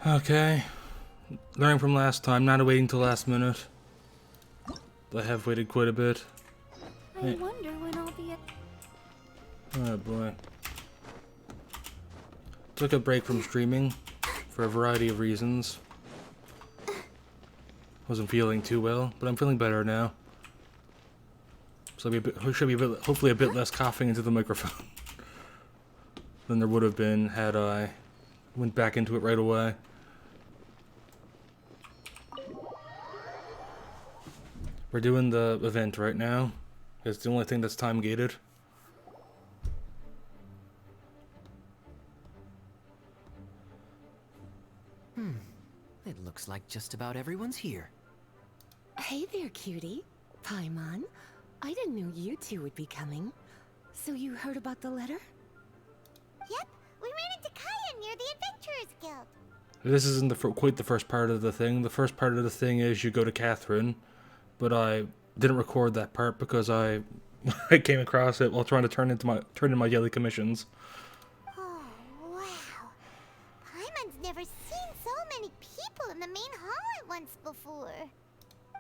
Okay. Learning from last time, not waiting till last minute. I have waited quite a bit. I wonder when I'll be. Oh boy. Took a break from streaming for a variety of reasons. Wasn't feeling too well, but I'm feeling better now. So hopefully a bit less coughing into the microphone than there would have been had I went back into it right away. We're doing the event right now. It's the only thing that's time gated. It looks like just about everyone's here. Hey there, cutie. Paimon. I didn't know you two would be coming. So you heard about the letter? Yep, we ran into Kaya near the Adventurers Guild. This isn't quite the first part of the thing. The first part of the thing is you go to Catherine, but I didn't record that part because I came across it while trying to turn in my daily commissions. Oh, wow. Paimon's never seen so many people in the main hall at once before.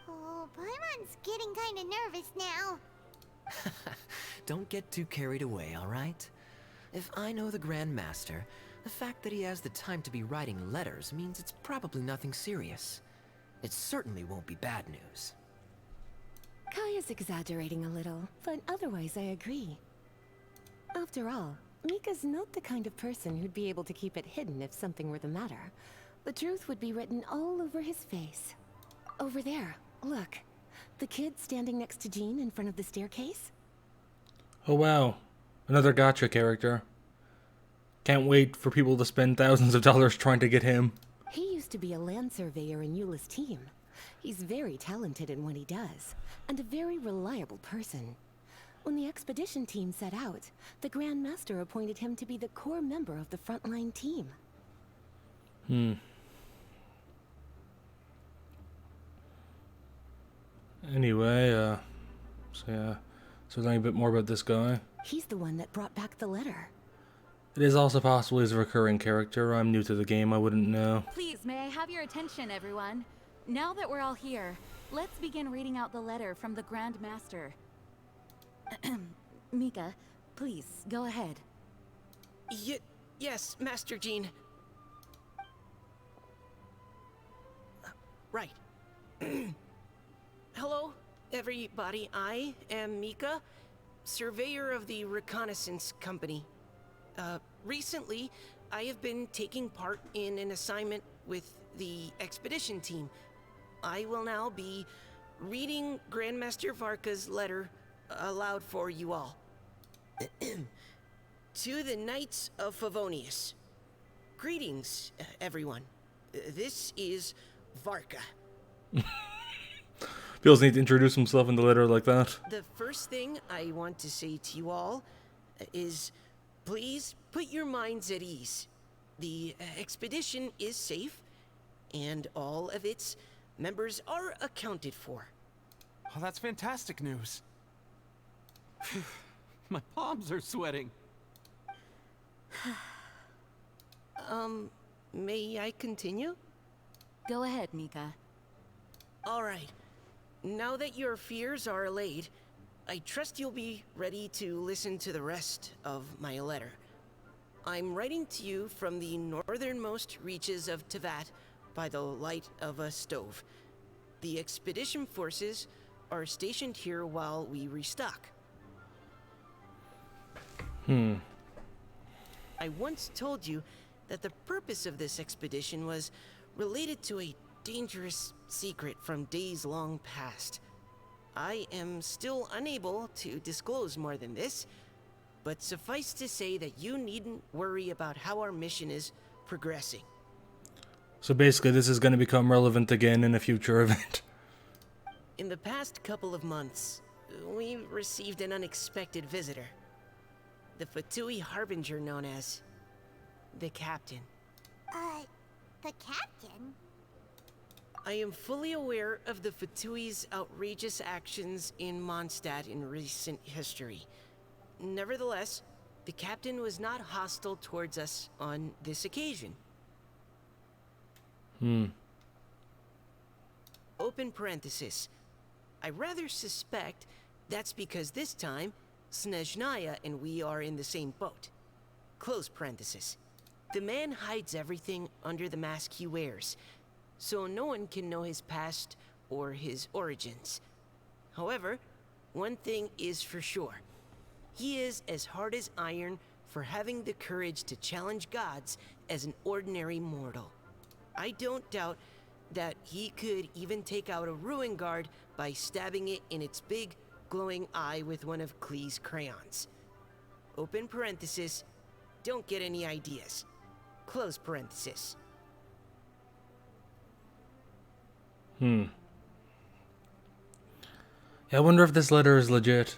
Oh, Paimon's getting kind of nervous now. Don't get too carried away, alright? If I know the Grand Master, the fact that he has the time to be writing letters means it's probably nothing serious. It certainly won't be bad news. Kaya's exaggerating a little, but otherwise I agree. After all, Mika's not the kind of person who'd be able to keep it hidden if something were the matter. The truth would be written all over his face. Over there, look. The kid standing next to Jean in front of the staircase? Oh wow, another gotcha character. Can't wait for people to spend thousands of dollars trying to get him. He used to be a land surveyor in Eula's team. He's very talented in what he does, and a very reliable person. When the expedition team set out, the Grand Master appointed him to be the core member of the frontline team. Anyway, so learning a bit more about this guy. He's the one that brought back the letter. It is also possible he's a recurring character. I'm new to the game, I wouldn't know. Please, may I have your attention, everyone? Now that we're all here, let's begin reading out the letter from the Grand Master. Mika, please, go ahead. Yes, Master Jean. Right. Hello, everybody. I am Mika, surveyor of the Reconnaissance Company. Recently, I have been taking part in an assignment with the expedition team. I will now be reading Grandmaster Varka's letter aloud for you all. To the Knights of Favonius. Greetings, everyone. This is Varka. Feels need to introduce himself in the letter like that. The first thing I want to say to you all is please put your minds at ease. The expedition is safe, and all of its members are accounted for. Oh, that's fantastic news. My palms are sweating. May I continue? Go ahead, Mika. All right. Now that your fears are allayed, I trust you'll be ready to listen to the rest of my letter. I'm writing to you from the northernmost reaches of Tevat by the light of a stove. The expedition forces are stationed here while we restock. I once told you that the purpose of this expedition was related to a dangerous secret from days long past. I am still unable to disclose more than this, but suffice to say that you needn't worry about how our mission is progressing. So basically this is going to become relevant again in a future event. In the past couple of months, we received an unexpected visitor. The Fatui Harbinger known as the Captain. The captain? I am fully aware of the Fatui's outrageous actions in Mondstadt in recent history. Nevertheless, the Captain was not hostile towards us on this occasion. Open parenthesis. I rather suspect that's because this time, Snezhnaya and we are in the same boat. Close parenthesis. The man hides everything under the mask he wears, so no one can know his past or his origins. However, one thing is for sure. He is as hard as iron for having the courage to challenge gods as an ordinary mortal. I don't doubt that he could even take out a ruin guard by stabbing it in its big, glowing eye with one of Klee's crayons. Open parenthesis, don't get any ideas. Close parenthesis. Yeah, I wonder if this letter is legit.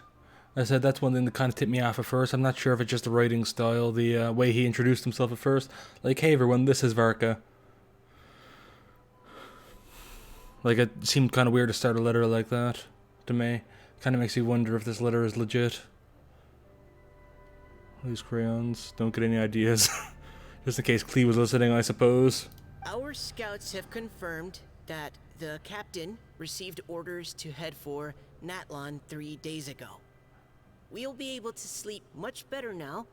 I said that's one thing that kind of tipped me off at first. I'm not sure if it's just the writing style, the way he introduced himself at first. Like, hey everyone, this is Varka. Like, it seemed kind of weird to start a letter like that to me. Kind of makes you wonder if this letter is legit. These crayons. Don't get any ideas. Just in case Klee was listening, I suppose. Our scouts have confirmed that the captain received orders to head for Natlon 3 days ago. We'll be able to sleep much better now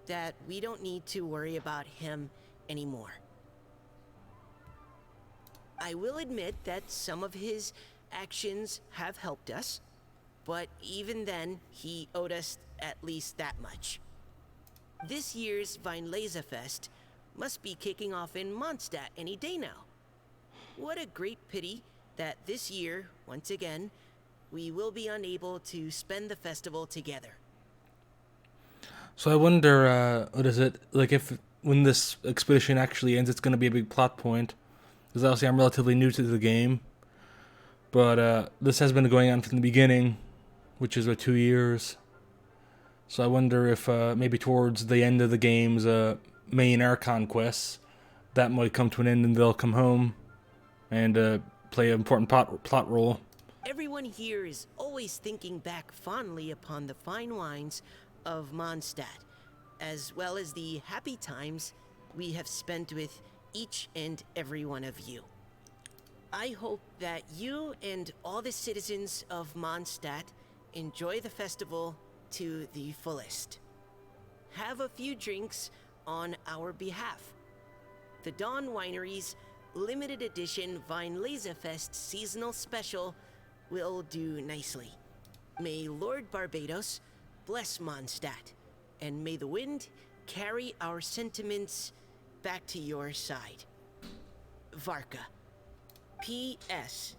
that we don't need to worry about him anymore. I will admit that some of his actions have helped us, but even then, he owed us at least that much. This year's Weinlesefest must be kicking off in Mondstadt any day now. What a great pity that this year, once again, we will be unable to spend the festival together. So I wonder, what is it, like if when this expedition actually ends, it's going to be a big plot point. Because obviously I'm relatively new to the game. But this has been going on from the beginning, which is about 2 years. So I wonder if maybe towards the end of the game's main Archon quests, that might come to an end and they'll come home and play an important plot role. Everyone here is always thinking back fondly upon the fine wines of Mondstadt, as well as the happy times we have spent with each and every one of you. I hope that you and all the citizens of Mondstadt enjoy the festival to the fullest. Have a few drinks on our behalf. The Dawn Winery's limited edition Weinlesefest seasonal special will do nicely. May Lord Barbados bless Mondstadt, and may the wind carry our sentiments back to your side. Varka. P.S.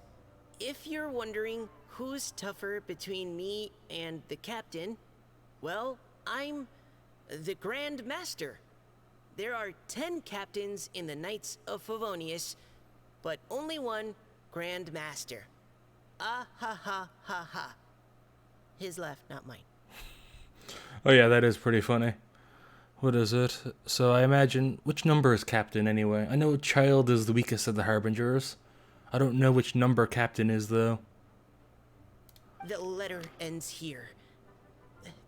If you're wondering who's tougher between me and the captain, well, I'm the Grand Master. There are 10 captains in the Knights of Favonius, but only one Grand Master. Ah ha ha ha ha. His left, not mine. Oh yeah, that is pretty funny. What is it? So I imagine, which number is Captain anyway? I know Child is the weakest of the Harbingers. I don't know which number Captain is though. The letter ends here.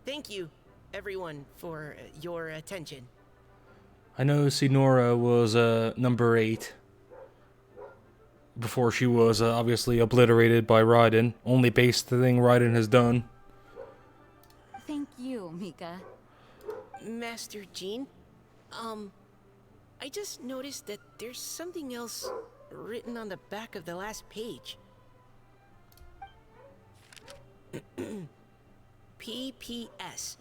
Thank you, everyone, for your attention. I know Sinora was number 8. Before she was obviously obliterated by Raiden. Only base thing Raiden has done. Thank you, Mika. Master Jean, I just noticed that there's something else written on the back of the last page. PPS.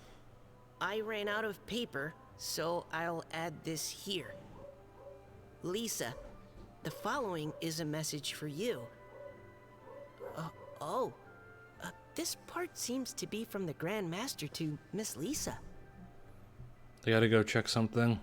I ran out of paper, so I'll add this here. Lisa, the following is a message for you. This part seems to be from the Grand Master to Miss Lisa. I gotta go check something.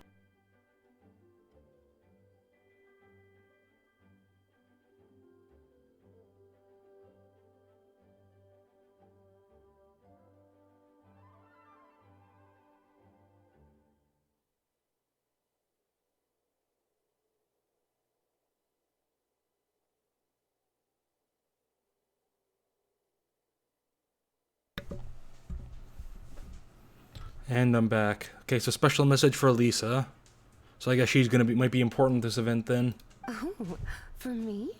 And I'm back. Okay, so special message for Lisa. So I guess she's might be important this event then. Oh, for me?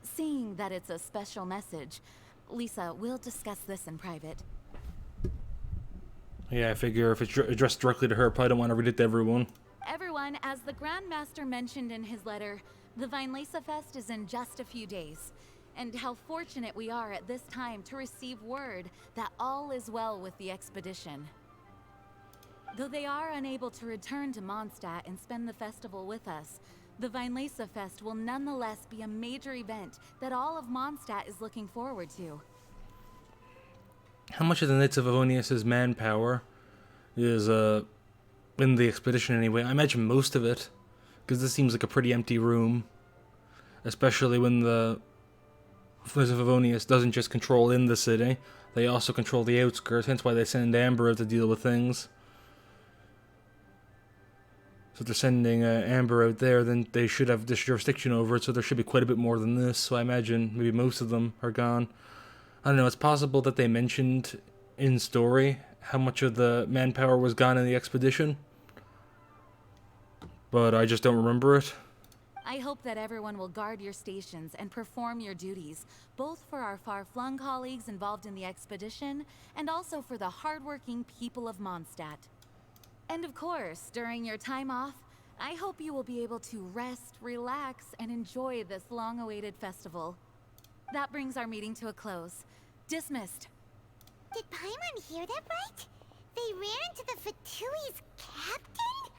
Seeing that it's a special message, Lisa, we'll discuss this in private. Yeah, I figure if it's addressed directly to her, I probably don't want to read it to everyone. Everyone, as the Grand Master mentioned in his letter, the Vinelesa Fest is in just a few days. And how fortunate we are at this time to receive word that all is well with the expedition. Though they are unable to return to Mondstadt and spend the festival with us, the Vinelesa Fest will nonetheless be a major event that all of Mondstadt is looking forward to. How much of the Knights of Avonius' manpower is in the expedition anyway? I imagine most of it, because this seems like a pretty empty room. Especially when the Knights of Avonius doesn't just control in the city, they also control the outskirts, hence why they send Amber out to deal with things. So if they're sending Amber out there, then they should have this jurisdiction over it, so there should be quite a bit more than this, so I imagine maybe most of them are gone. I don't know, it's possible that they mentioned in story how much of the manpower was gone in the expedition, but I just don't remember it. I hope that everyone will guard your stations and perform your duties, both for our far-flung colleagues involved in the expedition, and also for the hardworking people of Mondstadt. And of course, during your time off, I hope you will be able to rest, relax, and enjoy this long-awaited festival. That brings our meeting to a close. Dismissed. Did Paimon hear that right? They ran into the Fatui's captain?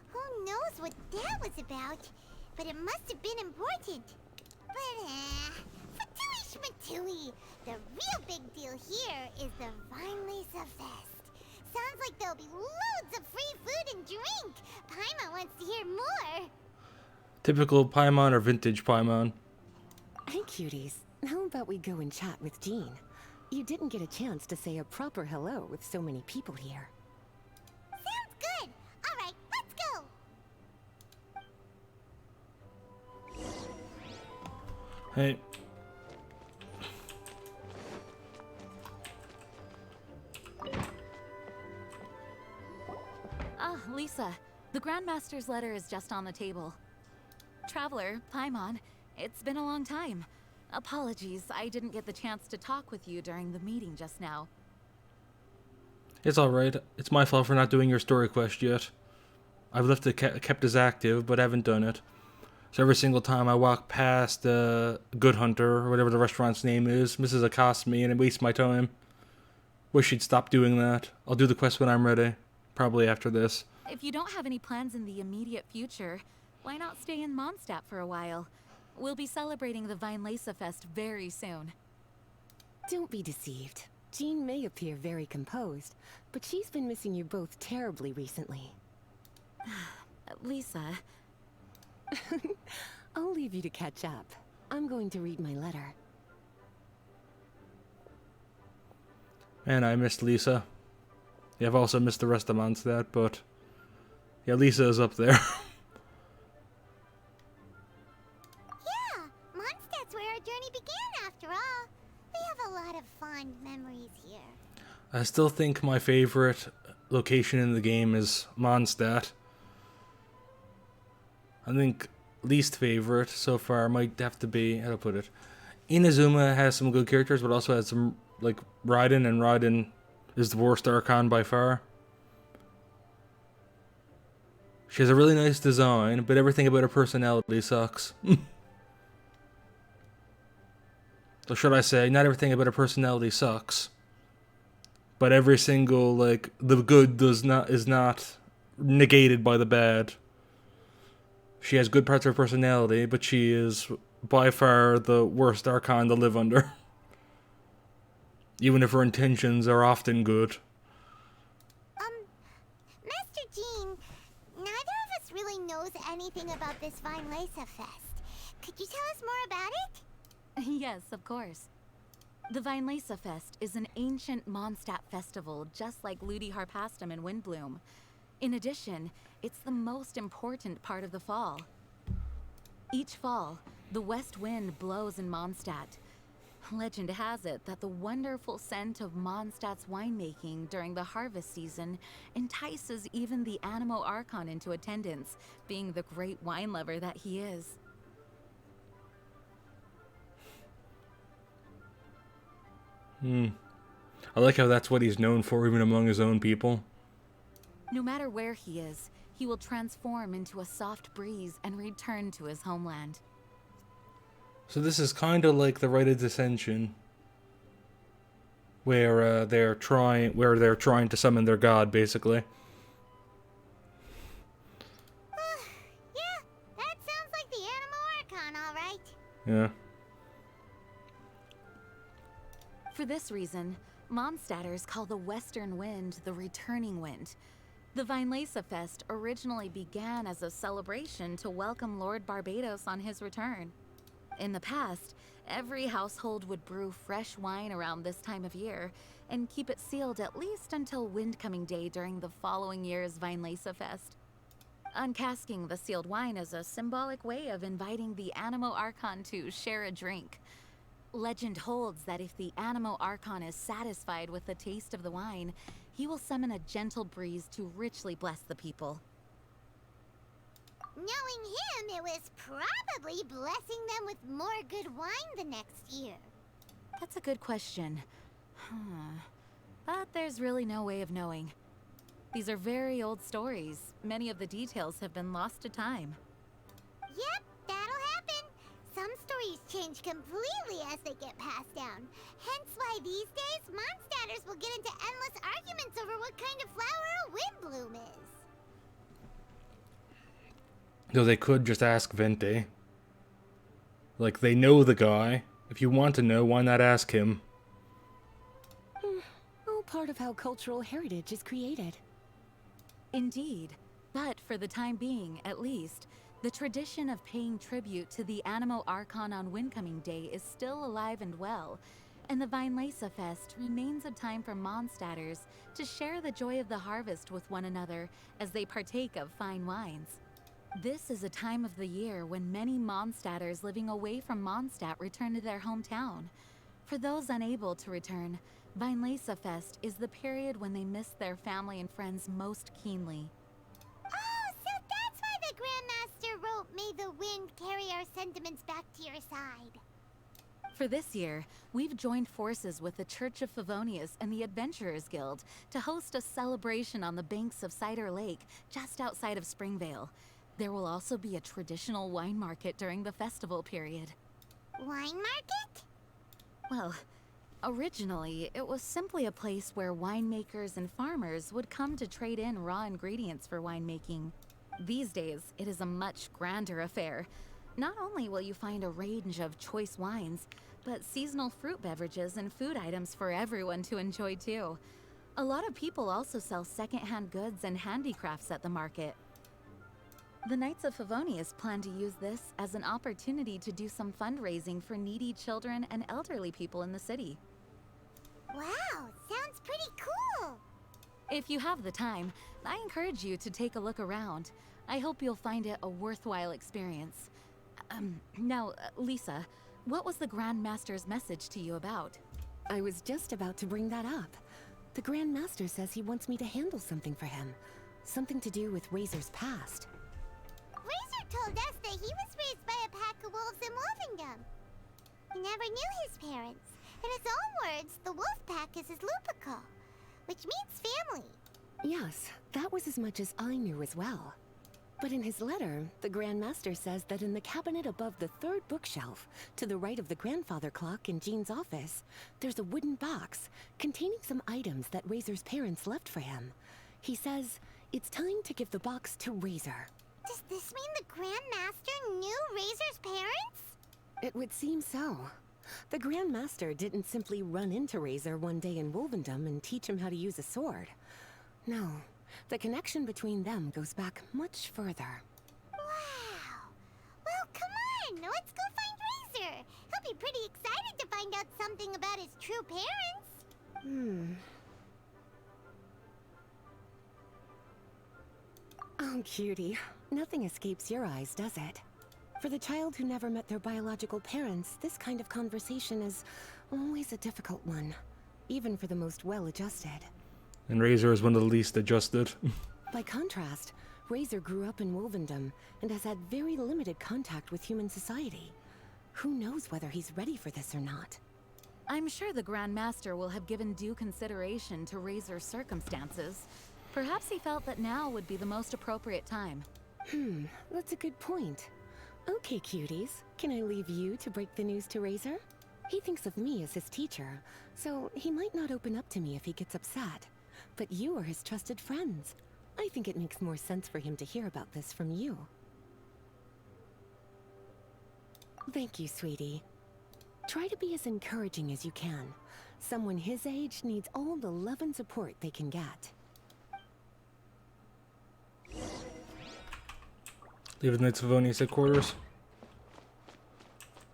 Who knows what that was about? But it must have been important. But, Fatui Schmatui! The real big deal here is the Vinelesa Fest. Sounds like there'll be loads of free food and drink. Paimon wants to hear more. Typical Paimon or vintage Paimon? Hey, cuties. How about we go and chat with Jean? You didn't get a chance to say a proper hello with so many people here. Sounds good. All right, let's go. Hey. Lisa, the Grandmaster's letter is just on the table. Traveler, Paimon, it's been a long time. Apologies, I didn't get the chance to talk with you during the meeting just now. It's alright. It's my fault for not doing your story quest yet. I've left it kept as active, but haven't done it. So every single time I walk past Good Hunter, or whatever the restaurant's name is, Mrs. accosts me and it wastes my time. Wish she'd stop doing that. I'll do the quest when I'm ready. Probably after this. If you don't have any plans in the immediate future, why not stay in Mondstadt for a while? We'll be celebrating the Vinelesa Fest very soon. Don't be deceived. Jean may appear very composed, but she's been missing you both terribly recently. Lisa... I'll leave you to catch up. I'm going to read my letter. And I missed Lisa. Yeah, I've also missed the rest of Mondstadt, but... yeah, Lisa is up there. Yeah, Mondstadt's where our journey began after all. We have a lot of fond memories here. I still think my favorite location in the game is Mondstadt. I think least favorite so far might have to be, how to put it, Inazuma has some good characters, but also has some, like, Raiden, and Raiden is the worst Archon by far. She has a really nice design, but everything about her personality sucks. So should I say, not everything about her personality sucks, but every single, like, the good is not negated by the bad. She has good parts of her personality, but she is by far the worst Archon to live under. Even if her intentions are often good. Master Jean, neither of us really knows anything about this Vinelesa Fest. Could you tell us more about it? Yes, of course. The Vinelesa Fest is an ancient Mondstadt festival, just like Ludi Harpastum and Windbloom. In addition, it's the most important part of the fall. Each fall, the west wind blows in Mondstadt. Legend has it that the wonderful scent of Mondstadt's winemaking during the harvest season entices even the Animo Archon into attendance, being the great wine lover that he is. I like how that's what he's known for, even among his own people. No matter where he is, he will transform into a soft breeze and return to his homeland. So this is kind of like the Rite of Descension, where they're trying to summon their god, basically. Yeah, that sounds like the Animo Archon, all right. Yeah. For this reason, Mondstadters call the Western Wind the Returning Wind. The Weinlese Fest originally began as a celebration to welcome Lord Barbados on his return. In the past, every household would brew fresh wine around this time of year and keep it sealed at least until Windcoming Day during the following year's Weinlese Fest. Uncasking the sealed wine is a symbolic way of inviting the Animo Archon to share a drink. Legend holds that if the Animo Archon is satisfied with the taste of the wine, he will summon a gentle breeze to richly bless the people. Knowing him, it was probably blessing them with more good wine the next year. That's a good question. But there's really no way of knowing. These are very old stories. Many of the details have been lost to time. Yep, that'll happen. Some stories change completely as they get passed down. Hence why these days, Mondstadters will get into endless arguments over what kind of flower a wind bloom is. Though they could just ask Vente. Like, they know the guy. If you want to know, why not ask him? All part of how cultural heritage is created. Indeed. But for the time being, at least, the tradition of paying tribute to the Animo Archon on Windcoming Day is still alive and well, and the Weinlese Fest remains a time for Mondstadters to share the joy of the harvest with one another as they partake of fine wines. This is a time of the year when many Mondstadters living away from Mondstadt return to their hometown. For those unable to return, Weinlese Fest is the period when they miss their family and friends most keenly. Oh, so that's why the Grandmaster wrote, "May the wind carry our sentiments back to your side." For this year, we've joined forces with the Church of Favonius and the Adventurers Guild to host a celebration on the banks of Cider Lake, just outside of Springvale. There will also be a traditional wine market during the festival period. Wine market? Well, originally, it was simply a place where winemakers and farmers would come to trade in raw ingredients for winemaking. These days, it is a much grander affair. Not only will you find a range of choice wines, but seasonal fruit beverages and food items for everyone to enjoy too. A lot of people also sell secondhand goods and handicrafts at the market. The Knights of Favonius plan to use this as an opportunity to do some fundraising for needy children and elderly people in the city. Wow, sounds pretty cool. If you have the time, I encourage you to take a look around. I hope you'll find it a worthwhile experience. Now, Lisa, what was the Grand Master's message to you about? I was just about to bring that up. The Grand Master says he wants me to handle something for him. Something to do with Razor's past. Razor told us that he was raised by a pack of wolves in Wolvendom. He never knew his parents. In his own words, the wolf pack is his lupical, which means family. Yes, that was as much as I knew as well. But in his letter, the Grand Master says that in the cabinet above the third bookshelf, to the right of the grandfather clock in Jean's office, there's a wooden box containing some items that Razor's parents left for him. He says it's time to give the box to Razor. Does this mean the Grand Master knew Razor's parents? It would seem so. The Grand Master didn't simply run into Razor one day in Wolvendom and teach him how to use a sword. No, the connection between them goes back much further. Wow. Well, come on, let's go find Razor. He'll be pretty excited to find out something about his true parents. Oh, cutie. Nothing escapes your eyes, does it? For the child who never met their biological parents, this kind of conversation is always a difficult one, even for the most well-adjusted. And Razor is one of the least adjusted. By contrast, Razor grew up in Wolvendom and has had very limited contact with human society. Who knows whether he's ready for this or not? I'm sure the Grand Master will have given due consideration to Razor's circumstances. Perhaps he felt that now would be the most appropriate time. That's a good point. Okay, cuties, can I leave you to break the news to Razor? He thinks of me as his teacher, so he might not open up to me if he gets upset. But you are his trusted friends. I think it makes more sense for him to hear about this from you. Thank you, sweetie. Try to be as encouraging as you can. Someone his age needs all the love and support they can get. Leave the Knights of Favonius headquarters.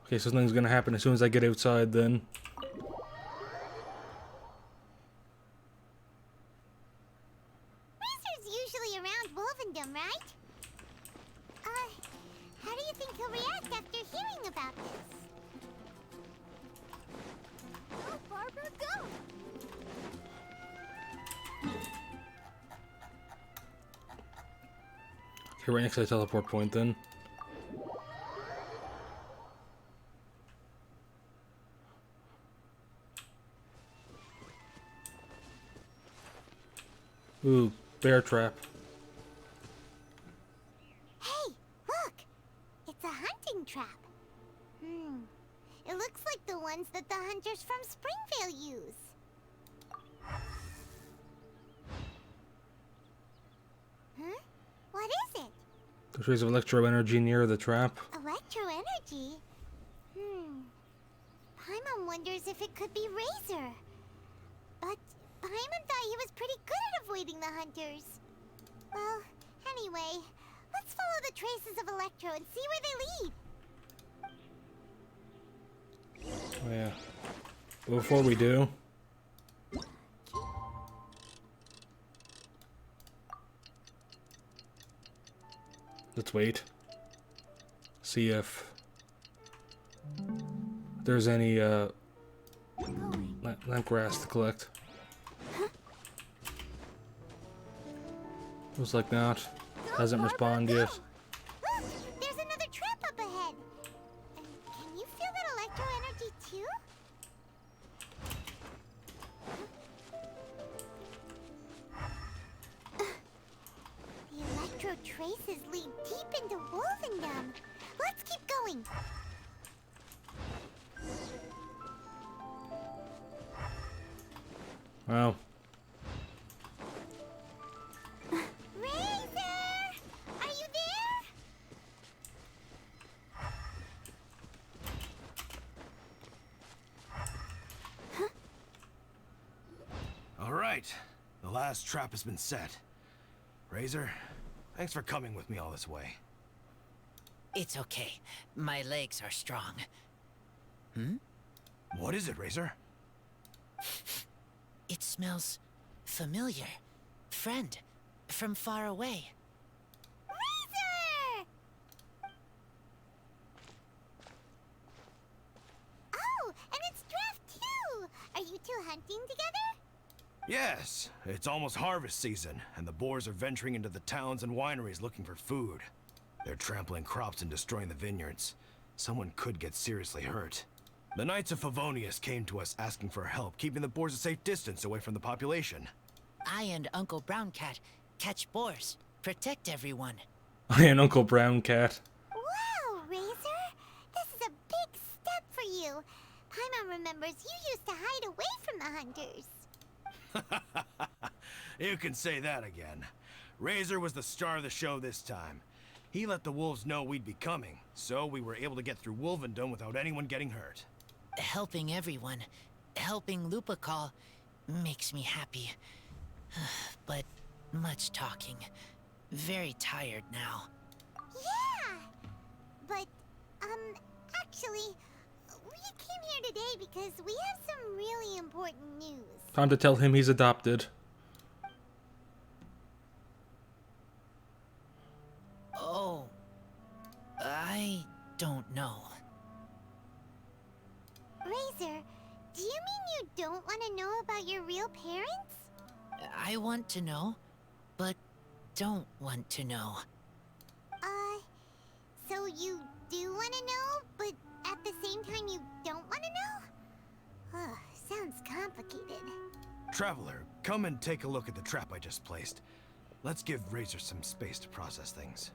Okay, so something's gonna happen as soon as I get outside then. Razor's usually around Wolvendom, right? How do you think he'll react after hearing about this? Go, Barbara, go! Okay, right next to the teleport point then. Ooh, bear trap. Hey, look! It's a hunting trap. It looks like the ones that the hunters from Springvale use. Huh? What is it? There's rays of electro energy near the trap. Electro energy? Paimon wonders if it could be Razor. But Paimon thought he was pretty good at avoiding the hunters. Well, anyway, let's follow the traces of Electro and see where they lead. Oh yeah. But before we do, let's wait. See if there's any lamp grass to collect. Looks like not. Hasn't responded yet. Look, there's another trap up ahead. And can you feel that Electro energy too? The Electro traces lead deep into Wolvendom. Let's keep going. Wow. Razor! Are you there? All right, the last trap has been set. Razor, thanks for coming with me all this way. It's okay. My legs are strong. What is it, Razor? It smells familiar. Friend, from far away. Razor! Oh, and it's Draft too! Are you two hunting together? Yes, it's almost harvest season, and the boars are venturing into the towns and wineries looking for food. They're trampling crops and destroying the vineyards. Someone could get seriously hurt. The Knights of Favonius came to us asking for help, keeping the boars a safe distance away from the population. I and Uncle Brown Cat catch boars, protect everyone. I and Uncle Brown Cat. Wow, Razor! This is a big step for you. Paimon remembers you used to hide away from the hunters. You can say that again. Razor was the star of the show this time. He let the wolves know we'd be coming, so we were able to get through Wolvendom without anyone getting hurt. Helping everyone, helping Lupercal, makes me happy. But much talking. Very tired now. Yeah! But, actually, we came here today because we have some really important news. Time to tell him he's adopted. Oh, I don't know. Razor, do you mean you don't want to know about your real parents? I want to know, but don't want to know. So you do want to know, but at the same time you don't want to know? Ugh, sounds complicated. Traveler, come and take a look at the trap I just placed. Let's give Razor some space to process things.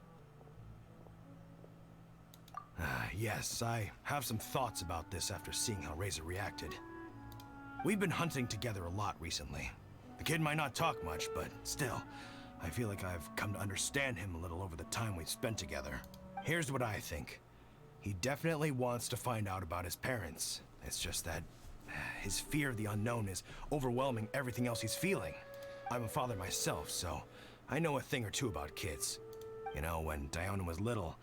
Yes, I have some thoughts about this after seeing how Razor reacted. We've been hunting together a lot recently. The kid might not talk much, but still, I feel like I've come to understand him a little over the time we've spent together. Here's what I think. He definitely wants to find out about his parents. It's just that his fear of the unknown is overwhelming everything else he's feeling. I'm a father myself, so I know a thing or two about kids. You know, when Diona was little,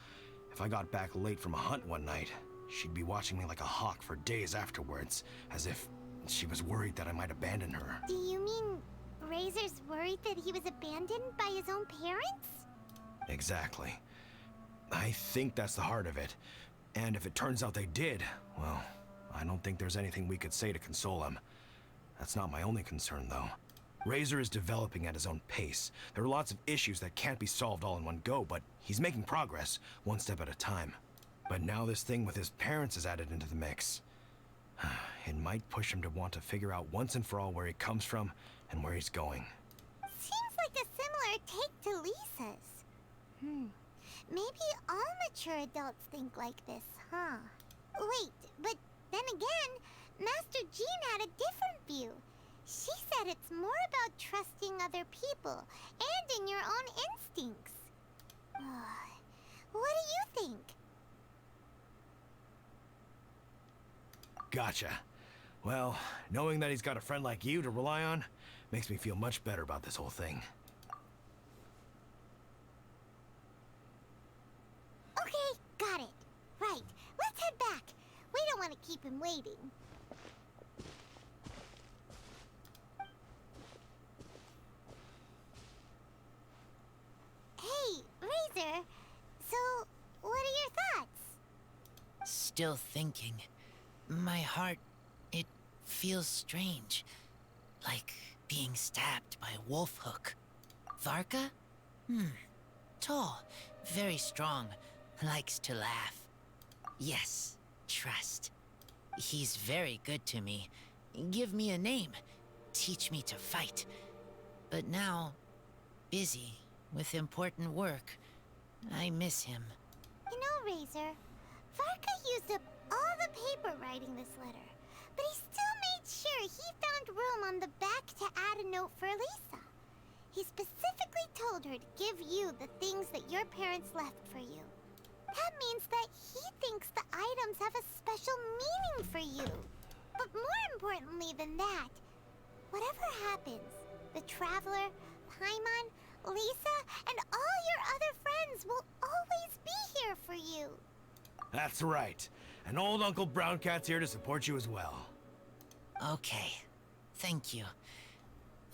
if I got back late from a hunt one night, she'd be watching me like a hawk for days afterwards, as if she was worried that I might abandon her. Do you mean Razor's worried that he was abandoned by his own parents? Exactly. I think that's the heart of it. And if it turns out they did, well, I don't think there's anything we could say to console him. That's not my only concern, though. Razor is developing at his own pace. There are lots of issues that can't be solved all in one go, but he's making progress, one step at a time. But now this thing with his parents is added into the mix. It might push him to want to figure out once and for all where he comes from and where he's going. Seems like a similar take to Lisa's. Maybe all mature adults think like this, huh? Wait, but then again, Master Jean had a different view. She said it's more about trusting other people and in your own instincts. What do you think? Gotcha. Well, knowing that he's got a friend like you to rely on makes me feel much better about this whole thing. Okay, got it. Right, let's head back. We don't want to keep him waiting. Hey, Razor. So, what are your thoughts? Still thinking. My heart, it feels strange. Like being stabbed by a wolf hook. Varka? Tall, very strong, likes to laugh. Yes, trust. He's very good to me. Give me a name. Teach me to fight. But now, busy with important work. I miss him. You know, Razor, Varka used up all the paper writing this letter, but he still made sure he found room on the back to add a note for Lisa. He specifically told her to give you the things that your parents left for you. That means that he thinks the items have a special meaning for you. But more importantly than that, whatever happens, the Traveler, Paimon, Lisa, and all your other friends will always be here for you. That's right. And old Uncle Brown Cat's here to support you as well. Okay, thank you.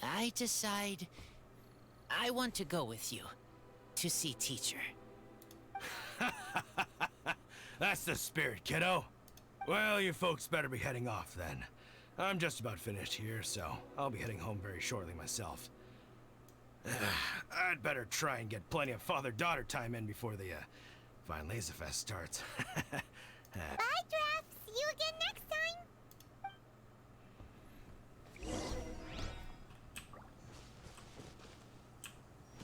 I decide I want to go with you to see teacher. That's the spirit, kiddo. Well, you folks better be heading off then. I'm just about finished here, so I'll be heading home very shortly myself. I'd better try and get plenty of father-daughter time in before the Vine Laser Fest starts. Bye, Draft. See you again next time.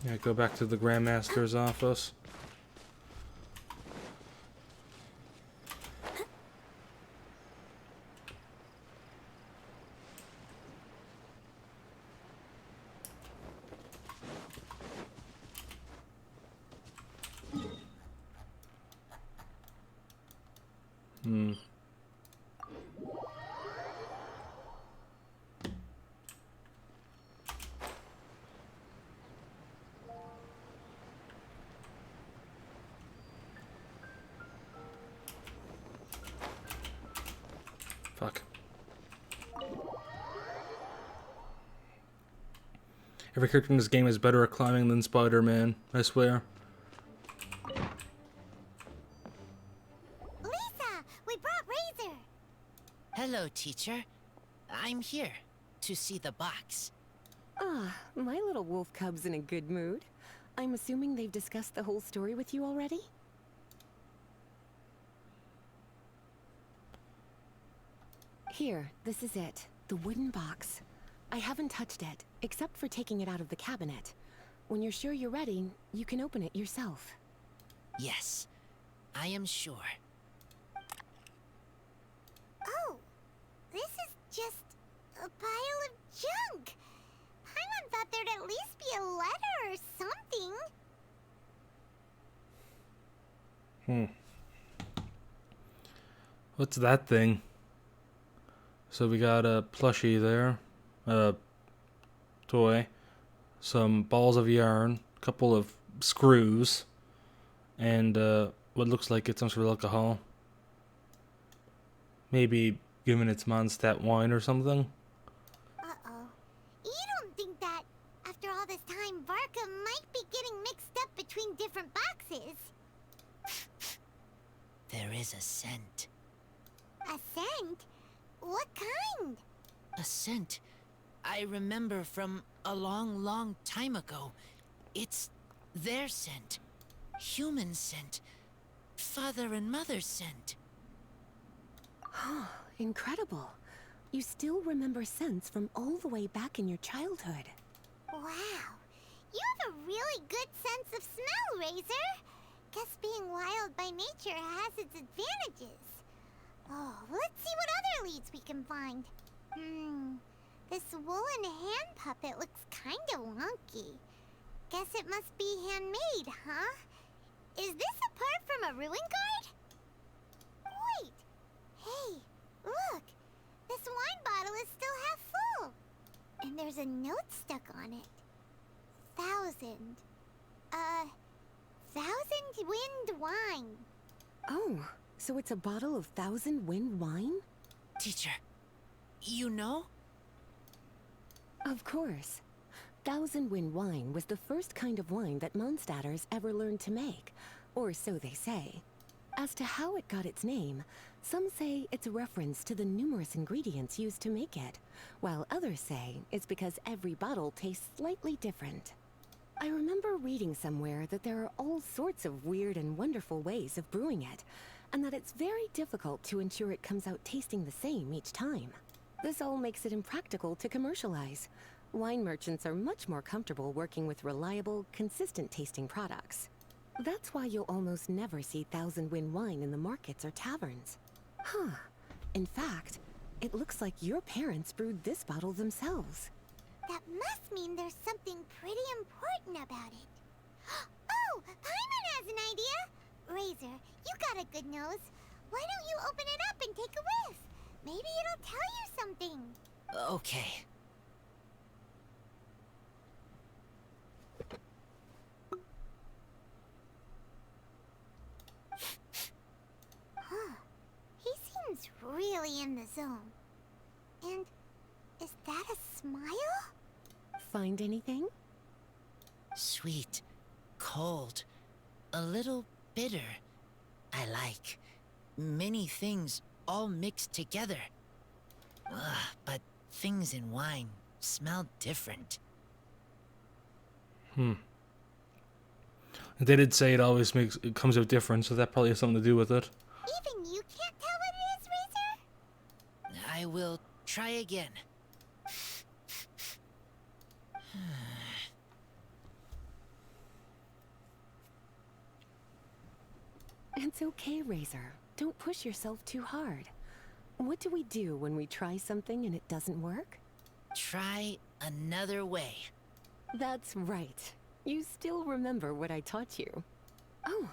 Yeah, go back to the Grandmaster's office. Fuck. Every character in this game is better at climbing than Spider-Man, I swear. Hello, teacher. I'm here to see the box. Ah, my little wolf cub's in a good mood. I'm assuming they've discussed the whole story with you already? Here, this is it. The wooden box. I haven't touched it, except for taking it out of the cabinet. When you're sure you're ready, you can open it yourself. Yes, I am sure. Oh, this is just a pile of junk. Paimon thought there'd at least be a letter or something. What's that thing? So we got a plushie there, a toy, some balls of yarn, a couple of screws, and what looks like it's some sort of alcohol. Maybe giving its Mondstadt wine or something. Uh-oh. You don't think that, after all this time, Varka might be getting mixed up between different boxes? There is a scent. A scent? What kind? A scent I remember from a long, long time ago. It's their scent. Human scent. Father and mother's scent. Incredible. You still remember scents from all the way back in your childhood. Wow. You have a really good sense of smell, Razor. Guess being wild by nature has its advantages. Oh, let's see what other leads we can find. This woolen hand puppet looks kinda wonky. Guess it must be handmade, huh? Is this a part from a ruin guard? Wait! Hey, look! This wine bottle is still half full! And there's a note stuck on it. 1,000. 1,000 wind wine. Oh, so it's a bottle of 1,000 wind wine? Teacher, you know? Of course. 1,000 wind wine was the first kind of wine that Mondstadters ever learned to make, or so they say. As to how it got its name, some say it's a reference to the numerous ingredients used to make it, while others say it's because every bottle tastes slightly different. I remember reading somewhere that there are all sorts of weird and wonderful ways of brewing it, and that it's very difficult to ensure it comes out tasting the same each time. This all makes it impractical to commercialize. Wine merchants are much more comfortable working with reliable, consistent tasting products. That's why you'll almost never see 1,000 wind wine in the markets or taverns. Huh. In fact, it looks like your parents brewed this bottle themselves. That must mean there's something pretty important about it. Oh, Paimon has an idea! Razor, you got a good nose. Why don't you open it up and take a whiff? Maybe it'll tell you something. Okay. Huh. He seems really in the zone. And is that a smile? Find anything? Sweet, cold, a little bitter. I like many things all mixed together. But things in wine smell different. They did say it comes out different, so that probably has something to do with it. Even you can't tell what it is, Razor? I will try again. It's okay, Razor. Don't push yourself too hard. What do we do when we try something and it doesn't work? Try another way. That's right. You still remember what I taught you. Oh,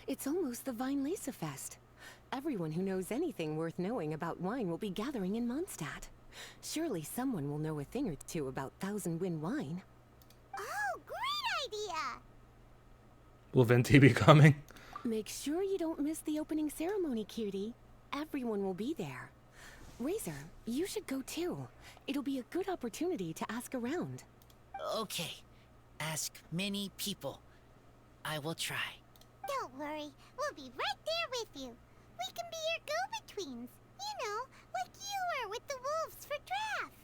it's almost the Weinlese Fest. Everyone who knows anything worth knowing about wine will be gathering in Mondstadt. Surely someone will know a thing or two about 1,000 wind wine. Oh, great idea! Will Venti be coming? Make sure you don't miss the opening ceremony, cutie. Everyone will be there. Razor, you should go too. It'll be a good opportunity to ask around. Okay. Ask many people. I will try. Don't worry, we'll be right there with you. We can be your go-betweens. You know, like you were with the wolves for Draft.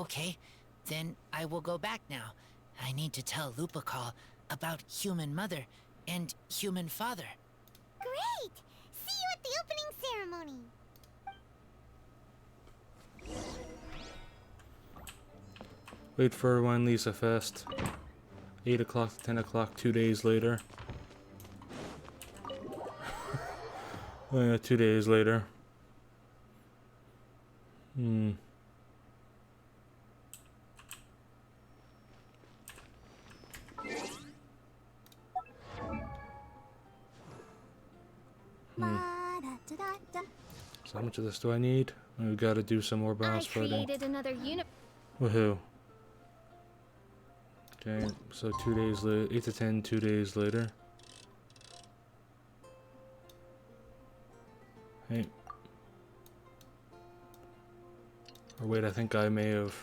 Okay, then I will go back now. I need to tell Lupercal about human mother and human father. Great! See you at the opening ceremony. Wait for Wine Lisa Fest. 8 o'clock to 10 o'clock, 2 days later. Oh yeah, 2 days later. So how much of this do I need? We've got to do some more boss fighting. created another Woohoo. Okay, so 2 days later, 8 to 10, 2 days later. Hey. Or wait, I think I may have...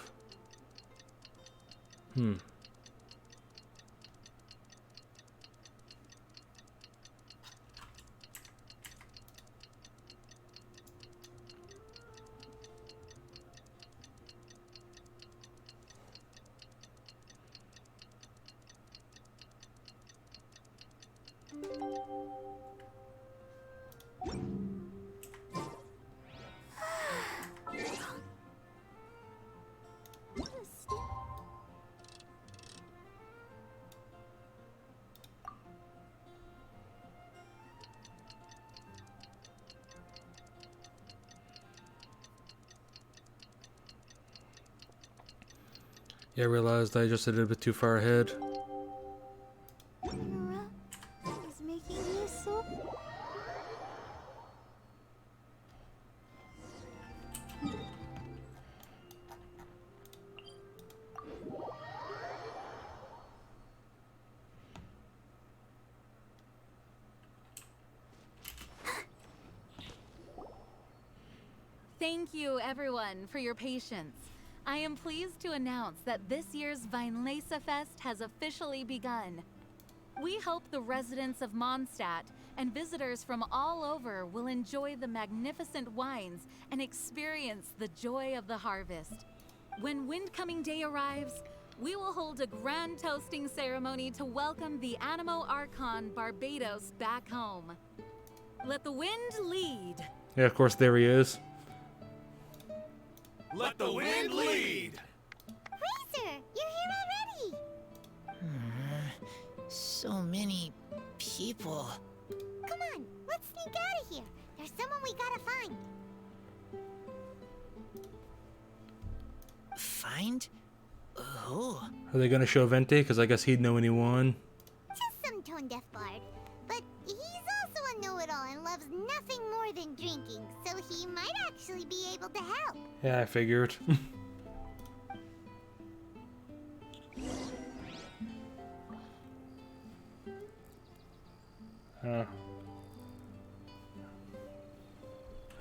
Yeah, I realized I just did it a bit too far ahead. Is making you so... Thank you, everyone, for your patience. I am pleased to announce that this year's Weinlese Fest has officially begun. We hope the residents of Mondstadt and visitors from all over will enjoy the magnificent wines and experience the joy of the harvest. When Windcoming Day arrives, we will hold a grand toasting ceremony to welcome the Animo Archon Barbados back home. Let the wind lead. Yeah, of course, there he is. Let the wind lead! Razor, you're here already! So many people. Come on, let's sneak out of here. There's someone we gotta find. Find? Who? Are they gonna show Vente? Because I guess he'd know anyone. Just some tone-deaf bard. But he's also a know-it-all and loves nothing more than drinking, so he might actually be able to help. Yeah, I figured.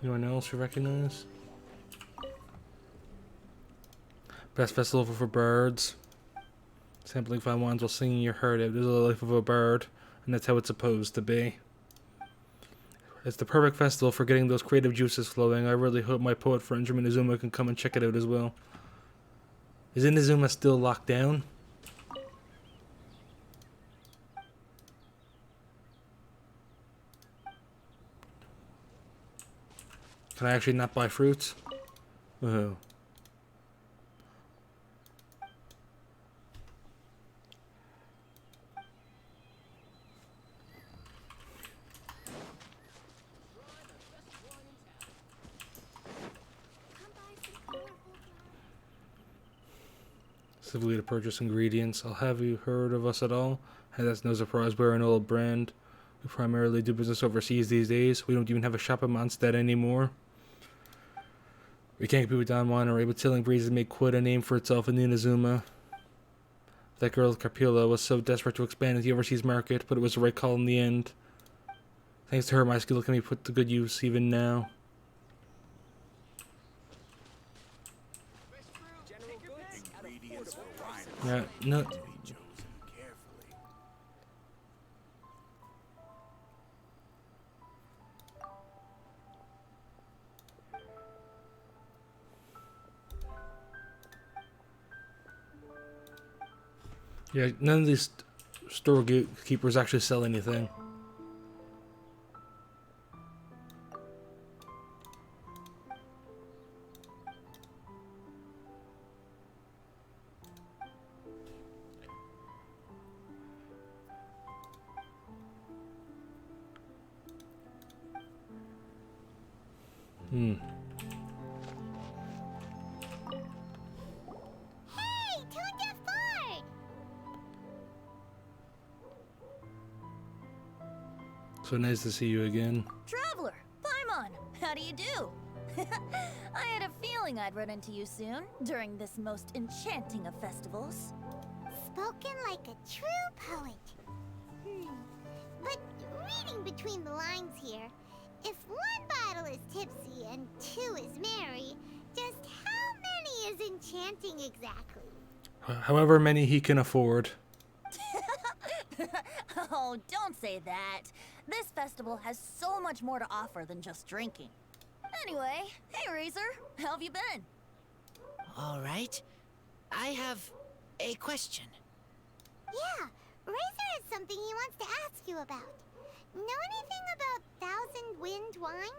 Anyone else you recognize? Best festival for birds. Sampling fine wines while singing your heart out. This is the life of a bird, and that's how it's supposed to be. It's the perfect festival for getting those creative juices flowing. I really hope my poet friend from Inazuma can come and check it out as well. Is Inazuma still locked down? Can I actually not buy fruits? Oh. Simply to purchase ingredients. I'll have you heard of us at all? And that's no surprise, we're an old brand. We primarily do business overseas these days. We don't even have a shop in Mondstadt anymore. We can't compete with Don Winery, but Tilling Breeze has made quite a name for itself in Inazuma. That girl Carpula was so desperate to expand into the overseas market, but it was the right call in the end. Thanks to her, my skill can be put to good use even now. Yeah, no. Yeah, none of these storekeepers actually sell anything. Hey, Tune Deaf Bard! So nice to see you again. Traveler, Paimon, how do you do? I had a feeling I'd run into you soon, during this most enchanting of festivals. Spoken like a true poet. But reading between the lines here, if one bottle is tipsy and two is merry, just how many is enchanting exactly? However many he can afford. Oh, don't say that. This festival has so much more to offer than just drinking. Anyway, hey Razor, how have you been? All right. I have a question. Yeah, Razor has something he wants to ask you about. Know anything about Thousand Wind wine?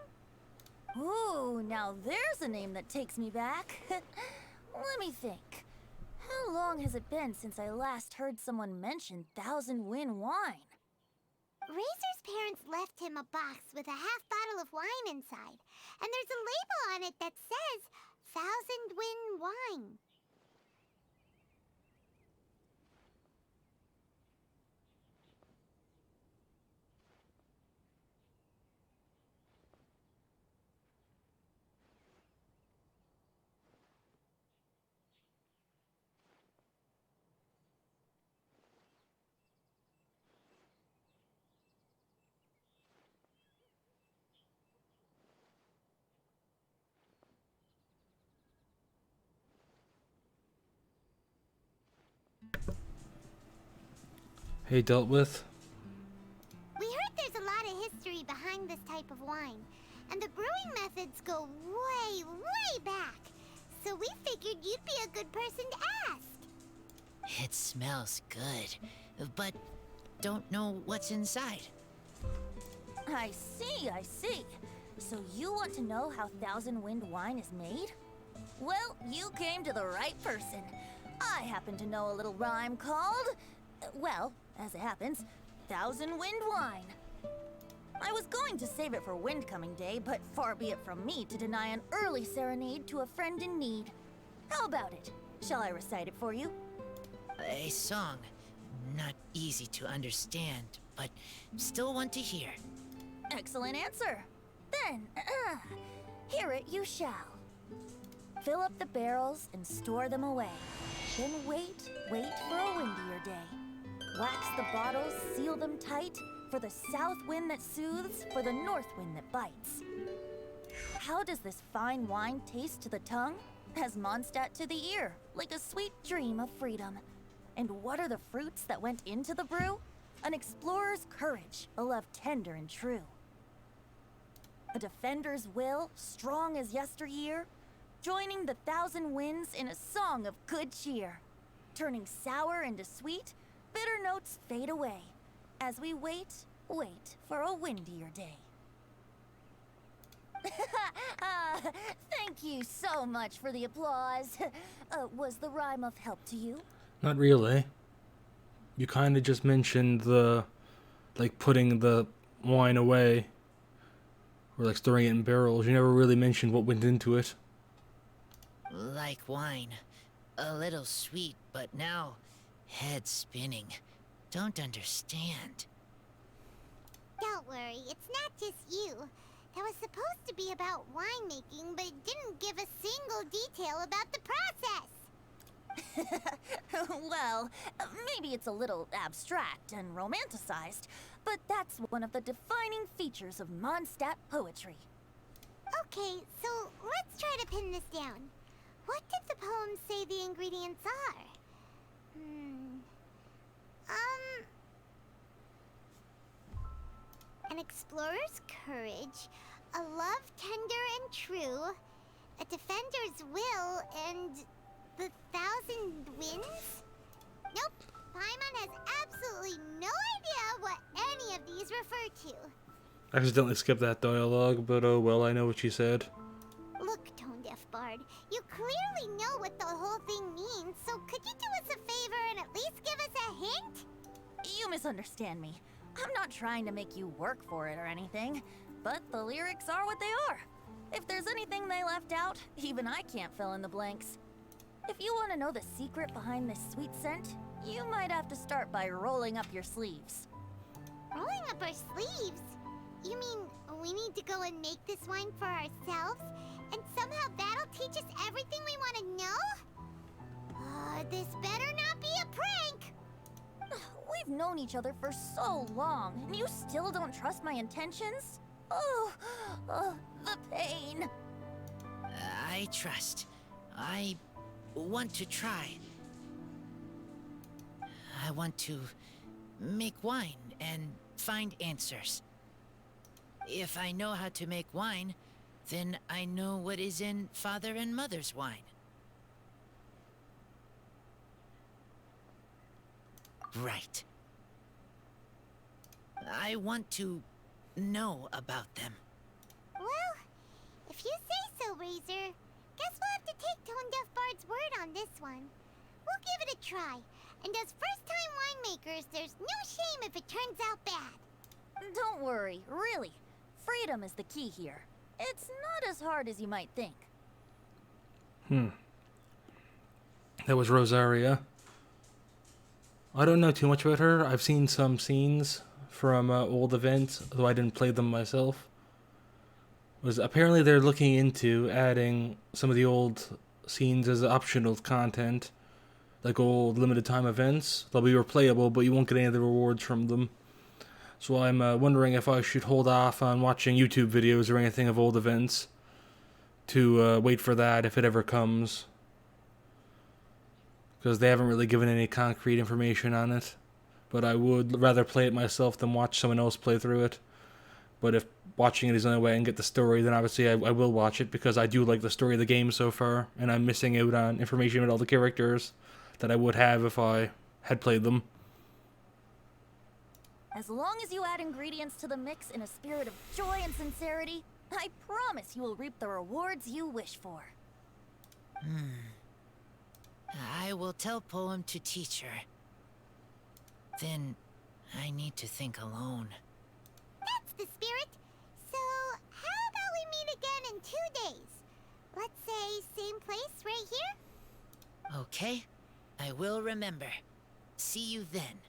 Ooh, now there's a name that takes me back. Let me think. How long has it been since I last heard someone mention Thousand Wind wine? Razor's parents left him a box with a half bottle of wine inside, and there's a label on it that says Thousand Wind wine. Hey, dealt with. We heard there's a lot of history behind this type of wine, and the brewing methods go way, way back. So we figured you'd be a good person to ask. It smells good, but don't know what's inside. I see, I see. So you want to know how Thousand Wind wine is made? Well, you came to the right person. I happen to know a little rhyme called, well, as it happens, Thousand Wind wine. I was going to save it for Windcoming Day, but far be it from me to deny an early serenade to a friend in need. How about it? Shall I recite it for you? A song. Not easy to understand, but still want to hear. Excellent answer. Then, hear it you shall. Fill up the barrels and store them away. Then wait for a windier day. Wax the bottles, seal them tight, for the south wind that soothes, for the north wind that bites. How does this fine wine taste to the tongue? As Mondstadt to the ear, like a sweet dream of freedom. And what are the fruits that went into the brew? An explorer's courage, a love tender and true. A defender's will, strong as yesteryear, joining the thousand winds in a song of good cheer. Turning sour into sweet, bitter notes fade away, as we wait for a windier day. Thank you so much for the applause. Was the rhyme of help to you? Not really. You kind of just mentioned the, like, putting the wine away, or like storing it in barrels. You never really mentioned what went into it. Like wine. A little sweet, but now head spinning. Don't understand. Don't worry, it's not just you. That was supposed to be about winemaking, but it didn't give a single detail about the process. Well, maybe it's a little abstract and romanticized, but that's one of the defining features of Mondstadt poetry. Okay, so let's try to pin this down. What did the poem say the ingredients are? An explorer's courage, a love tender and true, a defender's will, and the thousand winds? Nope, Paimon has absolutely no idea what any of these refer to. I accidentally skipped that dialogue, but oh well, I know what she said. Look, Tone Deaf Bard, you clearly know what the whole thing means, so could you do us a favor and at least give us a hint? You misunderstand me. I'm not trying to make you work for it or anything, but the lyrics are what they are. If there's anything they left out, even I can't fill in the blanks. If you want to know the secret behind this sweet scent, you might have to start by rolling up your sleeves. Rolling up our sleeves? You mean we need to go and make this wine for ourselves? And somehow that'll teach us everything we want to know? This better not be a prank! We've known each other for so long, and you still don't trust my intentions? Oh, the pain. I trust. I want to try. I want to make wine and find answers. If I know how to make wine, then I know what is in Father and Mother's wine. Right. I want to know about them. Well, if you say so, Razor, guess we'll have to take Tone Deaf Bard's word on this one. We'll give it a try, and as first-time winemakers, there's no shame if it turns out bad. Don't worry, really. Freedom is the key here. It's not as hard as you might think. That was Rosaria. I don't know too much about her. I've seen some scenes from old events, though I didn't play them myself. Apparently they're looking into adding some of the old scenes as optional content, like old limited time events. They'll be replayable, but you won't get any of the rewards from them. So I'm wondering if I should hold off on watching YouTube videos or anything of old events to wait for that if it ever comes. Because they haven't really given any concrete information on it. But I would rather play it myself than watch someone else play through it. But if watching it is the only way I can get the story, then obviously I will watch it, because I do like the story of the game so far, and I'm missing out on information about all the characters that I would have if I had played them. As long as you add ingredients to the mix in a spirit of joy and sincerity, I promise you will reap the rewards you wish for. I will tell Poem to teach her. Then I need to think alone. That's the spirit. So, how about we meet again in 2 days? Let's say same place right here? Okay, I will remember. See you then.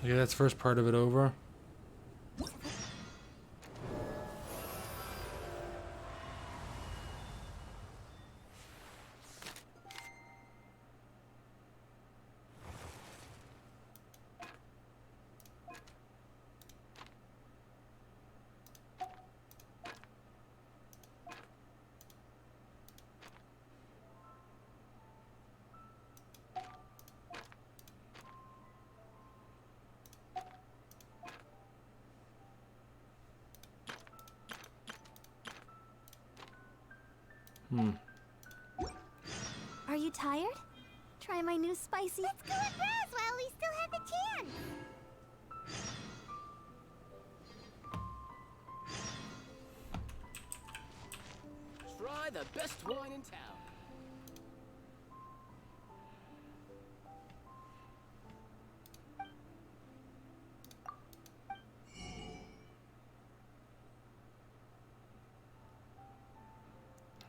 Okay, that's the first part of it over. Are you tired? Try my new spicy. Let's go at Brews while we still have the chance. Try the best wine in town.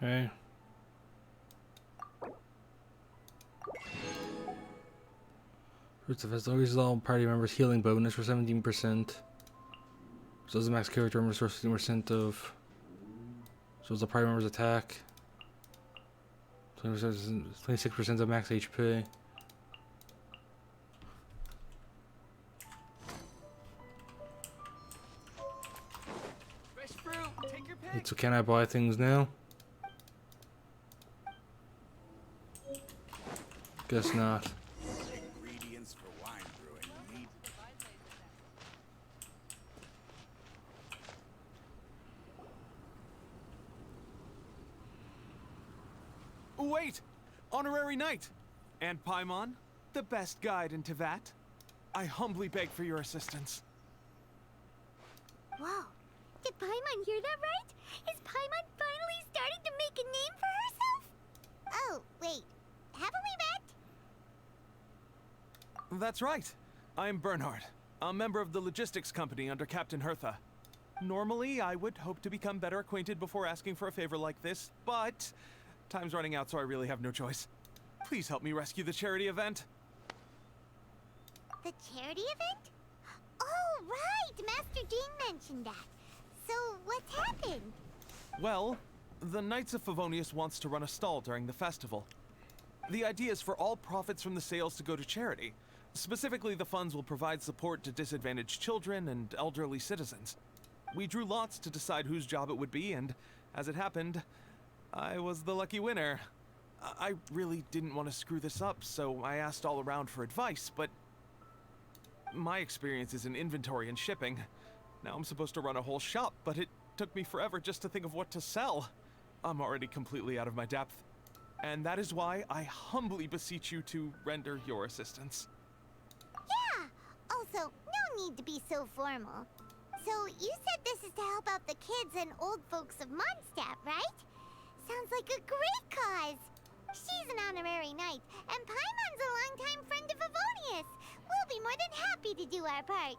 Okay. Fruits of Festival increases all party members' healing bonus for 17%. So the max character members for 15% of. So the party members' attack. 26% of max HP. Fresh fruit, take your pick. Wait, so can I buy things now? Guess not. Ingredients for wine brewing. Need Wait! Honorary night. And Paimon, the best guide into that. I humbly beg for your assistance. Whoa. Did Paimon hear that right? Is Paimon finally starting to make a name for herself? Oh, wait. Haven't we met? That's right. I'm Bernhard, a member of the logistics company under Captain Hertha. Normally, I would hope to become better acquainted before asking for a favor like this, but time's running out, so I really have no choice. Please help me rescue the charity event. The charity event? Oh, right! Master Jean mentioned that. So, what's happened? Well, the Knights of Favonius wants to run a stall during the festival. The idea is for all profits from the sales to go to charity. Specifically, the funds will provide support to disadvantaged children and elderly citizens. We drew lots to decide whose job it would be, and as it happened, I was the lucky winner. I really didn't want to screw this up, so I asked all around for advice, but my experience is in inventory and shipping. Now I'm supposed to run a whole shop, but it took me forever just to think of what to sell. I'm already completely out of my depth. And that is why I humbly beseech you to render your assistance. Yeah! Also, no need to be so formal. So, you said this is to help out the kids and old folks of Mondstadt, right? Sounds like a great cause! She's an honorary knight, and Paimon's a longtime friend of Favonius. We'll be more than happy to do our part.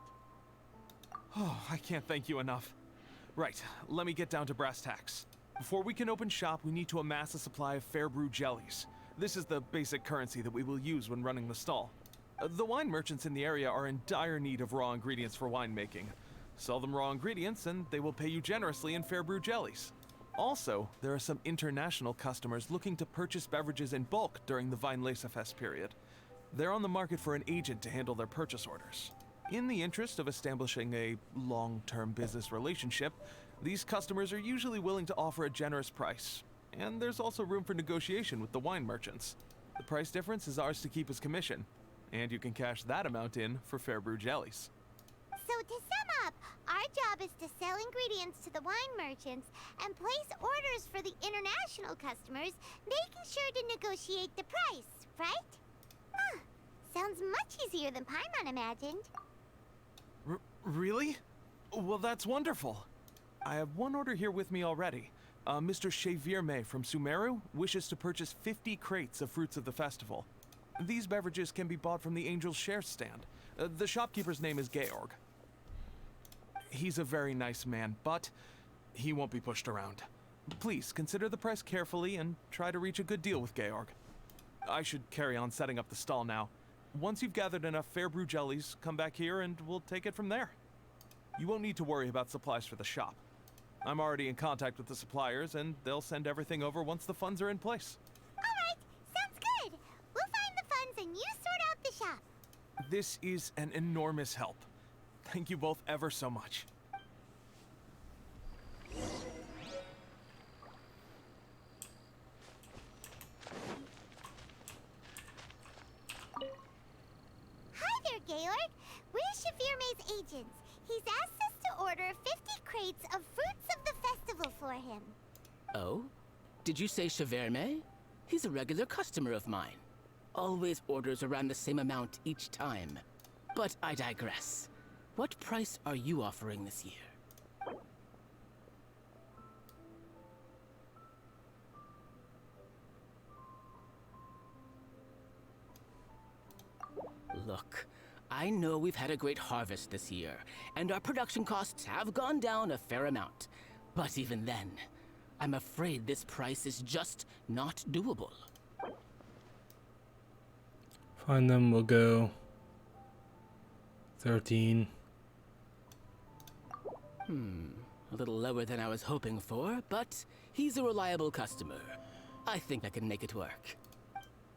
Oh, I can't thank you enough. Right, let me get down to brass tacks. Before we can open shop, we need to amass a supply of fair brew jellies. This is the basic currency that we will use when running the stall. The wine merchants in the area are in dire need of raw ingredients for winemaking. Sell them raw ingredients and they will pay you generously in fair brew jellies. Also, there are some international customers looking to purchase beverages in bulk during the Weinlesefest period. They're on the market for an agent to handle their purchase orders. In the interest of establishing a long-term business relationship, these customers are usually willing to offer a generous price, and there's also room for negotiation with the wine merchants. The price difference is ours to keep as commission, and you can cash that amount in for fair brew jellies. So to sum up, our job is to sell ingredients to the wine merchants and place orders for the international customers, making sure to negotiate the price, right? Huh. Sounds much easier than Paimon imagined. Really? Well, that's wonderful. I have one order here with me already. Mr. Chevirme from Sumeru wishes to purchase 50 crates of fruits of the festival. These beverages can be bought from the Angel's Share stand. The shopkeeper's name is Georg. He's a very nice man, but he won't be pushed around. Please consider the price carefully and try to reach a good deal with Georg. I should carry on setting up the stall now. Once you've gathered enough fair brew jellies, come back here and we'll take it from there. You won't need to worry about supplies for the shop. I'm already in contact with the suppliers and they'll send everything over once the funds are in place. Alright, sounds good. We'll find the funds and you sort out the shop. This is an enormous help. Thank you both ever so much. Hi there, Georg. We're Chevirme's agents. He's asked us to order 50 crates of fruits of the festival for him. Oh? Did you say Chevirme? He's a regular customer of mine. Always orders around the same amount each time. But I digress. What price are you offering this year? Look, I know we've had a great harvest this year, and our production costs have gone down a fair amount. But even then, I'm afraid this price is just not doable. Find them, we'll go 13. A little lower than I was hoping for, but he's a reliable customer. I think I can make it work.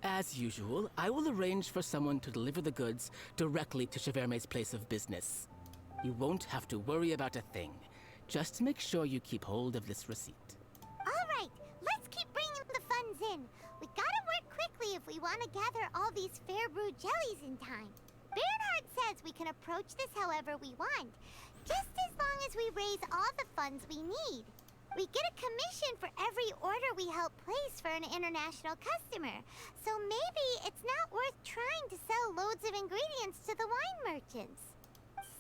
As usual, I will arrange for someone to deliver the goods directly to Chevirme's place of business. You won't have to worry about a thing. Just make sure you keep hold of this receipt. Alright, let's keep bringing the funds in. We gotta work quickly if we want to gather all these fair brew jellies in time. Bernhard says we can approach this however we want, just as long as we raise all the funds we need. We get a commission for every order we help place for an international customer. So maybe it's not worth trying to sell loads of ingredients to the wine merchants.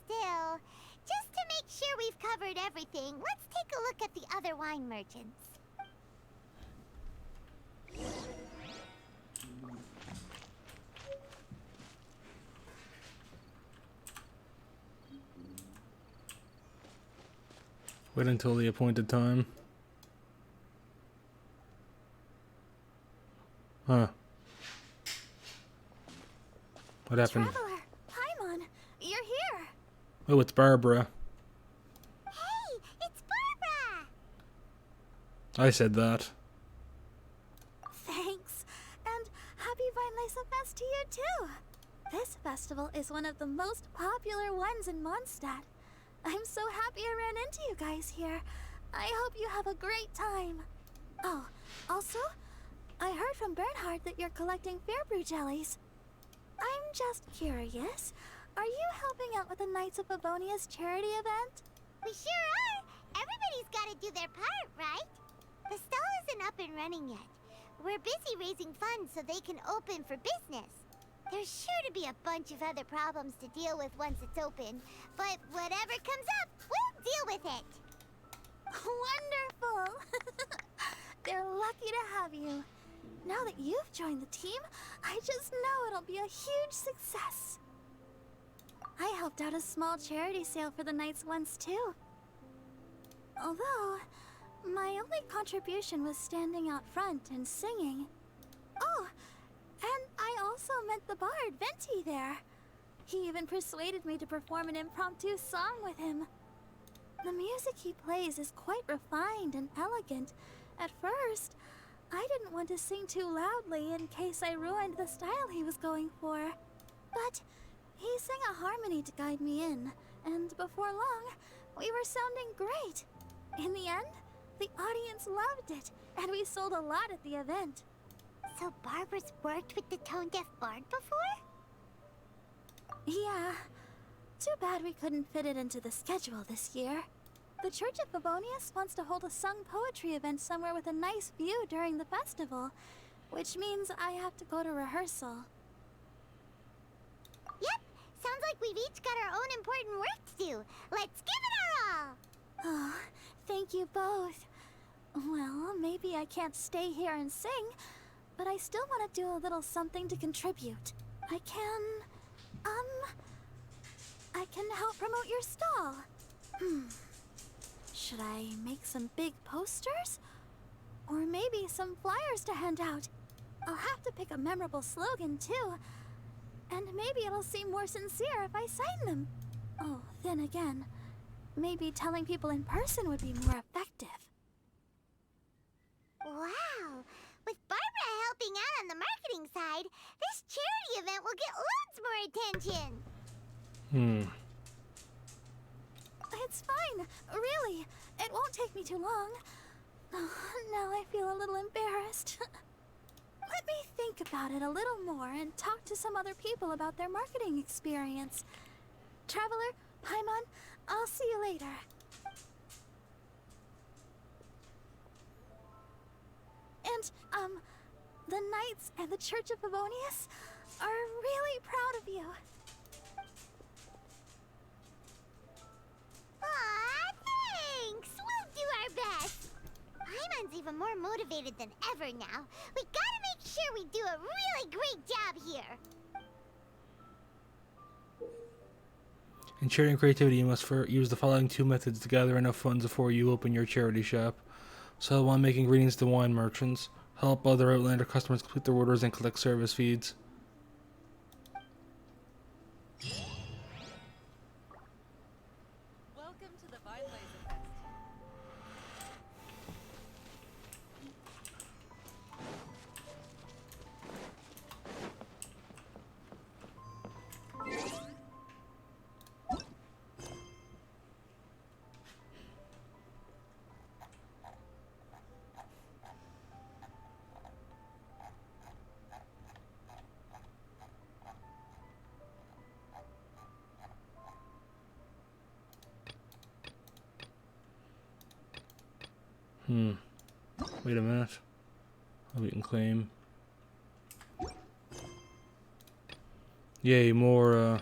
Still, just to make sure we've covered everything, let's take a look at the other wine merchants. Wait until the appointed time. Huh. What happened? Traveler, Paimon, you're here. Oh, it's Barbara. Hey, it's Barbara! I said that. Thanks. And happy Vinelesa Fest to you too. This festival is one of the most popular ones in Mondstadt. I'm so happy I ran into you guys here. I hope you have a great time. Oh, also, I heard from Bernhard that you're collecting Fairbrew jellies. I'm just curious, are you helping out with the Knights of Favonia's charity event? We sure are! Everybody's gotta do their part, right? The stall isn't up and running yet. We're busy raising funds so they can open for business. There's sure to be a bunch of other problems to deal with once it's open, but whatever comes up, we'll deal with it. Wonderful! They're lucky to have you. Now that you've joined the team, I just know it'll be a huge success. I helped out a small charity sale for the Knights once too. Although, my only contribution was standing out front and singing. Oh, and I also met the bard, Venti, there. He even persuaded me to perform an impromptu song with him. The music he plays is quite refined and elegant. At first, I didn't want to sing too loudly in case I ruined the style he was going for. But he sang a harmony to guide me in, and before long, we were sounding great. In the end, the audience loved it, and we sold a lot at the event. So Barbara's worked with the tone-deaf bard before? Yeah. Too bad we couldn't fit it into the schedule this year. The Church of Favonius wants to hold a sung poetry event somewhere with a nice view during the festival, which means I have to go to rehearsal. Yep, sounds like we've each got our own important work to do. Let's give it our all! Oh, thank you both. Well, maybe I can't stay here and sing, but I still want to do a little something to contribute. I can help promote your stall. Should I make some big posters? Or maybe some flyers to hand out? I'll have to pick a memorable slogan, too. And maybe it'll seem more sincere if I sign them. Oh, then again, maybe telling people in person would be more effective. Wow! With Barbara helping out on the marketing side, this charity event will get loads more attention! It's fine, really. It won't take me too long. Oh, now I feel a little embarrassed. Let me think about it a little more and talk to some other people about their marketing experience. Traveler, Paimon, I'll see you later. And, the Knights and the Church of Favonius are really proud of you. Aw, thanks! We'll do our best! Paimon's even more motivated than ever now. We gotta make sure we do a really great job here! In sharing creativity, you must use the following two methods to gather enough funds before you open your charity shop. Sell wine making ingredients to wine merchants. Help other Outlander customers complete their orders and collect service fees. Welcome to the Vinelesa Fest. Wait a minute. Oh, we can claim. Yay, more,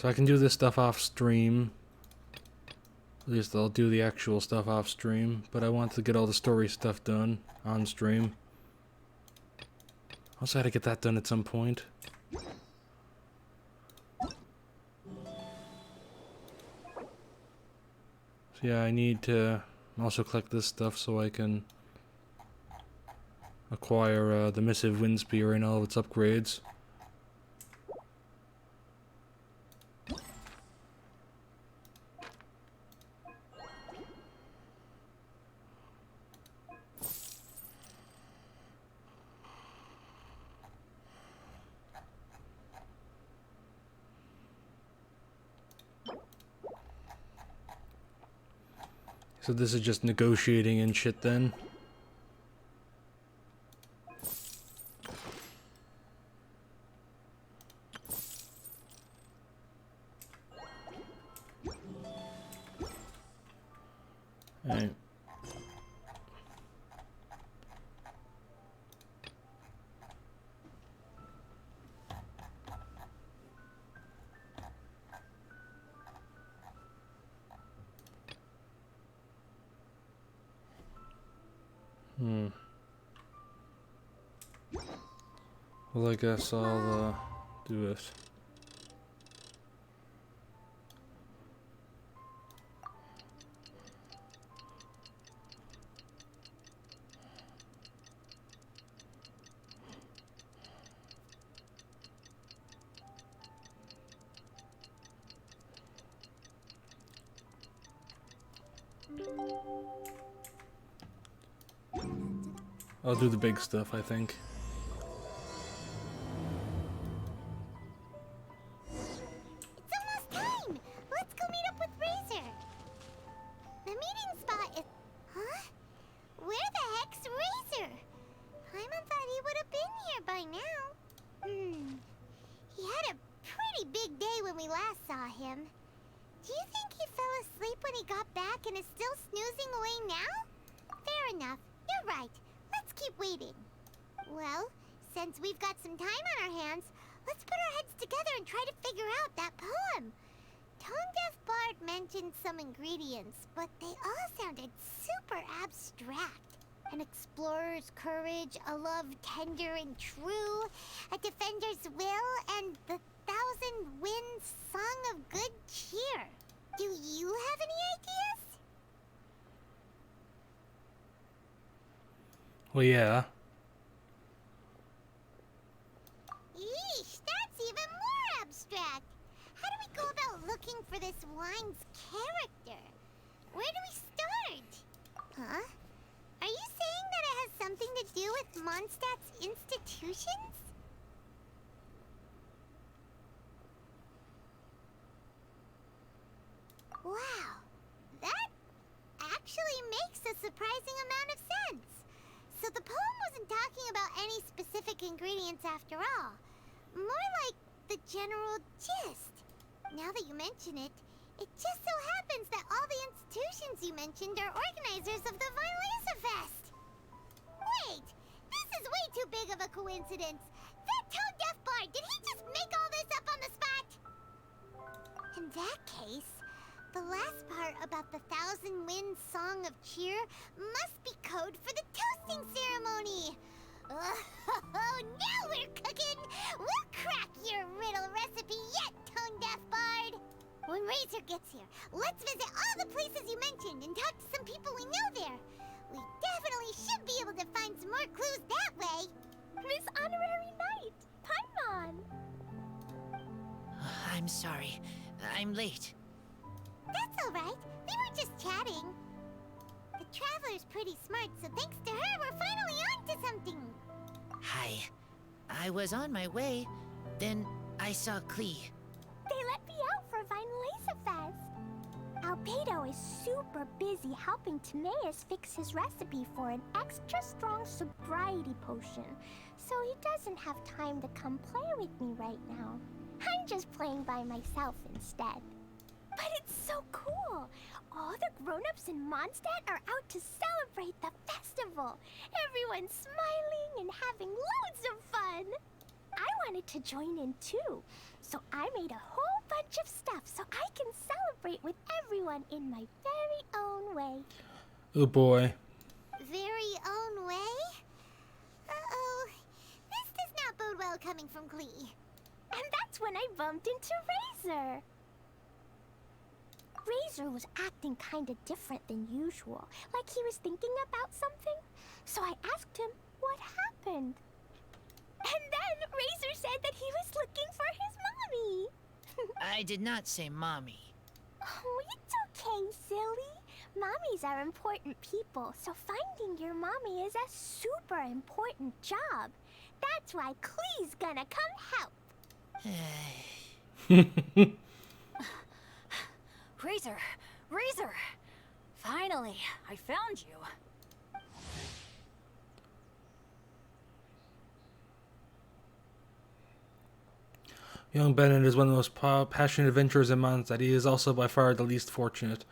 So I can do this stuff off stream. At least I'll do the actual stuff off stream. But I want to get all the story stuff done on stream. Also had to get that done at some point. So yeah, I need to also collect this stuff so I can acquire the Missive Wind Spear and all of its upgrades. So this is just negotiating and shit then. Alright. Well, I guess I'll do this. I'll do the big stuff, I think. It's almost time! Let's go meet up with Razor! The meeting spot is... Huh? Where the heck's Razor? Paimon thought he would have been here by now. He had a pretty big day when we last saw him. Do you think he fell asleep when he got back and is still snoozing away now? Fair enough. You're right. Let's keep waiting. Well, since we've got some time on our hands, let's put our heads together and try to figure out that poem. Tone Deaf Bard mentioned some ingredients, but they all sounded super abstract. An explorer's courage, a love tender and true, a defender's will, and the thousand winds song of good cheer. Do you have any ideas? Well, yeah. Yeesh, that's even more abstract. How do we go about looking for this wine's character? Where do we start? Huh? Are you saying that it has something to do with Mondstadt's institutions? Wow, that actually makes a surprising amount of sense. So the poem wasn't talking about any specific ingredients after all. More like the general gist. Now that you mention it, it just so happens that all the institutions you mentioned are organizers of the Vainlesa Fest. Wait, this is way too big of a coincidence. That Tone Deaf Bard, did he just make all this up on the spot? In that case, the last part about the Thousand Winds Song of Cheer must be code for the toasting ceremony. Oh, now we're cooking! We'll crack your riddle recipe yet, Tone Deaf Bard! When Razor gets here, let's visit all the places you mentioned and talk to some people we know there. We definitely should be able to find some more clues that way. Miss Honorary Knight, Paimon! I'm sorry. I'm late. That's all right. We were just chatting. The Traveler's pretty smart, so thanks to her, we're finally on to something. Hi. I was on my way. Then I saw Klee. They let me out for Vainlesa Fest. I'll Beto is super busy helping Timaeus fix his recipe for an extra strong sobriety potion, so he doesn't have time to come play with me right now. I'm just playing by myself instead. But it's so cool! All the grown-ups in Mondstadt are out to celebrate the festival. Everyone's smiling and having loads of fun. I wanted to join in too, so I made a whole bunch of stuff so I can celebrate with everyone in my very own way. Oh boy. Very own way? Uh-oh. This does not bode well coming from Klee. And that's when I bumped into Razor. Razor was acting kinda different than usual, like he was thinking about something. So I asked him what happened. And then Razor said that he was looking for his mommy. I did not say mommy. Oh, it's okay, silly. Mommies are important people, so finding your mommy is a super important job. That's why Klee's gonna come help. Razor! Razor! Finally, I found you. Young Bennett is one of the most passionate adventurers in Mondstadt. He is also by far the least fortunate.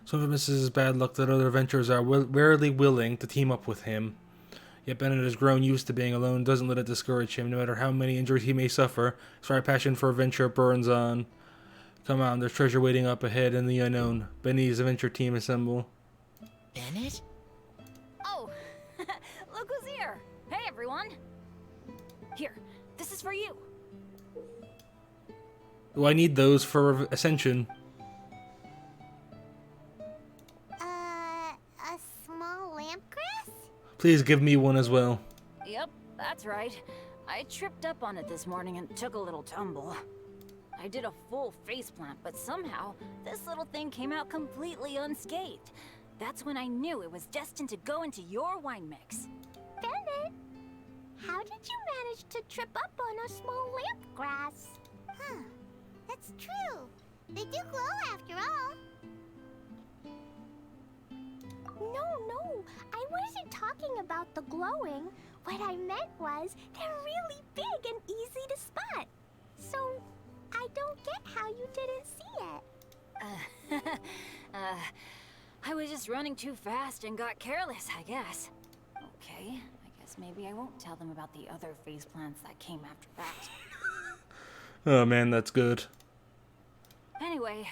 Some of this is his bad luck that other adventurers are rarely willing to team up with him. Yet Bennett has grown used to being alone, doesn't let it discourage him, no matter how many injuries he may suffer. His fire passion for adventure burns on. Come on, there's treasure waiting up ahead in the unknown. Benny's adventure team assemble. Bennett? Oh, look who's here. Hey, everyone. Here, this is for you. Do I need those for Ascension? A small lamp grass? Please give me one as well. Yep, that's right. I tripped up on it this morning and took a little tumble. I did a full faceplant, but somehow this little thing came out completely unscathed. That's when I knew it was destined to go into your wine mix. Bennett, how did you manage to trip up on a small lamp grass? Huh. That's true. They do glow after all. No, I wasn't talking about the glowing. What I meant was they're really big and easy to spot. So, I don't get how you didn't see it. I was just running too fast and got careless, I guess. Okay, I guess maybe I won't tell them about the other faceplants that came after that. Oh man, that's good. Anyway,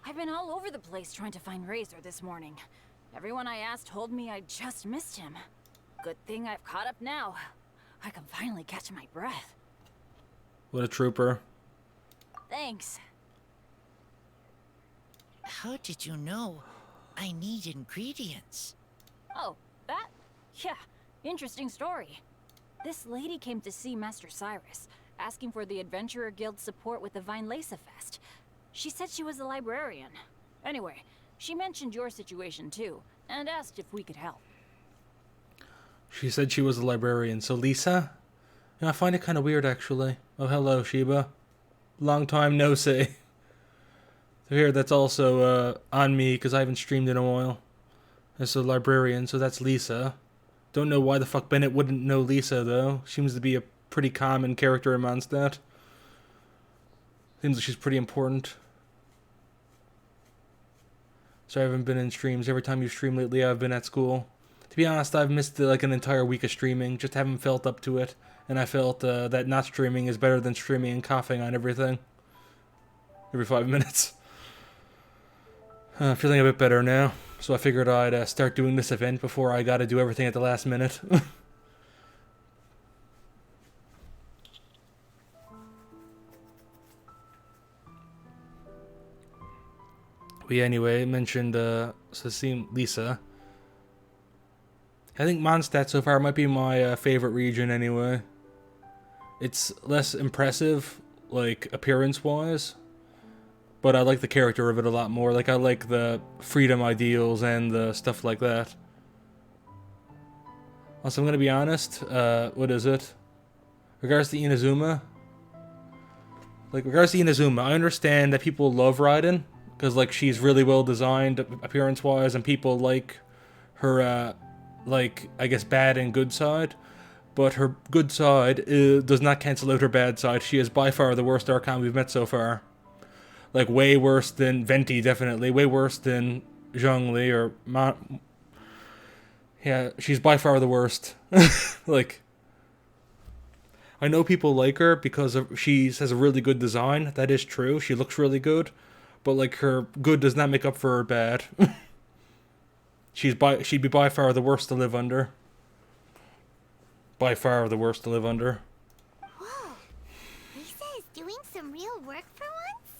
I've been all over the place trying to find Razor this morning. Everyone I asked told me I just missed him. Good thing I've caught up now. I can finally catch my breath. What a trooper. Thanks. How did you know I need ingredients? Oh, that? Yeah, interesting story. This lady came to see Master Cyrus, asking for the Adventurer Guild's support with the Vinelesa Fest. She said she was a librarian. Anyway, she mentioned your situation too, and asked if we could help. She said she was a librarian, so Lisa? Yeah, I find it kind of weird actually. Oh, hello, Sheba. Long time no see. So here, that's also on me, because I haven't streamed in a while. As a librarian, so that's Lisa. Don't know why the fuck Bennett wouldn't know Lisa, though. Seems to be a pretty common character in Mondstadt. Seems like she's pretty important. So I haven't been in streams. Every time you stream lately, I've been at school. To be honest, I've missed like an entire week of streaming. Just haven't felt up to it. And I felt that not streaming is better than streaming and coughing on everything. Every 5 minutes. Feeling a bit better now. So I figured I'd start doing this event before I gotta do everything at the last minute. But yeah, anyway, I mentioned Lisa. I think Mondstadt so far might be my favorite region anyway. It's less impressive, like, appearance-wise. But I like the character of it a lot more. Like, I like the freedom ideals and the stuff like that. Also, I'm gonna be honest, what is it? Regards to Inazuma. Like, regards to Inazuma, I understand that people love Raiden. because like she's really well designed appearance-wise, and people like her, like I guess bad and good side. But her good side does not cancel out her bad side. She is by far the worst Archon we've met so far. Like way worse than Venti, definitely. Way worse than Zhongli or yeah, she's by far the worst. Like, I know people like her because she has a really good design. That is true. She looks really good. But like her good does not make up for her bad. She'd be by far the worst to live under. By far the worst to live under. Whoa, Lisa is doing some real work for once?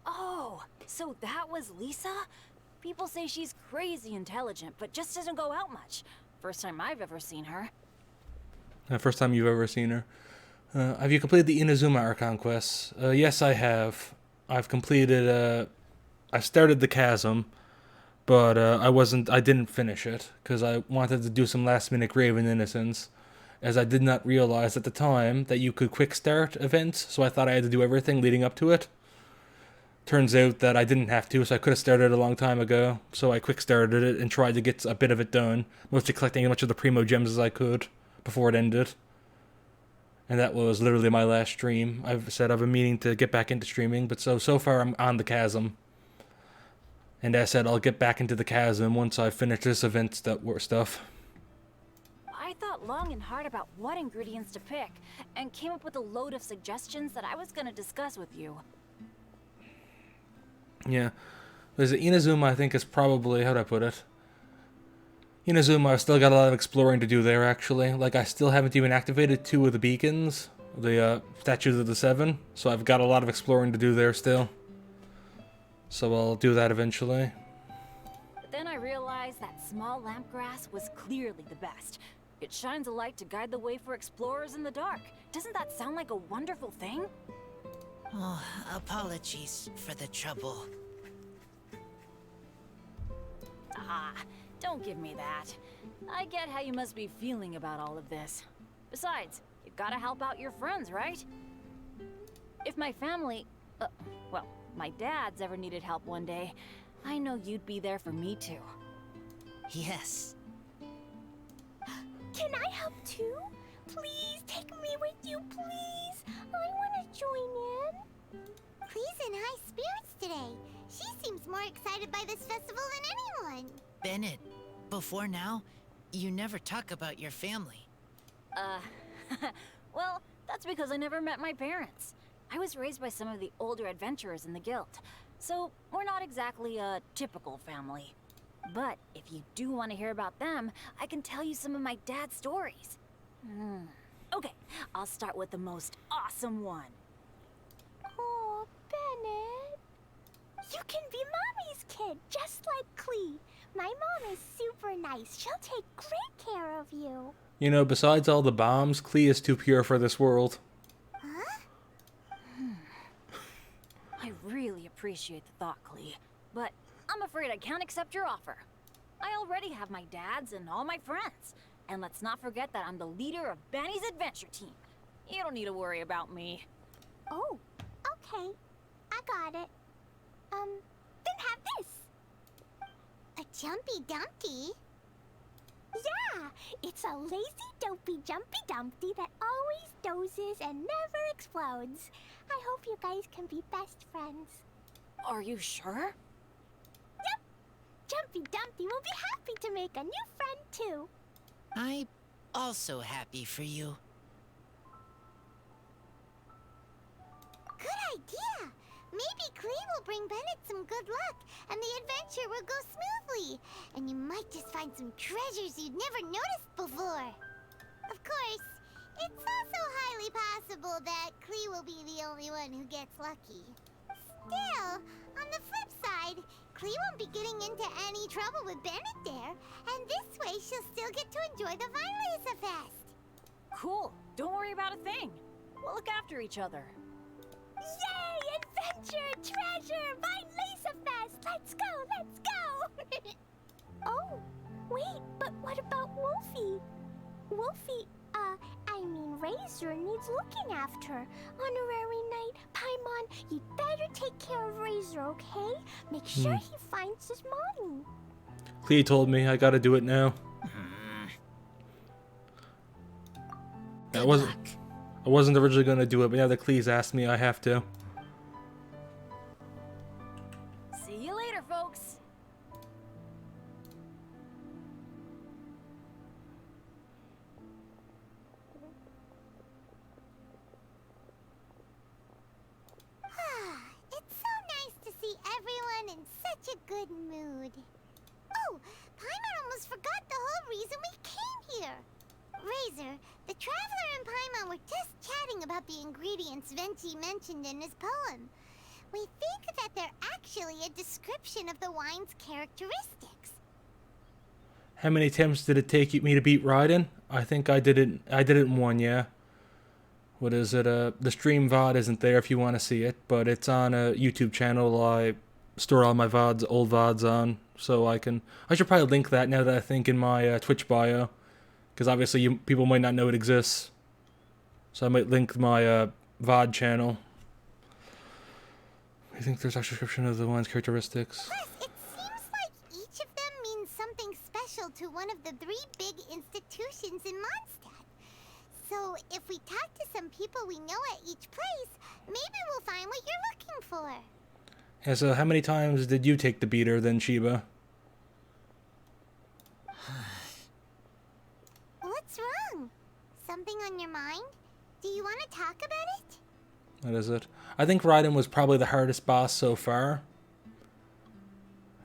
Oh, so that was Lisa? People say she's crazy intelligent, but just doesn't go out much. First time I've ever seen her. First time you've ever seen her. Have you completed the Inazuma Archon quests? Yes, I have. I've completed, I started the Chasm, but I didn't finish it, because I wanted to do some last-minute Graven Innocence, as I did not realize at the time that you could quick start events, so I thought I had to do everything leading up to it. Turns out that I didn't have to, so I could have started a long time ago, so I quick started it and tried to get a bit of it done, mostly collecting as much of the Primo Gems as I could before it ended. And that was literally my last stream. I've said I've been meaning to get back into streaming, but so far I'm on the Chasm. And as I said, I'll get back into the Chasm once I finish this event stuff. I thought long and hard about what ingredients to pick, and came up with a load of suggestions that I was gonna discuss with you. Yeah. There's Inazuma, I think is probably, how'd I put it? Inazuma, I've still got a lot of exploring to do there, actually. Like, I still haven't even activated 2 of the beacons, the Statues of the Seven, so I've got a lot of exploring to do there still. So I'll do that eventually. But then I realized that small lampgrass was clearly the best. It shines a light to guide the way for explorers in the dark. Doesn't that sound like a wonderful thing? Oh, apologies for the trouble. Ah, don't give me that. I get how you must be feeling about all of this. Besides, you've gotta help out your friends, right? If my family, well, my dad's ever needed help one day, I know you'd be there for me too. Yes. Can I help too? Please take me with you, please. I want to join in. Clee's in high spirits today. She seems more excited by this festival than anyone. Bennett, before now, you never talk about your family. Well, that's because I never met my parents. I was raised by some of the older adventurers in the guild, so we're not exactly a typical family. But if you do want to hear about them, I can tell you some of my dad's stories. Okay, I'll start with the most awesome one. Oh, Bennett. You can be Mommy's kid, just like Clee. My mom is super nice. She'll take great care of you. You know, besides all the bombs, Klee is too pure for this world. I really appreciate the thought, Clee, but I'm afraid I can't accept your offer. I already have my dad's and all my friends. And let's not forget that I'm the leader of Benny's adventure team. You don't need to worry about me. Oh, okay. I got it. Then have this. A Jumpy Dumpty? Yeah, it's a lazy, dopey, jumpy dumpty that always dozes and never explodes. I hope you guys can be best friends. Are you sure? Yep. Jumpy Dumpty will be happy to make a new friend too. I'm also happy for you. Good idea! Maybe Clee will bring Bennett some good luck, and the adventure will go smoothly. And you might just find some treasures you'd never noticed before. Of course, it's also highly possible that Clee will be the only one who gets lucky. Still, on the flip side, Clee won't be getting into any trouble with Bennett there, and this way she'll still get to enjoy the Vinelesa Fest. Cool. Don't worry about a thing. We'll look after each other. Yay! Adventure, treasure, Vinelesa Fest! Let's go, let's go! Oh, wait, but what about Wolfie? Wolfie, I mean, Razor needs looking after. Honorary Knight, Paimon, you'd better take care of Razor, okay? Make sure he finds his mommy. Clea told me I gotta do it now. Good I luck. wasn't originally gonna do it, but now that Clee's asked me, I have to. See you later, folks. It's so nice to see everyone in such a good mood. Oh, Paimon almost forgot the whole reason we came here. Razor, the Traveler and Paimon were just chatting about the ingredients Venti mentioned in his poem. We think that they're actually a description of the wine's characteristics. How many attempts did it take me to beat Raiden? I think I did it in one, yeah. What is it? The stream VOD isn't there if you want to see it, but it's on a YouTube channel I store all my VODs, old VODs on, so I should probably link that now that I think in my Twitch bio, because obviously people might not know it exists. So I might link my VOD channel. I think there's a description of the wine's characteristics. Plus, it seems like each of them means something special to one of the 3 big institutions in Mondstadt. So if we talk to some people we know at each place, maybe we'll find what you're looking for. Yeah, so how many times did you take the beater then, Sheba? What's wrong? Something on your mind? Do you want to talk about it? What is it? I think Raiden was probably the hardest boss so far.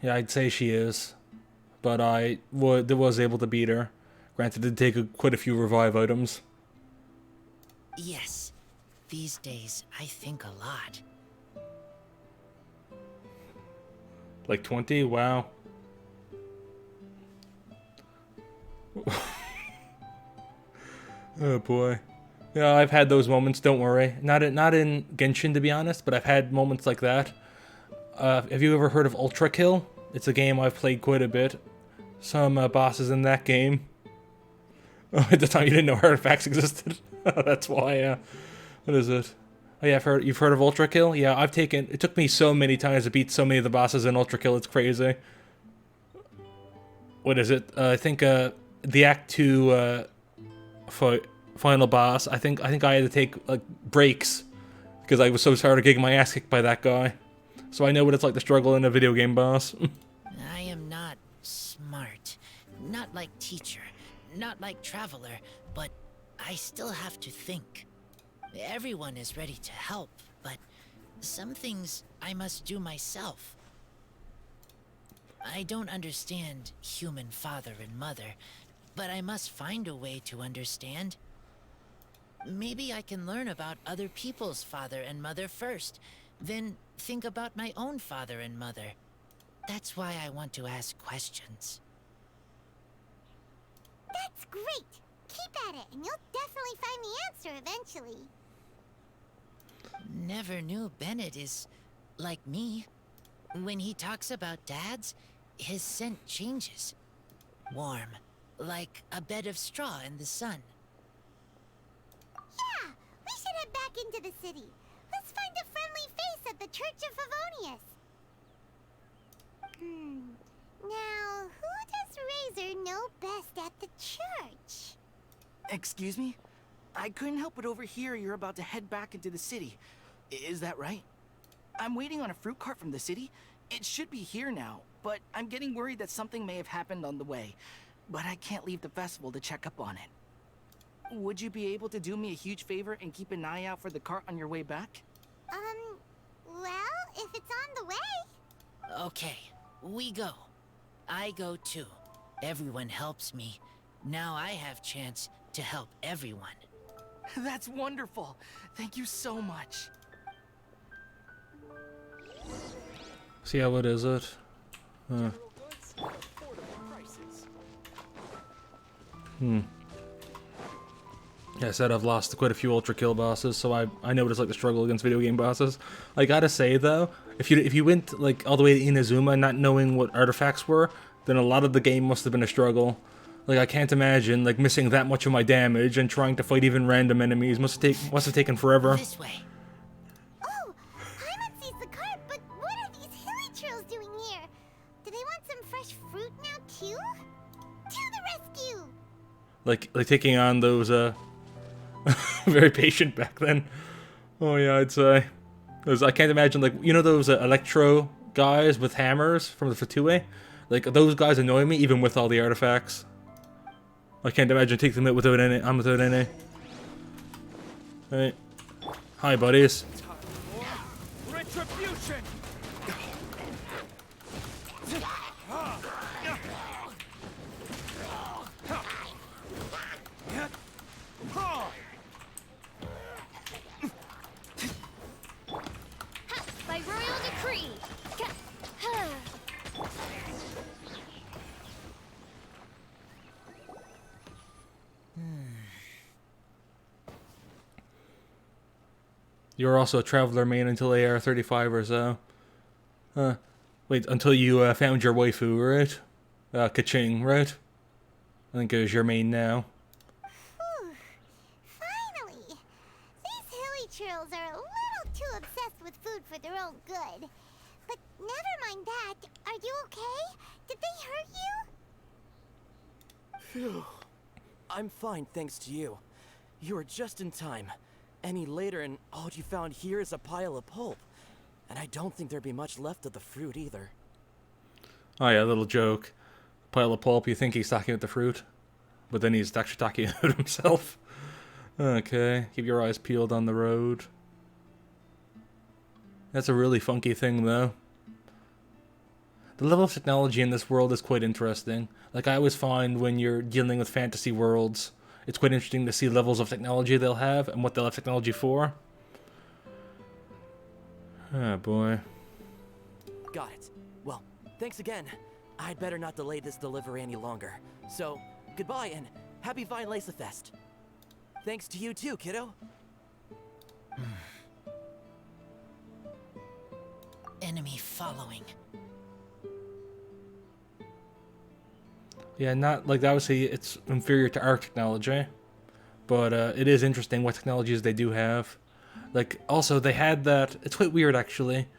Yeah, I'd say she is. But I was able to beat her. Granted, it did take quite a few revive items. Yes. These days, I think a lot. Like 20? Wow. Oh boy. Yeah, I've had those moments, don't worry. Not in Genshin, to be honest, but I've had moments like that. Have you ever heard of Ultra Kill? It's a game I've played quite a bit. Some bosses in that game. Oh, at the time you didn't know artifacts existed. That's why, what is it? Oh yeah, you've heard of Ultra Kill? Yeah, it took me so many times to beat so many of the bosses in Ultra Kill, it's crazy. What is it? I think, the Act 2, final boss, I think I had to take, like, breaks, because I was so tired of getting my ass kicked by that guy. So I know what it's like to struggle in a video game boss. I am not smart. Not like teacher. Not like traveler. But I still have to think. Everyone is ready to help, but some things I must do myself. I don't understand human father and mother, but I must find a way to understand. Maybe I can learn about other people's father and mother first, then think about my own father and mother. That's why I want to ask questions. That's great! Keep at it, and you'll definitely find the answer eventually. Never knew Bennett is like me. When he talks about dads, his scent changes. Warm, like a bed of straw in the sun. Yeah, we should head back into the city. Let's find a friendly face at the Church of Favonius. Now, who does Razor know best at the church? Excuse me? I couldn't help but overhear you're about to head back into the city. Is that right? I'm waiting on a fruit cart from the city. It should be here now, but I'm getting worried that something may have happened on the way. But I can't leave the festival to check up on it. Would you be able to do me a huge favor and keep an eye out for the cart on your way back? Well, if it's on the way. Okay, we go. I go too. Everyone helps me. Now I have chance to help everyone. That's wonderful. Thank you so much. See how what is it? Yeah, I said I've lost quite a few Ultra Kill bosses, so I know what it's like to struggle against video game bosses. I gotta say though, if you went like all the way to Inazuma not knowing what artifacts were, then a lot of the game must have been a struggle. Like, I can't imagine, like, missing that much of my damage and trying to fight even random enemies. Must have taken forever. This way. Oh, Paimon sees the cart, but what are these hilly trails doing here? Do they want some fresh fruit now too? To the rescue! Like taking on those, very patient back then. Oh yeah, I'd say. I can't imagine, like, you know those electro guys with hammers from the Fatui? Like, those guys annoy me even with all the artifacts. I can't imagine taking them out without any. I'm without any. Hey. Hi, buddies. Retribution! By royal decree. You're also a traveler main until AR-35 or so. Wait, until you found your waifu, right? Kaching, right? I think it was your main now. Whew. Finally! These hilly trails are a little too obsessed with food for their own good. But never mind that. Are you okay? Did they hurt you? Phew. I'm fine, thanks to you. You were just in time. Any later and all you found here is a pile of pulp. And I don't think there'd be much left of the fruit either. Oh yeah, little joke. Pile of pulp, you think he's talking about the fruit, but then he's actually talking about himself. Okay, keep your eyes peeled on the road. That's a really funky thing, though. The level of technology in this world is quite interesting. Like, I always find when you're dealing with fantasy worlds, it's quite interesting to see levels of technology they'll have and what they'll have technology for. Oh boy. Got it. Well, thanks again. I'd better not delay this delivery any longer. So, goodbye and happy Vine Lace Fest. Thanks to you too, kiddo. Enemy following. Yeah, not like obviously it's inferior to our technology, but it is interesting what technologies they do have. Like, also they had that. It's quite weird actually,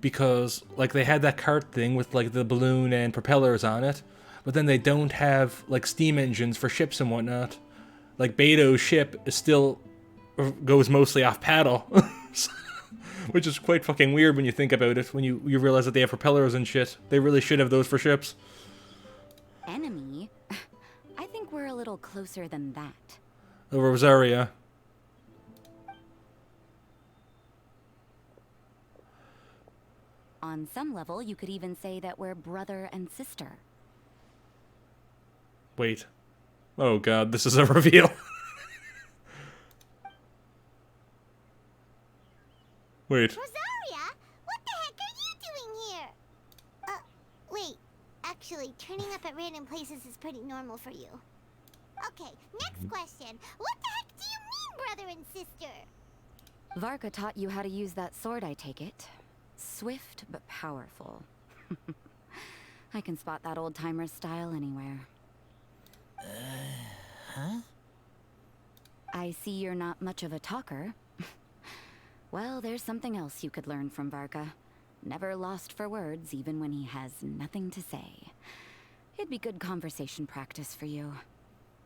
because like they had that cart thing with like the balloon and propellers on it, but then they don't have like steam engines for ships and whatnot. Like Beto's ship is still goes mostly off paddle, which is quite fucking weird when you think about it. When you realize that they have propellers and shit, they really should have those for ships. Enemy? I think we're a little closer than that. Over Rosaria. On some level, you could even say that we're brother and sister. Wait. Oh god, this is a reveal. Wait. Rosaria, what the heck are you doing here? Wait. Actually, turning up at random places is pretty normal for you. Okay, next question. What the heck do you mean, brother and sister? Varka taught you how to use that sword, I take it. Swift but powerful. I can spot that old-timer style anywhere. Huh? I see you're not much of a talker. Well, there's something else you could learn from Varka. Never lost for words, even when he has nothing to say. It'd be good conversation practice for you.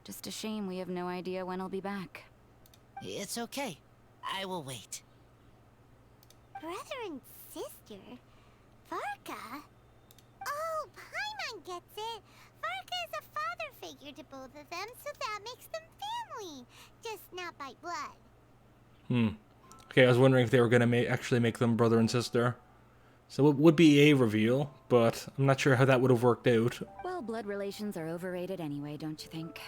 Just a shame we have no idea when he'll be back. It's okay. I will wait. Brother and sister? Varka? Oh, Paimon gets it. Varka is a father figure to both of them, so that makes them family. Just not by blood. Okay, I was wondering if they were gonna actually make them brother and sister. So it would be a reveal, but I'm not sure how that would have worked out. Well, blood relations are overrated anyway, don't you think?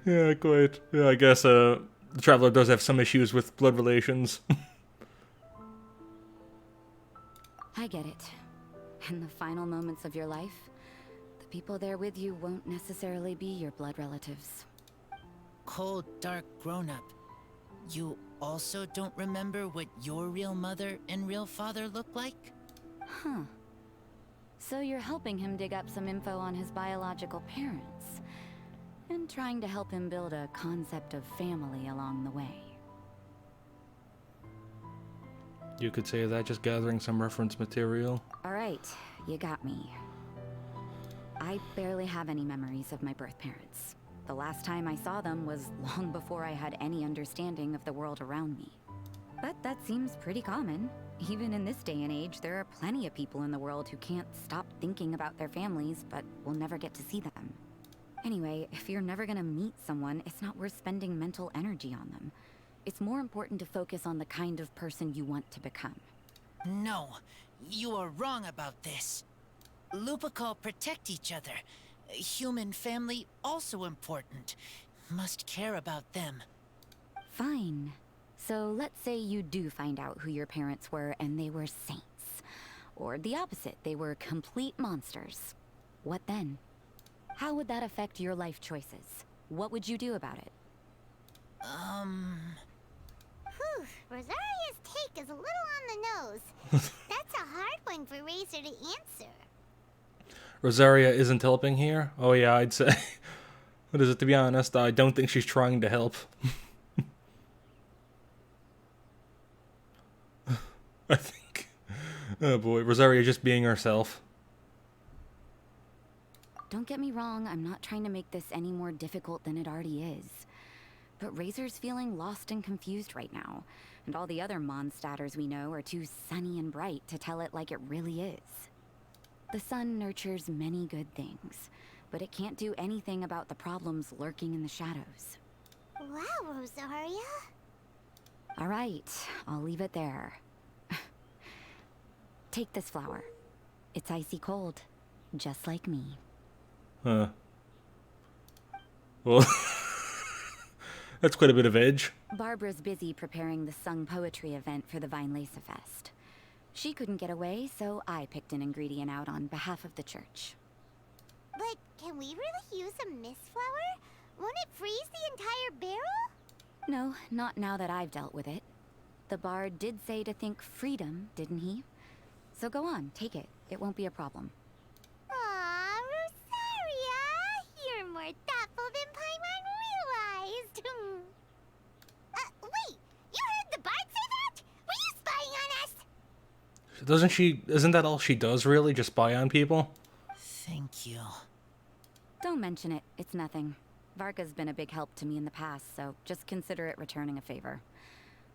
Yeah, quite. Yeah, I guess the Traveler does have some issues with blood relations. I get it. In the final moments of your life, the people there with you won't necessarily be your blood relatives. Cold, dark grown-up. You also don't remember what your real mother and real father look like? Huh. So you're helping him dig up some info on his biological parents, and trying to help him build a concept of family along the way. You could say that, just gathering some reference material. Alright, you got me. I barely have any memories of my birth parents. The last time I saw them was long before I had any understanding of the world around me. But that seems pretty common. Even in this day and age, there are plenty of people in the world who can't stop thinking about their families, but will never get to see them. Anyway, if you're never gonna meet someone, it's not worth spending mental energy on them. It's more important to focus on the kind of person you want to become. No, you are wrong about this. Lupical protect each other. Human family also important. Must care about them. Fine. So let's say you do find out who your parents were and they were saints. Or the opposite, they were complete monsters. What then? How would that affect your life choices? What would you do about it? Whew, Rosaria's take is a little on the nose. That's a hard one for Razor to answer. Rosaria isn't helping here? Oh yeah, I'd say. What is it, to be honest? I don't think she's trying to help. I think. Oh boy, Rosaria just being herself. Don't get me wrong, I'm not trying to make this any more difficult than it already is. But Razor's feeling lost and confused right now, and all the other Mondstadters we know are too sunny and bright to tell it like it really is. The sun nurtures many good things, but it can't do anything about the problems lurking in the shadows. Wow, Rosaria. Alright, I'll leave it there. Take this flower. It's icy cold, just like me. Huh. Well, that's quite a bit of edge. Barbara's busy preparing the sung poetry event for the Vinelesa Fest. She couldn't get away, so I picked an ingredient out on behalf of the church. But can we really use a mist flower? Won't it freeze the entire barrel? No, not now that I've dealt with it. The bard did say to think freedom, didn't he? So go on, take it. It won't be a problem. Aw, Rosaria! You're more thoughtful than Paimon realized. Wait! You heard the bard say that? Were you spying on us? Doesn't she? Isn't that all she does, really? Just spy on people? Thank you. Don't mention it. It's nothing. Varka's been a big help to me in the past, so just consider it returning a favor.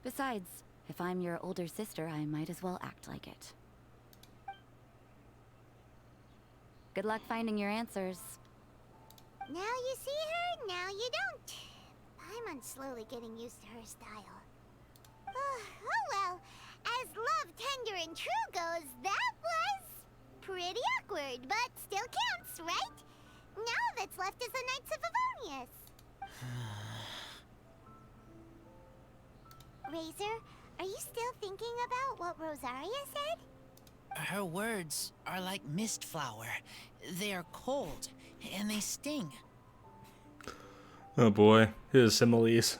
Besides, if I'm your older sister, I might as well act like it. Good luck finding your answers. Now you see her, now you don't. Paimon's slowly getting used to her style. Oh well, as love, tender, and true goes, that was pretty awkward, but still counts, right? Now that's left is the Knights of Favonius. Razor, are you still thinking about what Rosaria said? Her words are like mist flower. They are cold, and they sting. Oh boy, his similes.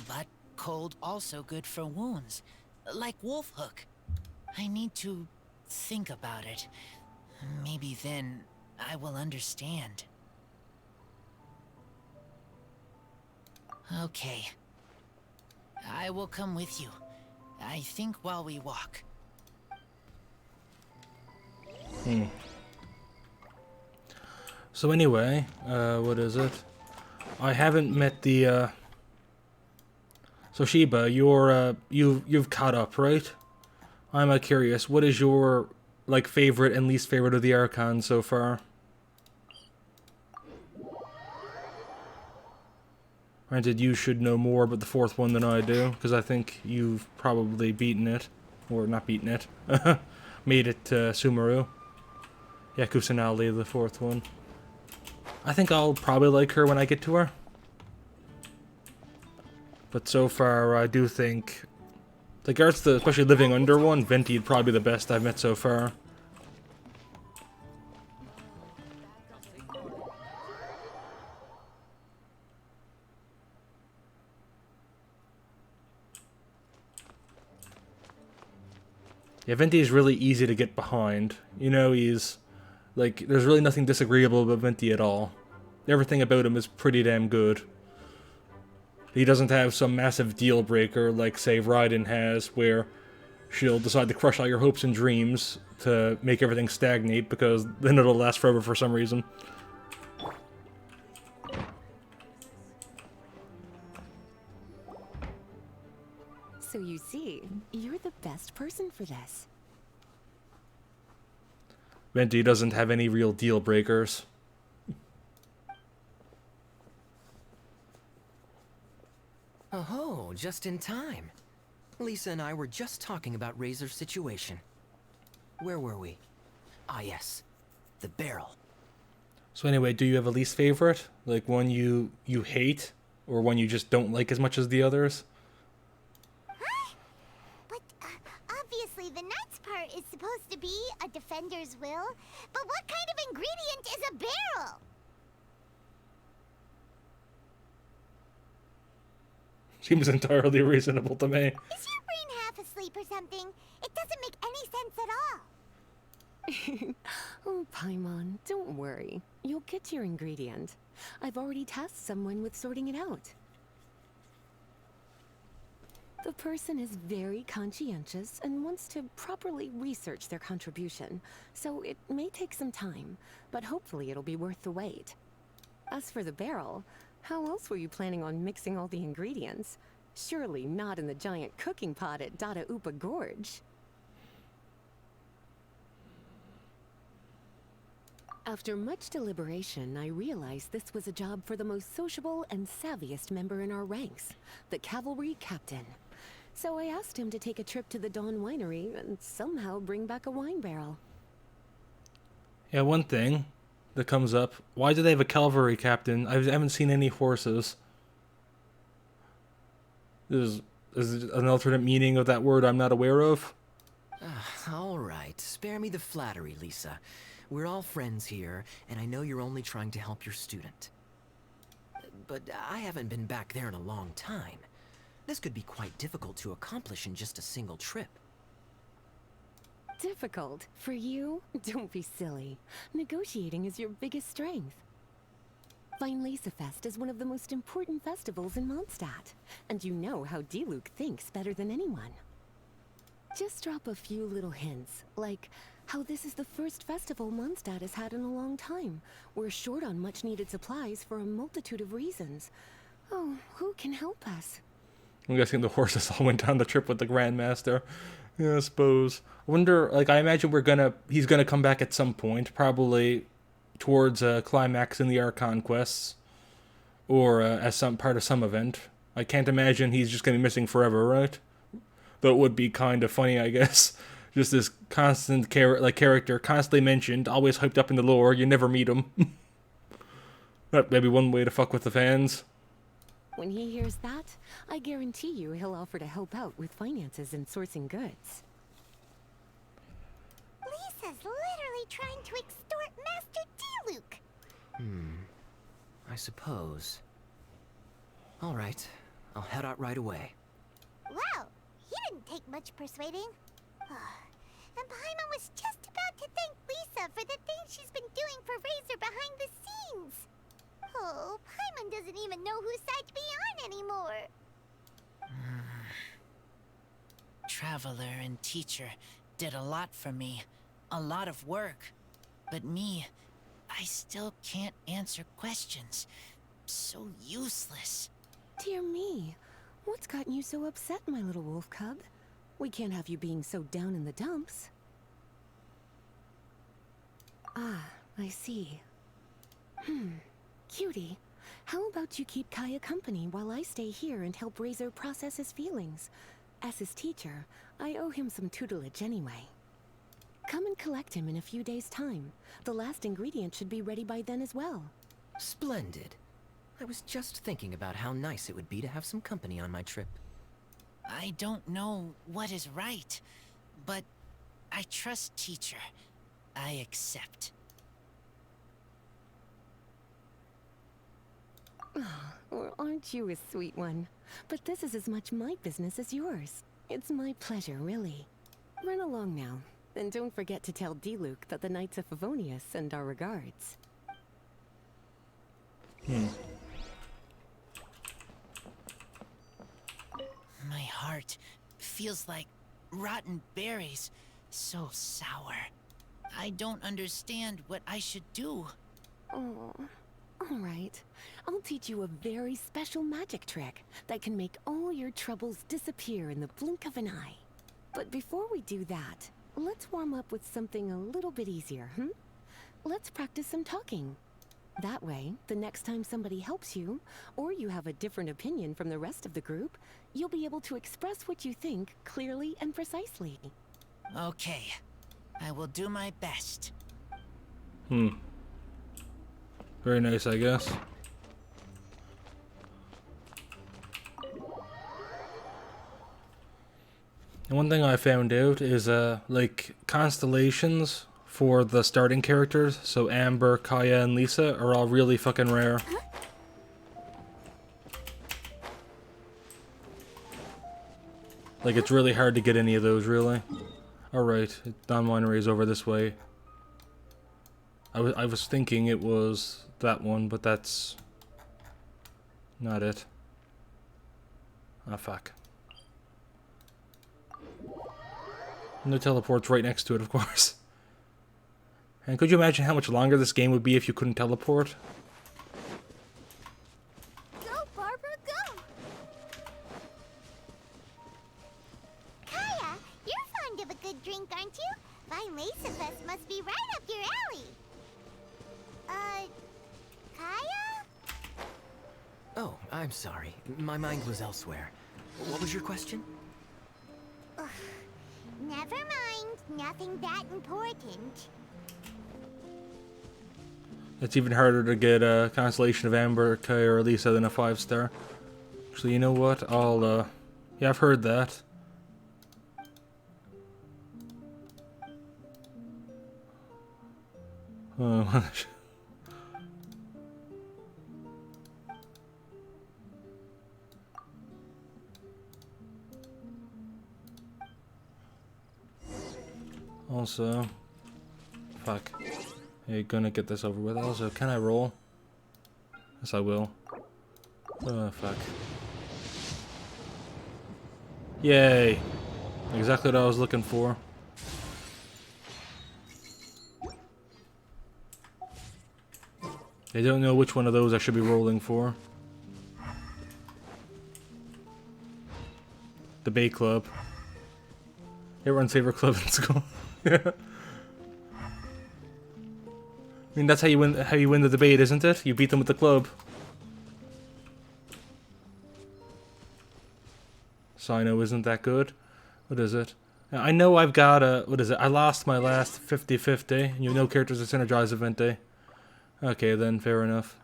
But cold also good for wounds, like wolf hook. I need to think about it. Maybe then I will understand. Okay. I will come with you. I think while we walk. So anyway, what is it? I haven't met the, So Sheba, you've caught up, right? I'm curious, what is your, like, favorite and least favorite of the Archons so far? Granted, you should know more about the fourth one than I do, because I think you've probably beaten it. Or not beaten it. Made it to Sumeru. Yeah, Kusanali, the fourth one. I think I'll probably like her when I get to her. But so far, I do think... Like, especially living under one, Venti'd probably be the best I've met so far. Yeah, Venti is really easy to get behind. You know, he's Like, there's really nothing disagreeable about Venti at all. Everything about him is pretty damn good. He doesn't have some massive deal breaker like, say, Raiden has, where she'll decide to crush all your hopes and dreams to make everything stagnate, because then it'll last forever for some reason. So you see, you're the best person for this. Venti doesn't have any real deal breakers. Oh, just in time. Lisa and I were just talking about Razor's situation. Where were we? Ah, yes. The barrel. So anyway, do you have a least favorite? Like one you hate? Or one you just don't like as much as the others? But obviously the nuts part is supposed to be a defender's will. But what kind of ingredient is a barrel? Seems entirely reasonable to me. Is your brain half asleep or something? It doesn't make any sense at all. Oh, Paimon, don't worry. You'll get your ingredient. I've already tasked someone with sorting it out. The person is very conscientious and wants to properly research their contribution, so it may take some time, but hopefully it'll be worth the wait. As for the barrel, how else were you planning on mixing all the ingredients? Surely not in the giant cooking pot at Dada Upa Gorge. After much deliberation, I realized this was a job for the most sociable and savviest member in our ranks, the cavalry captain. So I asked him to take a trip to the Dawn Winery and somehow bring back a wine barrel. Yeah, one thing that comes up. Why do they have a cavalry captain? I haven't seen any horses. Is an alternate meaning of that word I'm not aware of? All right, spare me the flattery, Lisa. We're all friends here, and I know you're only trying to help your student. But I haven't been back there in a long time. This could be quite difficult to accomplish in just a single trip. Difficult? For you? Don't be silly. Negotiating is your biggest strength. Fest is one of the most important festivals in Mondstadt, and you know how Diluc thinks better than anyone. Just drop a few little hints, like how this is the first festival Mondstadt has had in a long time. We're short on much-needed supplies for a multitude of reasons. Oh, who can help us? I'm guessing the horses all went down the trip with the Grandmaster. Yeah, I suppose. I wonder, like, I imagine he's gonna come back at some point, probably towards a climax in the Archon quests, or as some part of some event. I can't imagine he's just gonna be missing forever, right? Though it would be kind of funny, I guess. Just this constant character, constantly mentioned, always hyped up in the lore. You never meet him. That may be one way to fuck with the fans. When he hears that, I guarantee you he'll offer to help out with finances and sourcing goods. Lisa's literally trying to extort Master Diluc. I suppose. All right, I'll head out right away. Wow, he didn't take much persuading. And Paimon was just about to thank Lisa for the things she's been doing for Razor behind the scenes. Oh, Paimon doesn't even know whose side to be on anymore. Traveler and teacher did a lot for me. A lot of work. But me, I still can't answer questions. So useless. Dear me, what's gotten you so upset, my little wolf cub? We can't have you being so down in the dumps. Ah, I see. Cutie, how about you keep Kaya company while I stay here and help Razor process his feelings? As his teacher, I owe him some tutelage anyway. Come and collect him in a few days' time. The last ingredient should be ready by then as well. Splendid. I was just thinking about how nice it would be to have some company on my trip. I don't know what is right, but I trust teacher. I accept. Well, aren't you a sweet one? But this is as much my business as yours. It's my pleasure, really. Run along now. And don't forget to tell D-Luke that the Knights of Favonius send our regards. My heart feels like rotten berries, so sour. I don't understand what I should do. Oh, all right. I'll teach you a very special magic trick that can make all your troubles disappear in the blink of an eye. But before we do that, let's warm up with something a little bit easier, Let's practice some talking. That way, the next time somebody helps you, or you have a different opinion from the rest of the group, you'll be able to express what you think clearly and precisely. Okay, I will do my best. Very nice, I guess. And one thing I found out is, like, constellations for the starting characters, so Amber, Kaya, and Lisa, are all really fucking rare. Like, it's really hard to get any of those, really. Alright, non-winery is over this way. I was thinking it was that one, but that's not it. Ah, fuck. No teleports right next to it, of course. And could you imagine how much longer this game would be if you couldn't teleport? Go, Barbara, go! Kaya, you're fond of a good drink, aren't you? Vine Lace must be right up your alley. Kaya? Oh, I'm sorry. My mind was elsewhere. What was your question? Never mind. Nothing that important. It's even harder to get a constellation of Amber, Kaya, or Lisa than a 5-star. Actually, you know what? Yeah, I've heard that. Oh, also, fuck. You're gonna get this over with. Also, can I roll? Yes, I will. Oh, fuck. Yay! Exactly what I was looking for. I don't know which one of those I should be rolling for. The Bay Club. Everyone's favorite club in school. Yeah. I mean, that's how you win the debate, isn't it? You beat them with the club. Sino isn't that good. What is it? I know I've got a... What is it? I lost my last 50-50. And you have no characters to synergize event day. Okay, then. Fair enough.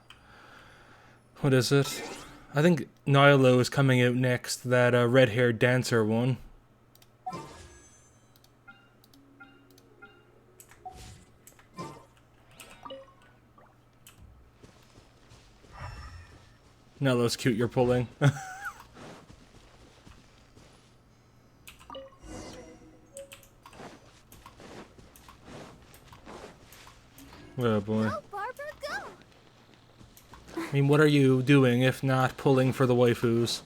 What is it? I think Nilo is coming out next. That red-haired dancer one. Nilo's cute, you're pulling. Oh boy. Go, Barbara, go! I mean, what are you doing if not pulling for the waifus?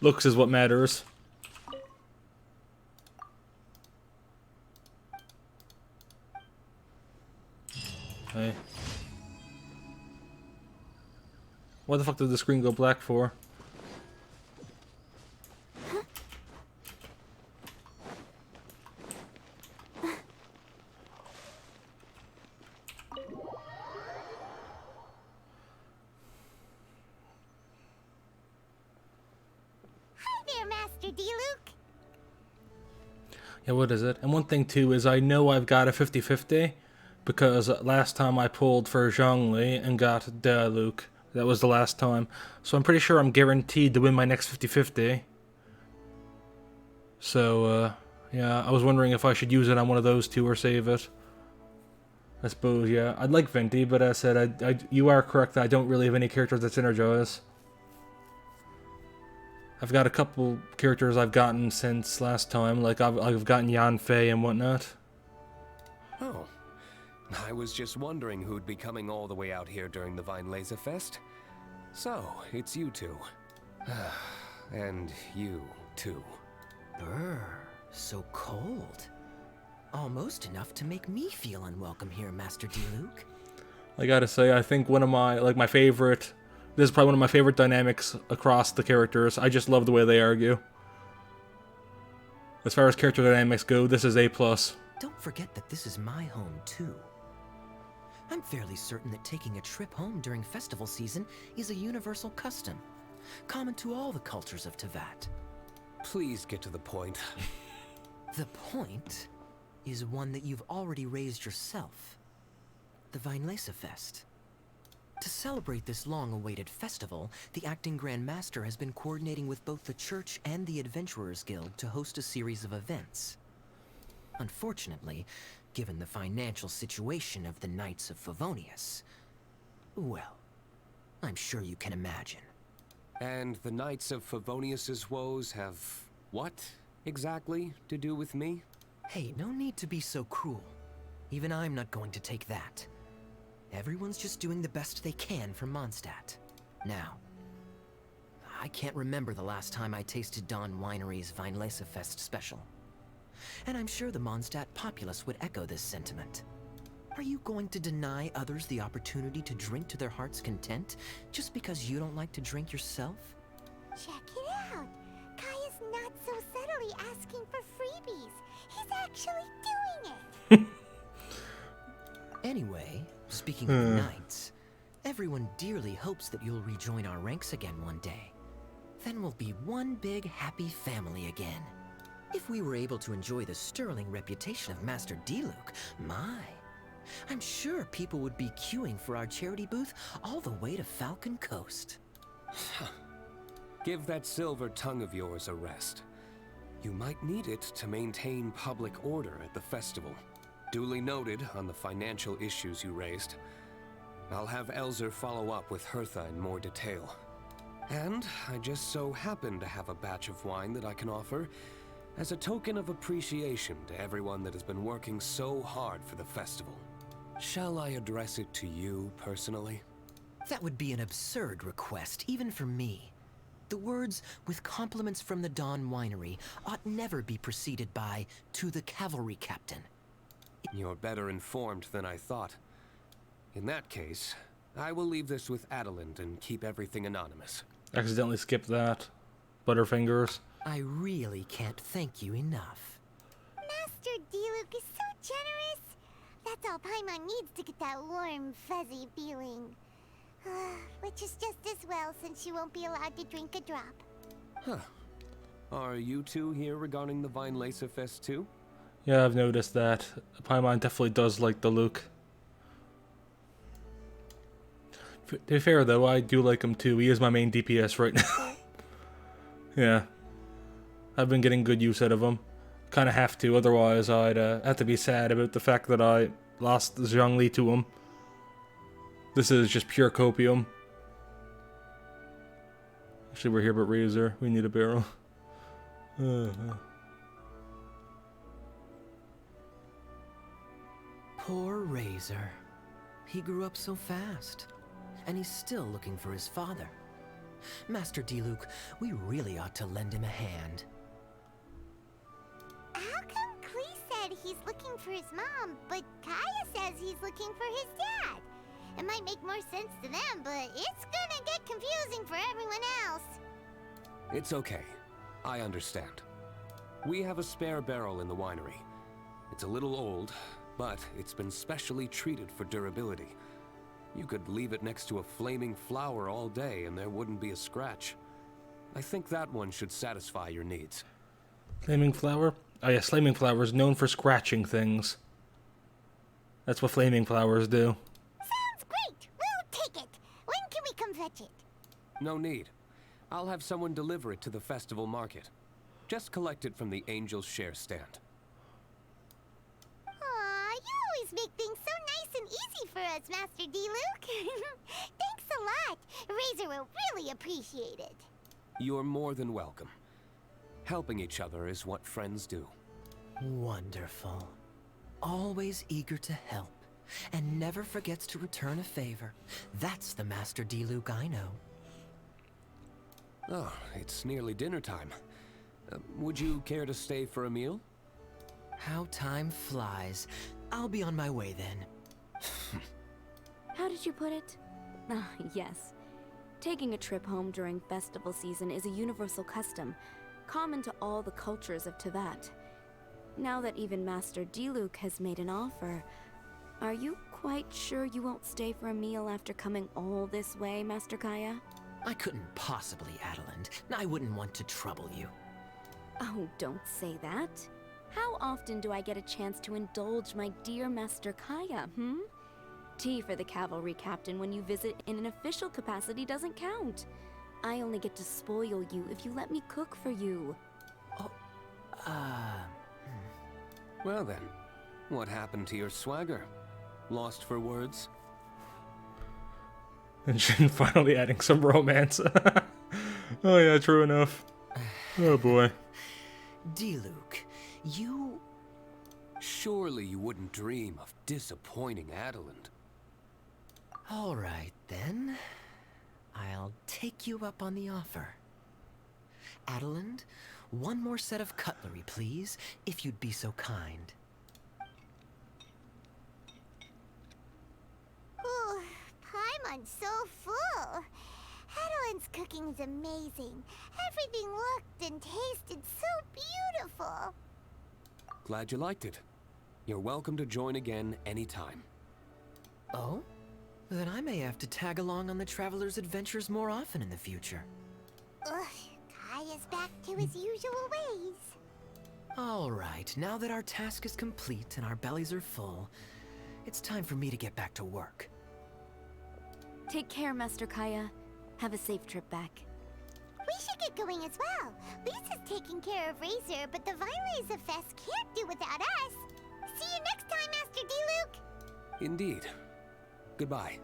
Looks is what matters. Hey. What the fuck did the screen go black for? Hi there, Master D-Luke. Yeah, what is it? And one thing too is I know I've got a 50-50 because last time I pulled for Zhongli and got Luke. That was the last time. So I'm pretty sure I'm guaranteed to win my next 50-50. So, yeah, I was wondering if I should use it on one of those two or save it. I suppose, yeah. I'd like Venti, but as I said, you are correct that I don't really have any characters that synergize. I've got a couple characters I've gotten since last time, like I've gotten Yan Fei and whatnot. Oh, I was just wondering who'd be coming all the way out here during the Vine Laser Fest. So, it's you two. And you, too. Brr, so cold. Almost enough to make me feel unwelcome here, Master Diluc. I gotta say, I think one of my favorite... This is probably one of my favorite dynamics across the characters. I just love the way they argue. As far as character dynamics go, this is A+. Don't forget that this is my home, too. I'm fairly certain that taking a trip home during festival season is a universal custom, common to all the cultures of Teyvat. Please get to the point. The point is one that you've already raised yourself. The Vinelesa Fest. To celebrate this long-awaited festival, the Acting Grand Master has been coordinating with both the Church and the Adventurers Guild to host a series of events. Unfortunately, given the financial situation of the Knights of Favonius, well, I'm sure you can imagine. And the Knights of Favonius's woes have what, exactly, to do with me? Hey, no need to be so cruel. Even I'm not going to take that. Everyone's just doing the best they can for Mondstadt. Now, I can't remember the last time I tasted Dawn Winery's Vinelesa Fest special. And I'm sure the Mondstadt populace would echo this sentiment. Are you going to deny others the opportunity to drink to their heart's content just because you don't like to drink yourself? Check it out. Kaya's not so subtly asking for freebies. He's actually doing it. Anyway, speaking of the Knights, everyone dearly hopes that you'll rejoin our ranks again one day. Then we'll be one big happy family again. If we were able to enjoy the sterling reputation of Master Diluc, my, I'm sure people would be queuing for our charity booth all the way to Falcon Coast. Give that silver tongue of yours a rest. You might need it to maintain public order at the festival. Duly noted on the financial issues you raised. I'll have Elzer follow up with Hertha in more detail. And I just so happen to have a batch of wine that I can offer as a token of appreciation to everyone that has been working so hard for the festival. Shall I address it to you personally? That would be an absurd request, even for me. The words, "with compliments from the Dawn Winery," ought never be preceded by, "to the cavalry captain." You're better informed than I thought. In that case, I will leave this with Adeland and keep everything anonymous. Accidentally skipped that. Butterfingers. I really can't thank you enough. Master Diluc is so generous. That's all Paimon needs to get that warm, fuzzy feeling. Which is just as well since you won't be allowed to drink a drop. Huh. Are you two here regarding the Vinelesa Fest too? Yeah, I've noticed that. Paimon definitely does like the look. To be fair though, I do like him too. He is my main DPS right now. Yeah. I've been getting good use out of him. Kind of have to, otherwise I'd have to be sad about the fact that I lost Zhongli to him. This is just pure copium. Actually, we're here but Razor. We need a barrel. Poor Razor. He grew up so fast. And he's still looking for his father. Master Diluc, we really ought to lend him a hand. How come Klee said he's looking for his mom, but Kaya says he's looking for his dad? It might make more sense to them, but it's gonna get confusing for everyone else. It's okay. I understand. We have a spare barrel in the winery. It's a little old, but it's been specially treated for durability. You could leave it next to a flaming flower all day and there wouldn't be a scratch. I think that one should satisfy your needs. Flaming flower? Oh yes, flaming flower is known for scratching things. That's what flaming flowers do. Sounds great! We'll take it! When can we come fetch it? No need. I'll have someone deliver it to the festival market. Just collect it from the Angel's Share stand. Aw, you always make things so nice and easy for us, Master Diluc. Thanks a lot. Razor will really appreciate it. You're more than welcome. Helping each other is what friends do. Wonderful. Always eager to help, and never forgets to return a favor. That's the Master D-Luke I know. Oh, it's nearly dinner time. Would you care to stay for a meal? How time flies. I'll be on my way then. How did you put it? Ah, yes. Taking a trip home during festival season is a universal custom, common to all the cultures of Teyvat. Now that even Master D-Luke has made an offer, are you quite sure you won't stay for a meal after coming all this way, Master Kaya? I couldn't possibly, Adeland. I wouldn't want to trouble you. Oh, don't say that. How often do I get a chance to indulge my dear Master Kaya, Tea for the cavalry captain when you visit in an official capacity doesn't count. I only get to spoil you if you let me cook for you. Well then, what happened to your swagger? Lost for words? And Jin finally adding some romance. Oh yeah, true enough. Oh boy. D-Luke, you... Surely you wouldn't dream of disappointing Adeland. All right, then. I'll take you up on the offer. Adeland, one more set of cutlery, please, if you'd be so kind. Ooh, Paimon's so full. Adelin's cooking's amazing. Everything looked and tasted so beautiful. Glad you liked it. You're welcome to join again anytime. Oh? Then I may have to tag along on the Traveler's adventures more often in the future. Ugh, Kaya's back to his usual ways. All right, now that our task is complete and our bellies are full, it's time for me to get back to work. Take care, Master Kaya. Have a safe trip back. We should get going as well. Lisa's taking care of Razor, but the Vinelays Fest can't do without us. See you next time, Master D-Luke. Indeed. Goodbye.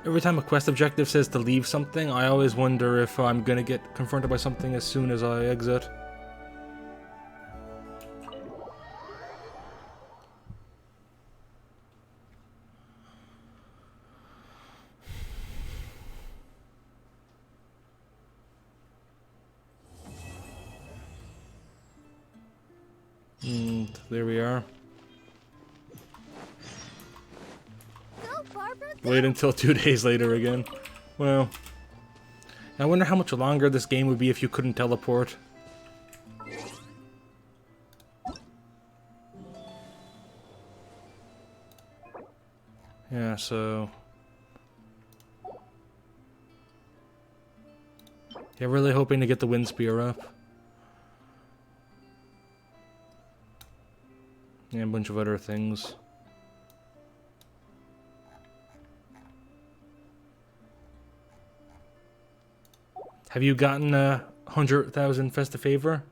Every time a quest objective says to leave something, I always wonder if I'm gonna get confronted by something as soon as I exit. There we are. Go, Barbara, go. Wait until 2 days later again. Well, I wonder how much longer this game would be if you couldn't teleport. Yeah, so... Yeah, really hoping to get the wind spear up. Yeah, a bunch of other things. Have you gotten 100,000 Festa Favor?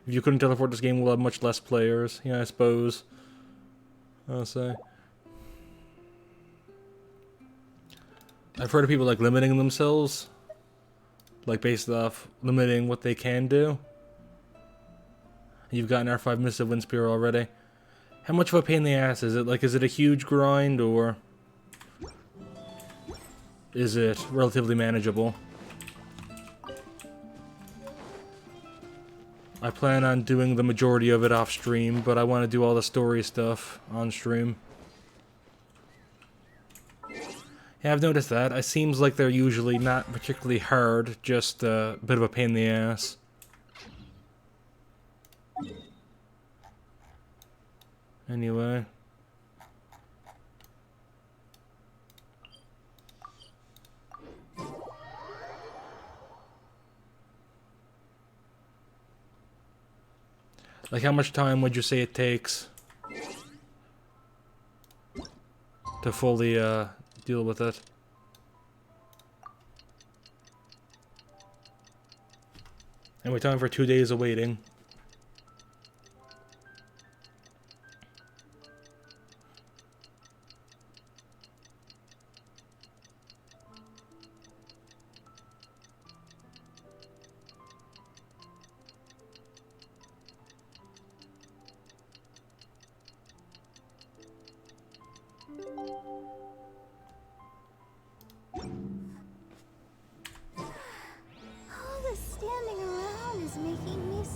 If you couldn't teleport, this game will have much less players. Yeah, I suppose. I'll say. I've heard of people like limiting themselves. Like based off limiting what they can do. You've gotten R5 Missive Wind Spear already. How much of a pain in the ass is it? Like, is it a huge grind, or is it relatively manageable? I plan on doing the majority of it off stream, but I want to do all the story stuff on stream. Yeah, I've noticed that. It seems like they're usually not particularly hard, just a bit of a pain in the ass. Anyway. Like, how much time would you say it takes to fully deal with it? And we're time for 2 days of waiting.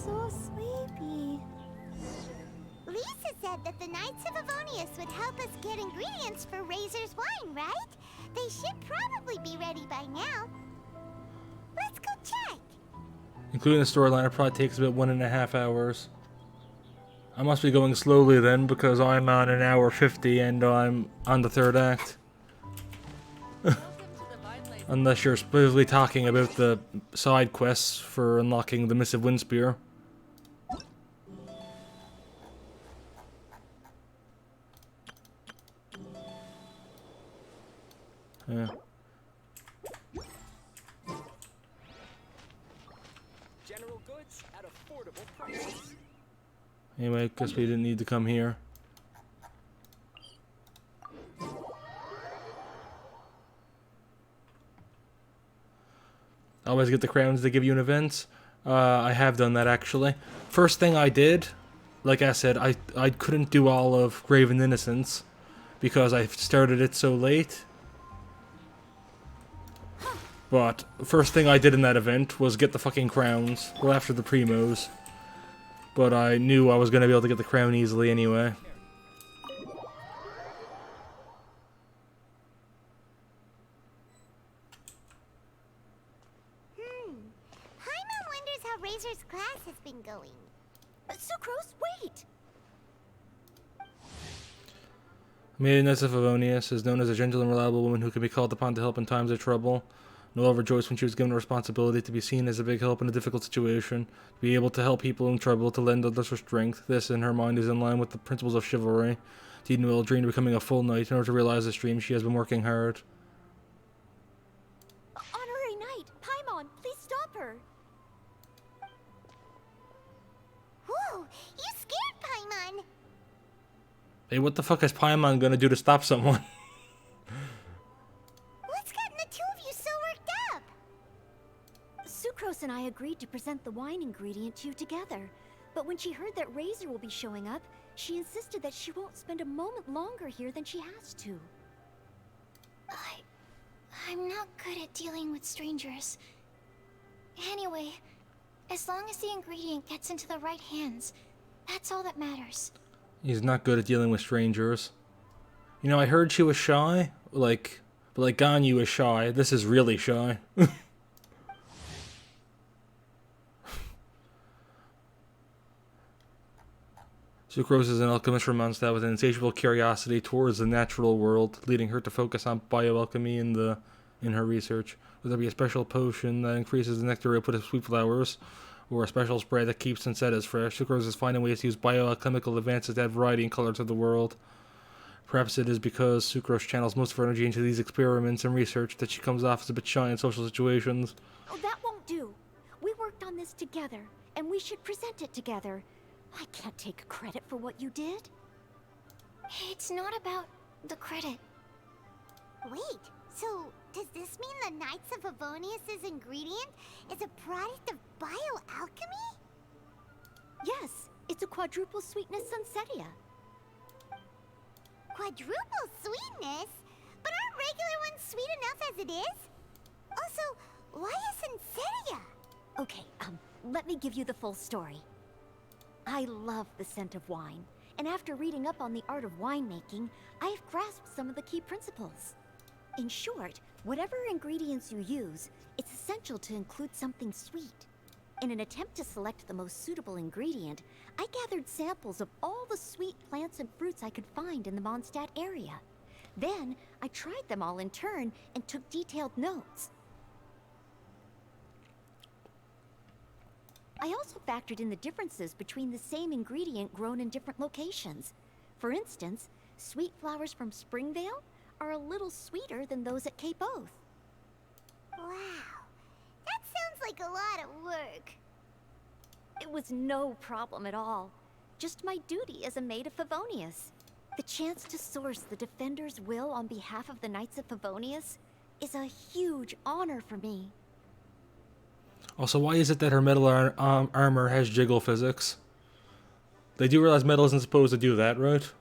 so sleepy. Lisa said that the Knights of Avonius would help us get ingredients for Razor's wine, right? They should probably be ready by now. Let's go check. Including the storyline, it probably takes about 1.5 hours. I must be going slowly then, because I'm on 1:50 and I'm on the 3rd act. Unless you're specifically talking about the side quests for unlocking the Missive Windspear. Yeah. General goods at affordable prices. Anyway, guess we didn't need to come here. Always get the crowns they give you in events. I have done that actually. First thing I did, like I said, I couldn't do all of Graven Innocence because I started it so late. But first thing I did in that event was get the fucking crowns. Well, after the primos. But I knew I was going to be able to get the crown easily anyway. Paimon wonders how Razor's class has been going. Sucrose, wait! Maiden of Favonius is known as a gentle and reliable woman who can be called upon to help in times of trouble. Noelle rejoiced when she was given a responsibility to be seen as a big help in a difficult situation, to be able to help people in trouble, to lend others her strength. This, in her mind, is in line with the principles of chivalry. Indeed, Noelle dreamed of becoming a full knight. In order to realize this dream, she has been working hard. Honorary Knight, Paimon, please stop her! Whoa, you scared Paimon! Hey, what the fuck is Paimon gonna do to stop someone? What's gotten the two of you so worked up? Sucrose and I agreed to present the wine ingredient to you together. But when she heard that Razor will be showing up, she insisted that she won't spend a moment longer here than she has to. I'm not good at dealing with strangers. Anyway, as long as the ingredient gets into the right hands, that's all that matters. He's not good at dealing with strangers. You know, I heard she was shy. But like Ganyu is shy. This is really shy. Sucrose is an alchemist from Mondstadt with an insatiable curiosity towards the natural world, leading her to focus on bioalchemy in her research. Whether it be a special potion that increases the nectar output of sweet flowers, or a special spray that keeps Sunsettas fresh, Sucrose is finding ways to use bioalchemical advances to add variety and color to the world. Perhaps it is because Sucrose channels most of her energy into these experiments and research that she comes off as a bit shy in social situations. Oh, that won't do. We worked on this together, and we should present it together. I can't take credit for what you did. It's not about the credit. Wait, so does this mean the Knights of Avonius' ingredient is a product of bioalchemy? Yes, it's a quadruple sweetness Sunsettia. Quadruple sweetness? But aren't regular ones sweet enough as it is? Also, why is Sunsettia? Okay, let me give you the full story. I love the scent of wine, and after reading up on the art of winemaking, I have grasped some of the key principles. In short, whatever ingredients you use, it's essential to include something sweet. In an attempt to select the most suitable ingredient, I gathered samples of all the sweet plants and fruits I could find in the Mondstadt area. Then, I tried them all in turn and took detailed notes. I also factored in the differences between the same ingredient grown in different locations. For instance, sweet flowers from Springvale are a little sweeter than those at Cape Oath. Wow, that sounds like a lot of work. It was no problem at all. Just my duty as a maid of Favonius. The chance to source the Defender's will on behalf of the Knights of Favonius is a huge honor for me. Also, why is it that her metal armor has jiggle physics? They do realize metal isn't supposed to do that, right?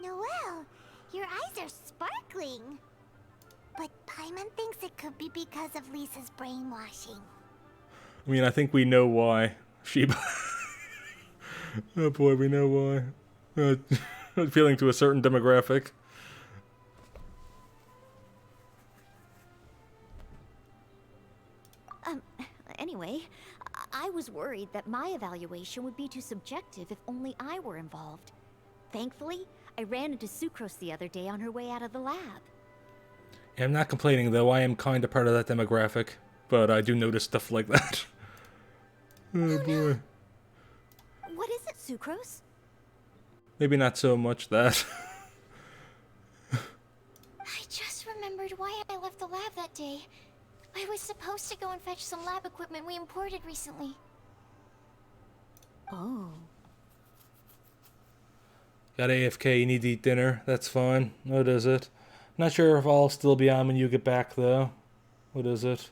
Noelle, your eyes are sparkling. But Paimon thinks it could be because of Lisa's brainwashing. I mean, I think we know why. Sheba. Oh boy, we know why. Appealing to a certain demographic. Anyway, I was worried that my evaluation would be too subjective if only I were involved. Thankfully, I ran into Sucrose the other day on her way out of the lab. Yeah, I'm not complaining, though. I am kind of part of that demographic. But I do notice stuff like that. Oh boy. What is it, Sucrose? Maybe not so much that. I just remembered why I left the lab that day. I was supposed to go and fetch some lab equipment we imported recently. Oh. Got AFK, you need to eat dinner. That's fine. What is it? Not sure if I'll still be on when you get back, though. What is it?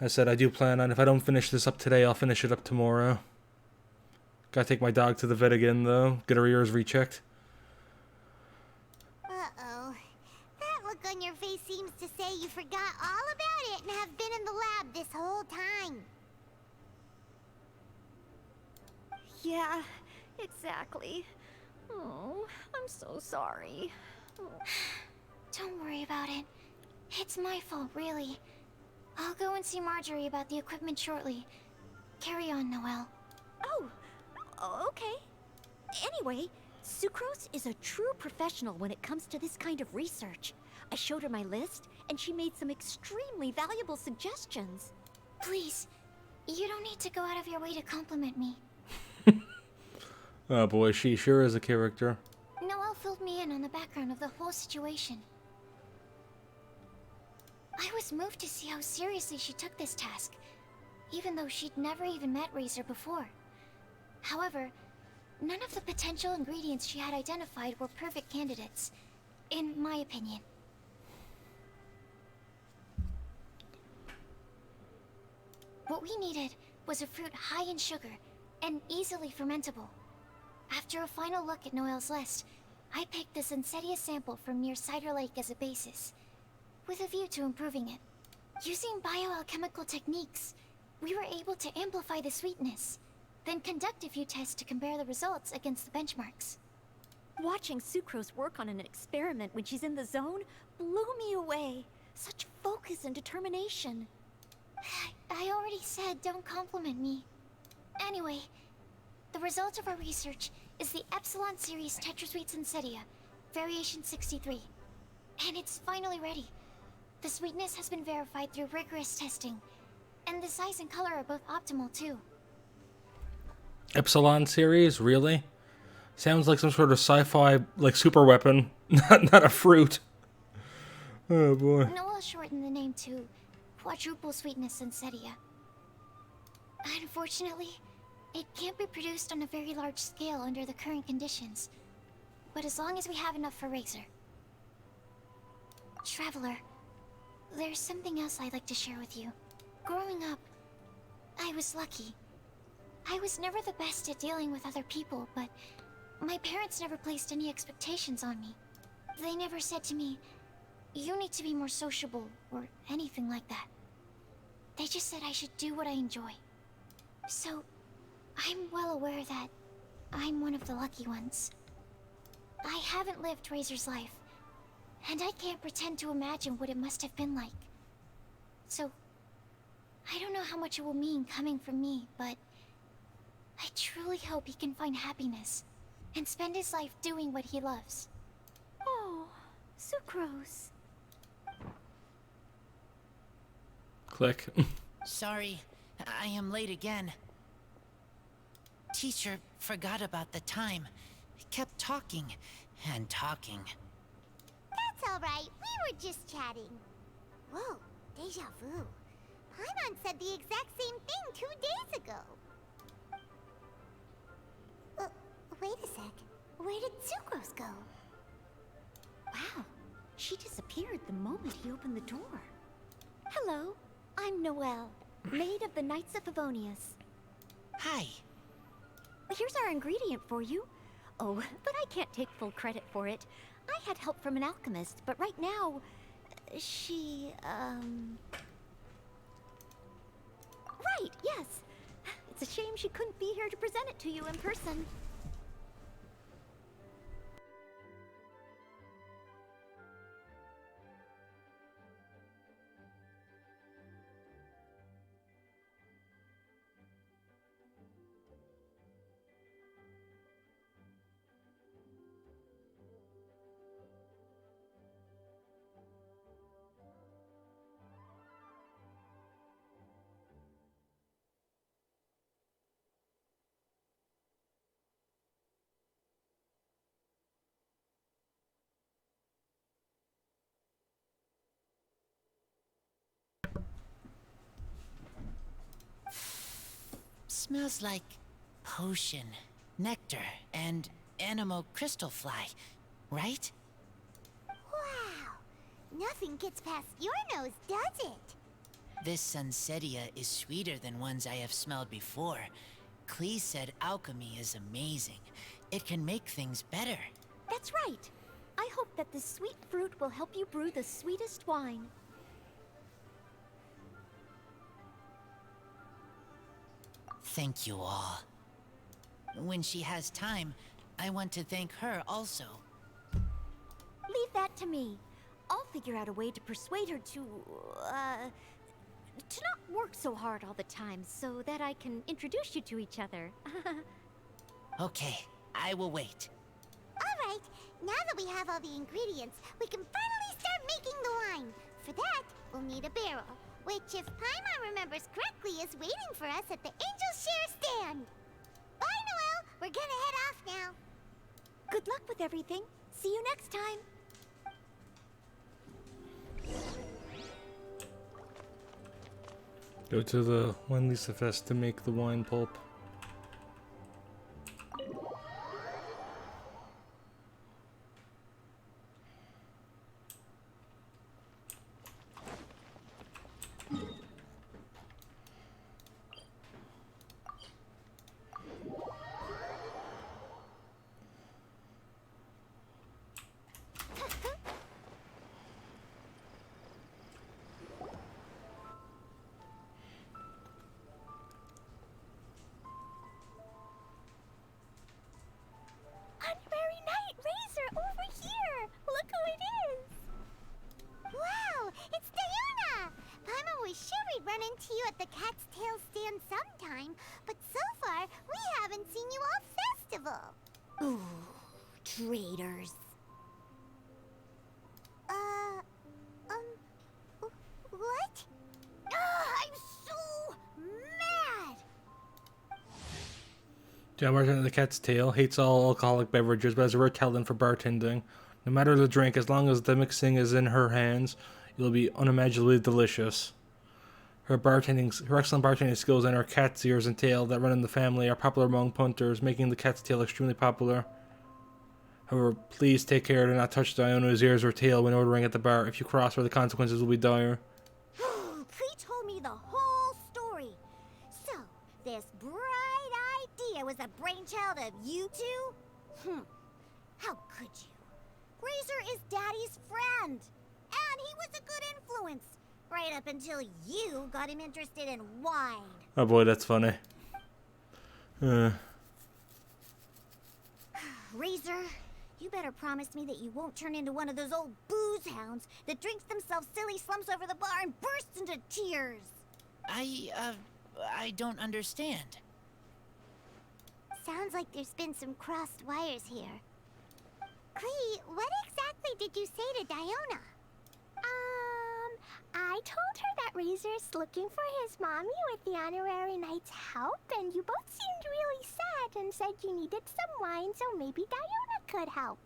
I said I do plan on, if I don't finish this up today, I'll finish it up tomorrow. Gotta take my dog to the vet again, though. Get her ears rechecked. Uh-oh. That look on your face seems to say you forgot all about it and have been in the lab this whole time. Yeah, exactly. Oh, I'm so sorry. Don't worry about it. It's my fault, really. I'll go and see Marjorie about the equipment shortly. Carry on, Noelle. Oh, okay. Anyway, Sucrose is a true professional when it comes to this kind of research. I showed her my list, and she made some extremely valuable suggestions. Please, you don't need to go out of your way to compliment me. Oh boy, she sure is a character. Noelle filled me in on the background of the whole situation. I was moved to see how seriously she took this task, even though she'd never even met Razor before. However, none of the potential ingredients she had identified were perfect candidates, in my opinion. What we needed was a fruit high in sugar and easily fermentable. After a final look at Noelle's list, I picked the Sensetia sample from near Cider Lake as a basis, with a view to improving it. Using bioalchemical techniques, we were able to amplify the sweetness, then conduct a few tests to compare the results against the benchmarks. Watching Sucrose work on an experiment when she's in the zone blew me away. Such focus and determination. I already said don't compliment me. Anyway, the result of our research is the Epsilon Series Tetrasweet Sensetia, Variation 63. And it's finally ready. The sweetness has been verified through rigorous testing, and the size and color are both optimal too. Epsilon series? Really? Sounds like some sort of sci-fi, like, super weapon. Not a fruit. Oh boy. Noelle shortened the name to Quadruple Sweetness Sensetia. Unfortunately, it can't be produced on a very large scale under the current conditions. But as long as we have enough for Razor. Traveler, there's something else I'd like to share with you. Growing up, I was lucky. I was never the best at dealing with other people, but my parents never placed any expectations on me. They never said to me, "You need to be more sociable," or anything like that. They just said I should do what I enjoy. So, I'm well aware that I'm one of the lucky ones. I haven't lived Razor's life, and I can't pretend to imagine what it must have been like. So, I don't know how much it will mean coming from me, but I truly hope he can find happiness and spend his life doing what he loves. Oh, Sucrose. Click. Sorry, I am late again. Teacher forgot about the time. Kept talking and talking. That's alright, we were just chatting. Whoa, deja vu. Paimon said the exact same thing 2 days ago. Wait a sec. Where did Sucrose go? Wow, she disappeared the moment he opened the door. Hello, I'm Noelle, maid of the Knights of Favonius. Hi. Here's our ingredient for you. Oh, but I can't take full credit for it. I had help from an alchemist, but right now, she, Right, yes. It's a shame she couldn't be here to present it to you in person. Smells like potion, nectar, and anemo crystal fly, right? Wow! Nothing gets past your nose, does it? This sunsetia is sweeter than ones I have smelled before. Klee said alchemy is amazing. It can make things better. That's right. I hope that this sweet fruit will help you brew the sweetest wine. Thank you all. When she has time, I want to thank her also. Leave that to me. I'll figure out a way to persuade her to not work so hard all the time so that I can introduce you to each other. Okay, I will wait. Alright, now that we have all the ingredients, we can finally start making the wine. For that, we'll need a barrel, which, if Paimon remembers correctly, is waiting for us at the Angel Share stand. Bye, Noelle! We're gonna head off now. Good luck with everything. See you next time. Go to the Wine Lisa Fest to make the wine pulp. Honorary Knight Razor over here! Look who it is! Wow, it's Diana! Paimon was sure we'd run into you at the Cat's Tail stand sometime, but so far, we haven't seen you all festival. Ooh, traitors. What? I'm so mad! John Martin of the Cat's Tail hates all alcoholic beverages, but has a rare talent for bartending. No matter the drink, as long as the mixing is in her hands, it'll be unimaginably delicious. Her excellent bartending skills and her cat's ears and tail that run in the family are popular among punters, making the Cat's Tail extremely popular. However, please take care to not touch Diona's ears or tail when ordering at the bar. If you cross her, the consequences will be dire. Klee told me the whole story. So, this bright idea was a brainchild of you two? How could you? Razor is Daddy's friend. And he was a good influence. Right up until you got him interested in wine. Oh boy, that's funny. Razor, you better promise me that you won't turn into one of those old booze hounds that drinks themselves silly, slumps over the bar, and bursts into tears. I don't understand. Sounds like there's been some crossed wires here. Klee, what exactly did you say to Diona? I told her that Razor's looking for his mommy with the Honorary Knight's help, and you both seemed really sad and said you needed some wine, so maybe Diona could help.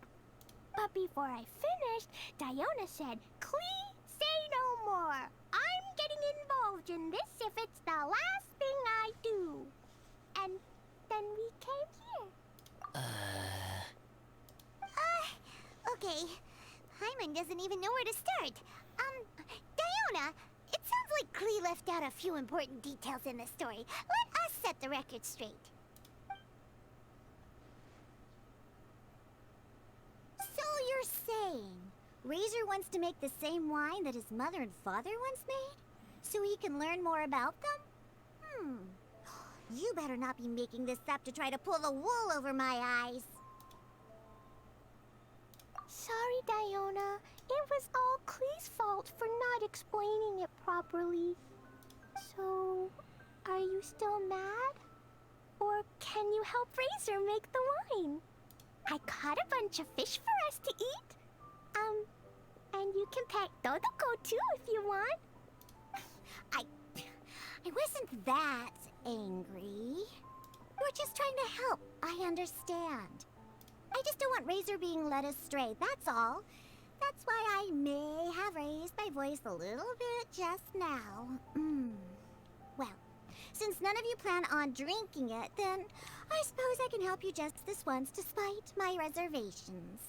But before I finished, Diona said, "Klee, say no more. I'm getting involved in this if it's the last thing I do." And then we came here. Okay. Paimon doesn't even know where to start. Diona, it sounds like Klee left out a few important details in the story. Let us set the record straight. So you're saying Razor wants to make the same wine that his mother and father once made? So he can learn more about them? You better not be making this up to try to pull the wool over my eyes. Sorry, Diona. It was all Klee's fault for not explaining it properly. So, are you still mad? Or can you help Razor make the wine? I caught a bunch of fish for us to eat. And you can pet Dodoko too if you want. I wasn't that angry. We're just trying to help. I understand. I just don't want Razor being led astray, that's all. That's why I may have raised my voice a little bit just now. Well, since none of you plan on drinking it, then I suppose I can help you just this once despite my reservations.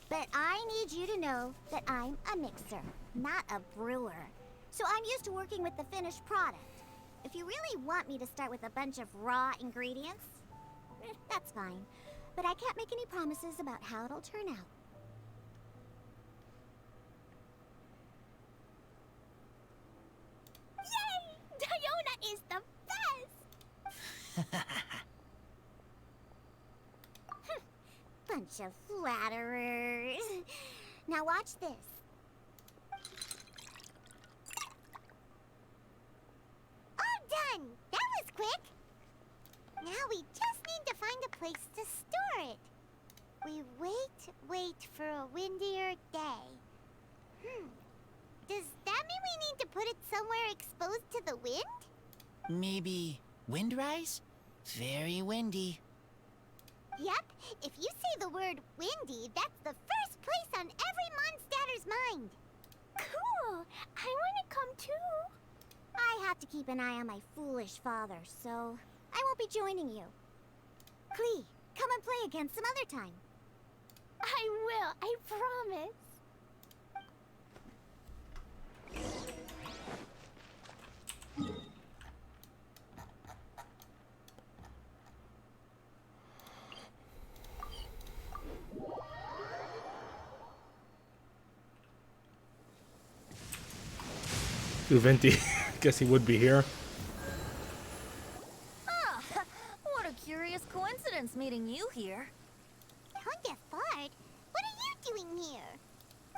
But I need you to know that I'm a mixer, not a brewer. So I'm used to working with the finished product. If you really want me to start with a bunch of raw ingredients, that's fine. But I can't make any promises about how it'll turn out. Yay! Diona is the best! Bunch of flatterers. Now watch this. All done! That was quick! Now we just need to find a place to store it. We wait for a windier day. Does that mean we need to put it somewhere exposed to the wind? Maybe windrise? Very windy. Yep, if you say the word windy, that's the first place on every Mondstatter's mind. Cool! I want to come too. I have to keep an eye on my foolish father, so I won't be joining you. Klee, come and play again some other time. I will, I promise. Venti. Guess he would be here. Ah, what a curious coincidence meeting you here. Don't get bored. What are you doing here?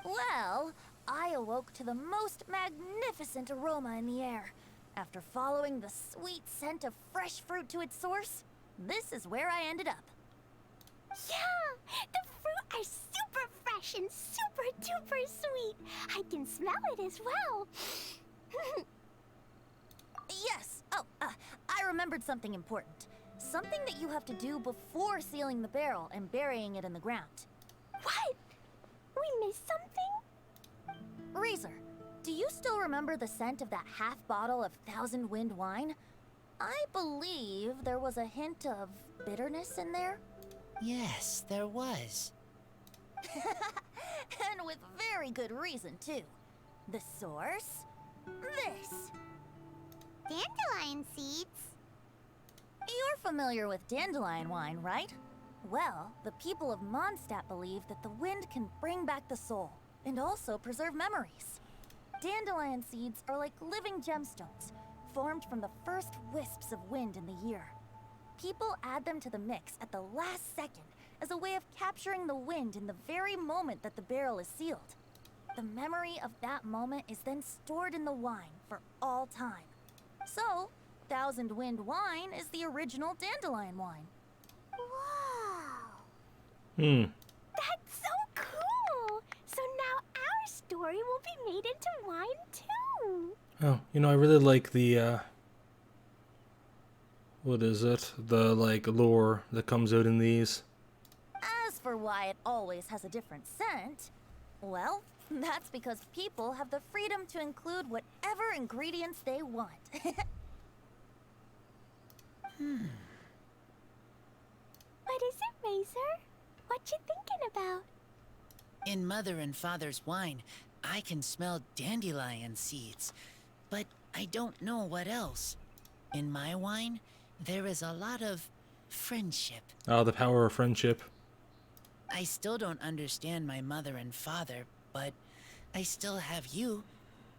Well, I awoke to the most magnificent aroma in the air. After following the sweet scent of fresh fruit to its source, this is where I ended up. Yeah! The fruit are super fresh and super duper sweet. I can smell it as well. Yes. Oh, I remembered something important. Something that you have to do before sealing the barrel and burying it in the ground. What? We missed something? Razor, do you still remember the scent of that half bottle of Thousand Wind wine? I believe there was a hint of bitterness in there. Yes, there was. And with very good reason, too. The source? This. Dandelion seeds. You're familiar with dandelion wine, right? Well, the people of Mondstadt believe that the wind can bring back the soul, and also preserve memories. Dandelion seeds are like living gemstones, formed from the first wisps of wind in the year. People add them to the mix at the last second as a way of capturing the wind in the very moment that the barrel is sealed. The memory of that moment is then stored in the wine for all time. So, Thousand Wind wine is the original dandelion wine. Wow. That's so cool! So now our story will be made into wine too. Oh, you know, I really like the, what is it? The, like, lore that comes out in these. As for why it always has a different scent, well, that's because people have the freedom to include whatever ingredients they want. What is it, Razor? What you thinking about? In Mother and Father's wine, I can smell dandelion seeds, but I don't know what else. In my wine, there is a lot of friendship. Oh, the power of friendship. I still don't understand my mother and father, but I still have you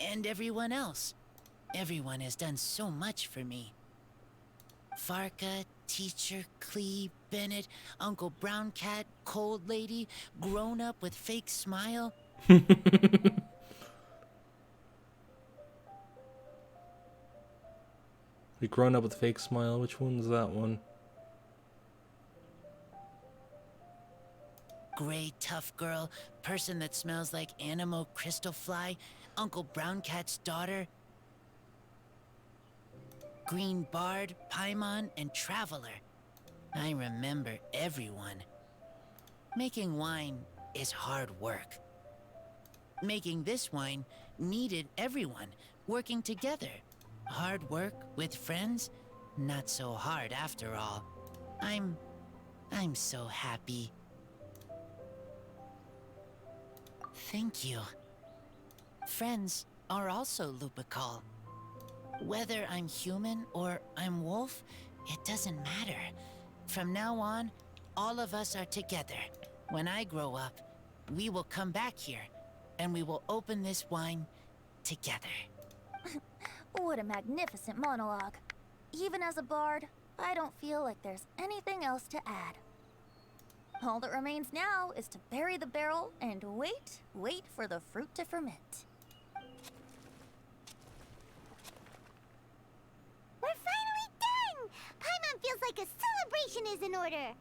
and everyone else. Everyone has done so much for me. Farka, Teacher, Clee, Bennett, Uncle Brown Cat, Cold Lady, Grown Up with Fake Smile. We grown up with fake smile. Which one's that one? Gray Tough Girl, Person that Smells Like Animo Crystal Fly, Uncle Brown Cat's Daughter, Green Bard, Paimon, and Traveler. I remember everyone. Making wine is hard work. Making this wine needed everyone working together. Hard work with friends? Not so hard after all. I'm so happy. Thank you. Friends are also Lupical. Whether I'm human or I'm wolf, it doesn't matter. From now on, all of us are together. When I grow up, we will come back here, and we will open this wine together. What a magnificent monologue. Even as a bard, I don't feel like there's anything else to add. All that remains now is to bury the barrel and wait for the fruit to ferment. We're finally done! Paimon feels like a celebration is in order.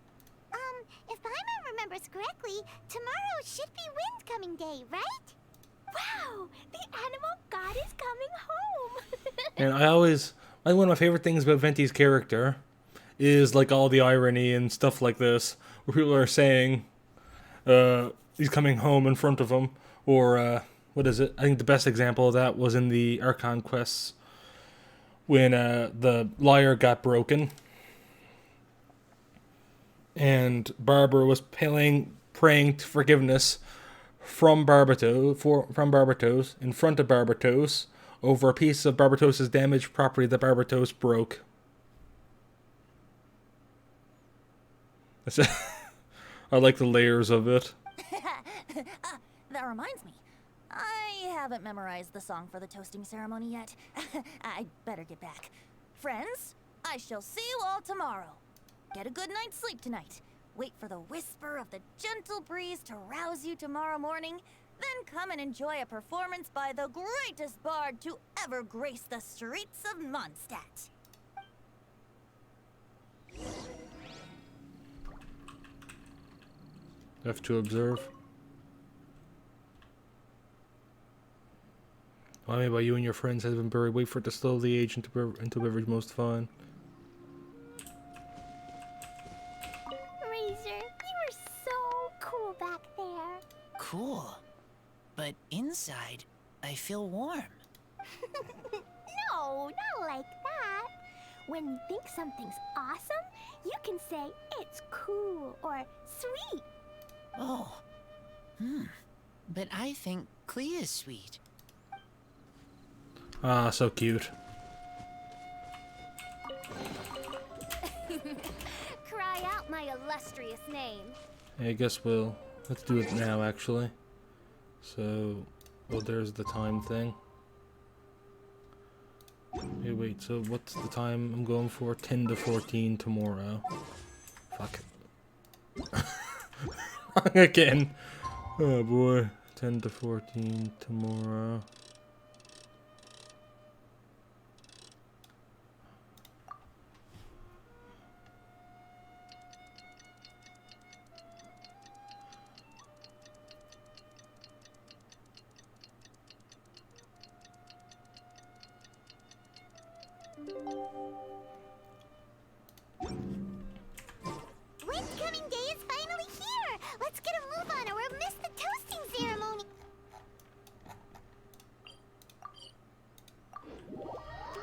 If Paimon remembers correctly, tomorrow should be Wind Coming Day, right? Wow! The animal god is coming home! And one of my favorite things about Venti's character is like all the irony and stuff like this, where people are saying he's coming home in front of him, or what is it? I think the best example of that was in the Archon quests when the lyre got broken and Barbara was praying to forgiveness from Barbatos in front of Barbatos over a piece of Barbatos' damaged property that Barbatos broke. I like the layers of it. That reminds me. I haven't memorized the song for the toasting ceremony yet. I'd better get back. Friends, I shall see you all tomorrow. Get a good night's sleep tonight. Wait for the whisper of the gentle breeze to rouse you tomorrow morning. Then come and enjoy a performance by the greatest bard to ever grace the streets of Mondstadt. Have to observe. Well, I mean, by you and your friends have been buried. Wait for it to slowly age into beverage most fun. Razor, you were so cool back there. Cool. But inside, I feel warm. No, not like that. When you think something's awesome, you can say it's cool or sweet. Oh. But I think Clea is sweet. Ah, so cute. Cry out my illustrious name. Yeah, I guess let's do it now, actually. So, well, there's the time thing. Hey, wait, so what's the time I'm going for? 10 to 14 tomorrow. Fuck. Again. Oh boy. 10 to 14 tomorrow. Wind Coming Day is finally here! Let's get a move on or we'll miss the toasting ceremony!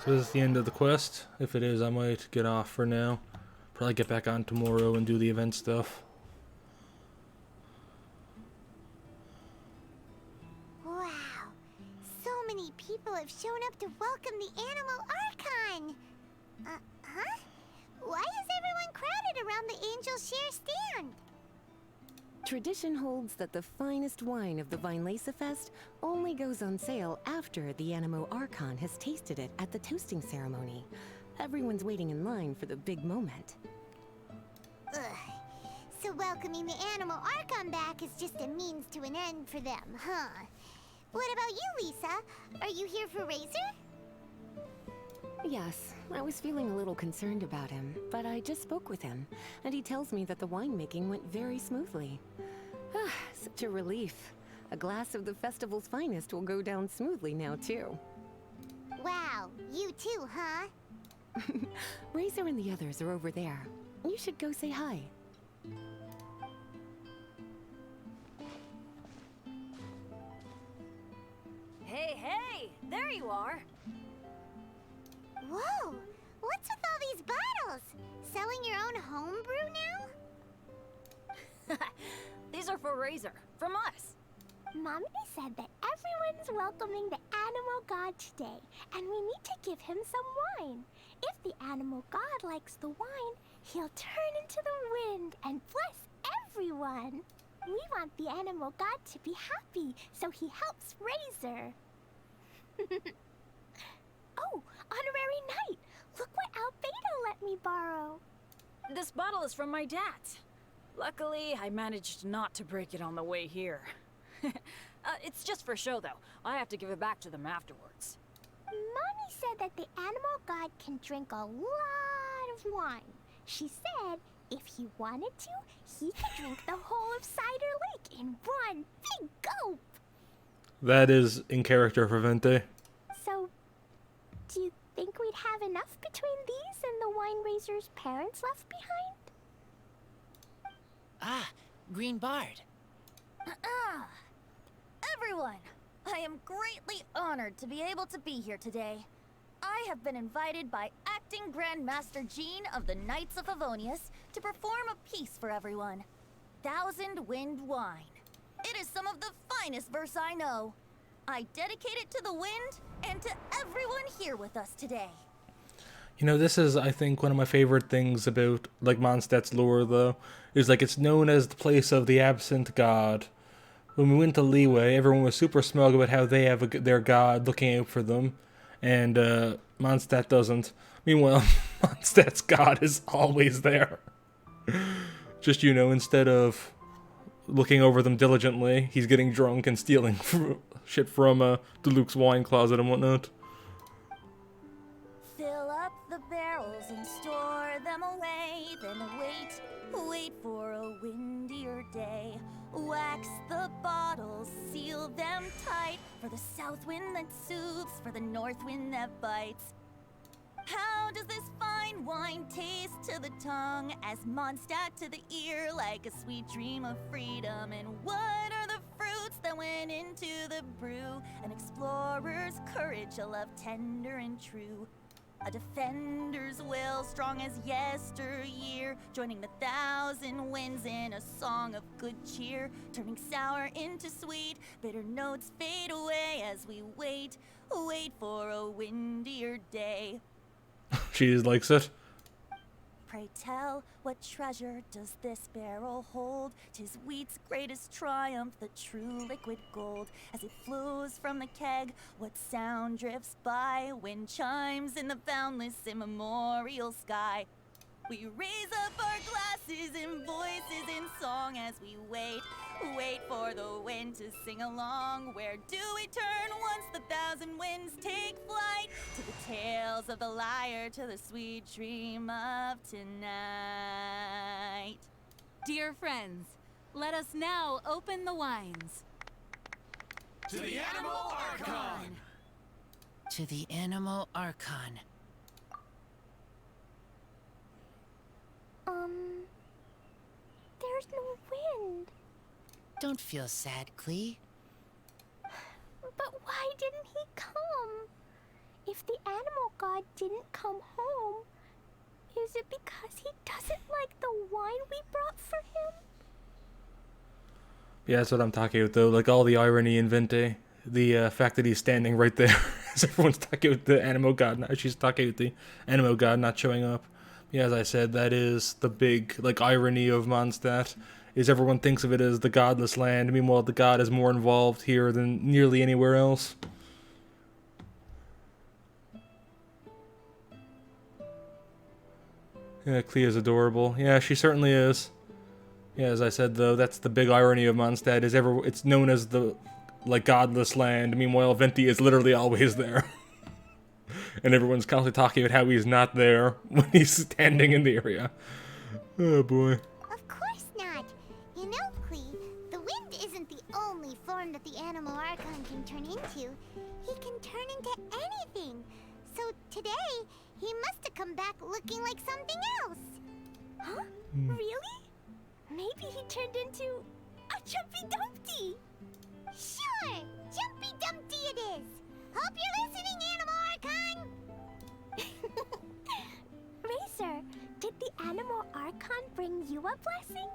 So this is the end of the quest. If it is, I might get off for now. Probably get back on tomorrow and do the event stuff. Wow, so many people have shown up to welcome the Animal Archon! Huh? Why is everyone crowded around the Angel Share stand? Tradition holds that the finest wine of the Weinlese Fest only goes on sale after the Animo Archon has tasted it at the toasting ceremony. Everyone's waiting in line for the big moment. Ugh. So welcoming the Animal Archon back is just a means to an end for them, huh? What about you, Lisa? Are you here for Razor? Yes, I was feeling a little concerned about him, but I just spoke with him, and he tells me that the winemaking went very smoothly. Ah, such a relief. A glass of the festival's finest will go down smoothly now, too. Wow, you too, huh? Razor and the others are over there. You should go say hi. Hey, there you are. Whoa, what's with all these bottles? Selling your own homebrew now? These are for Razor, from us. Mommy said that everyone's welcoming the Animal God today, and we need to give him some wine. If the Animal God likes the wine, he'll turn into the wind and bless everyone. We want the Animal God to be happy, so he helps Razor. Oh, Honorary Knight! Look what Albedo let me borrow. This bottle is from my dad's. Luckily, I managed not to break it on the way here. It's just for show, though. I have to give it back to them afterwards. Mommy said that the Animal God can drink a lot of wine. She said if he wanted to, he could drink the whole of Cider Lake in one big gulp. That is in character for Vente. So, do you think we'd have enough between these and the wine raiser's parents left behind? Ah, Green Bard. Everyone, I am greatly honored to be able to be here today. I have been invited by Acting Grand Master Jean of the Knights of Favonius to perform a piece for everyone. Thousand Wind Wine. It is some of the finest verse I know. I dedicate it to the wind and to everyone here with us today. You know, this is, I think, one of my favorite things about, like, Mondstadt's lore, though, is, like, it's known as the place of the absent god. When we went to Leeway, everyone was super smug about how they have their god looking out for them, and Mondstadt doesn't. Meanwhile, Mondstadt's god is always there. Just, you know, instead of looking over them diligently, he's getting drunk and stealing shit from Deluxe's wine closet and whatnot. Fill up the barrels and store them away, then wait for a windier day. Wax the bottles, seal them tight, for the south wind that soothes, for the north wind that bites. How does this fine wine taste to the tongue, as Mondstadt to the ear, like a sweet dream of freedom? And what are the fruits that went into the brew? An explorer's courage, a love tender and true. A defender's will, strong as yesteryear, joining the thousand winds in a song of good cheer, turning sour into sweet, bitter notes fade away as we wait for a windier day. She likes it. Pray tell, what treasure does this barrel hold? 'Tis wheat's greatest triumph, the true liquid gold. As it flows from the keg, what sound drifts by? Wind chimes in the boundless immemorial sky. We raise up our glasses and voices in song as we wait for the wind to sing along. Where do we turn once the thousand winds take flight? To the tales of the lyre, to the sweet dream of tonight. Dear friends, let us now open the wines. To the Animal Archon! To the Animal Archon. There's no wind. Don't feel sad, Klee. But why didn't he come? If the Animal God didn't come home, is it because he doesn't like the wine we brought for him? Yeah, that's what I'm talking about, though. Like, all the irony in Vente. The fact that he's standing right there as everyone's talking about the Animo God. Now she's talking about the Animo God not showing up. Yeah, as I said, that is the big, like, irony of Mondstadt. is everyone thinks of it as the godless land. Meanwhile, the god is more involved here than nearly anywhere else. Yeah, Clea's adorable. Yeah, she certainly is. Yeah, as I said though, that's the big irony of Mondstadt is it's known as the godless land. Meanwhile, Venti is literally always there. And everyone's constantly talking about how he's not there when he's standing in the area. Oh boy. Of course not. You know, Clee, the wind isn't the only form that the animal Archon can turn into. He can turn into anything. So today, he must have come back looking like something else. Huh? Really? Maybe he turned into a Jumpy Dumpty. Sure, Jumpy Dumpty it is. Hope you're listening, Animal Archon. Razor, did the Animal Archon bring you a blessing?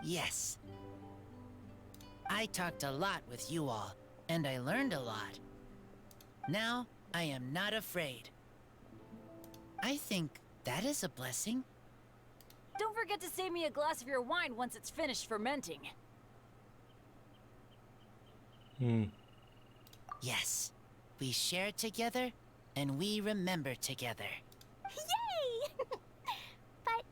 Yes. I talked a lot with you all, and I learned a lot. Now, I am not afraid. I think that is a blessing. Don't forget to save me a glass of your wine once it's finished fermenting. Yes. We share together, and we remember together. Yay! But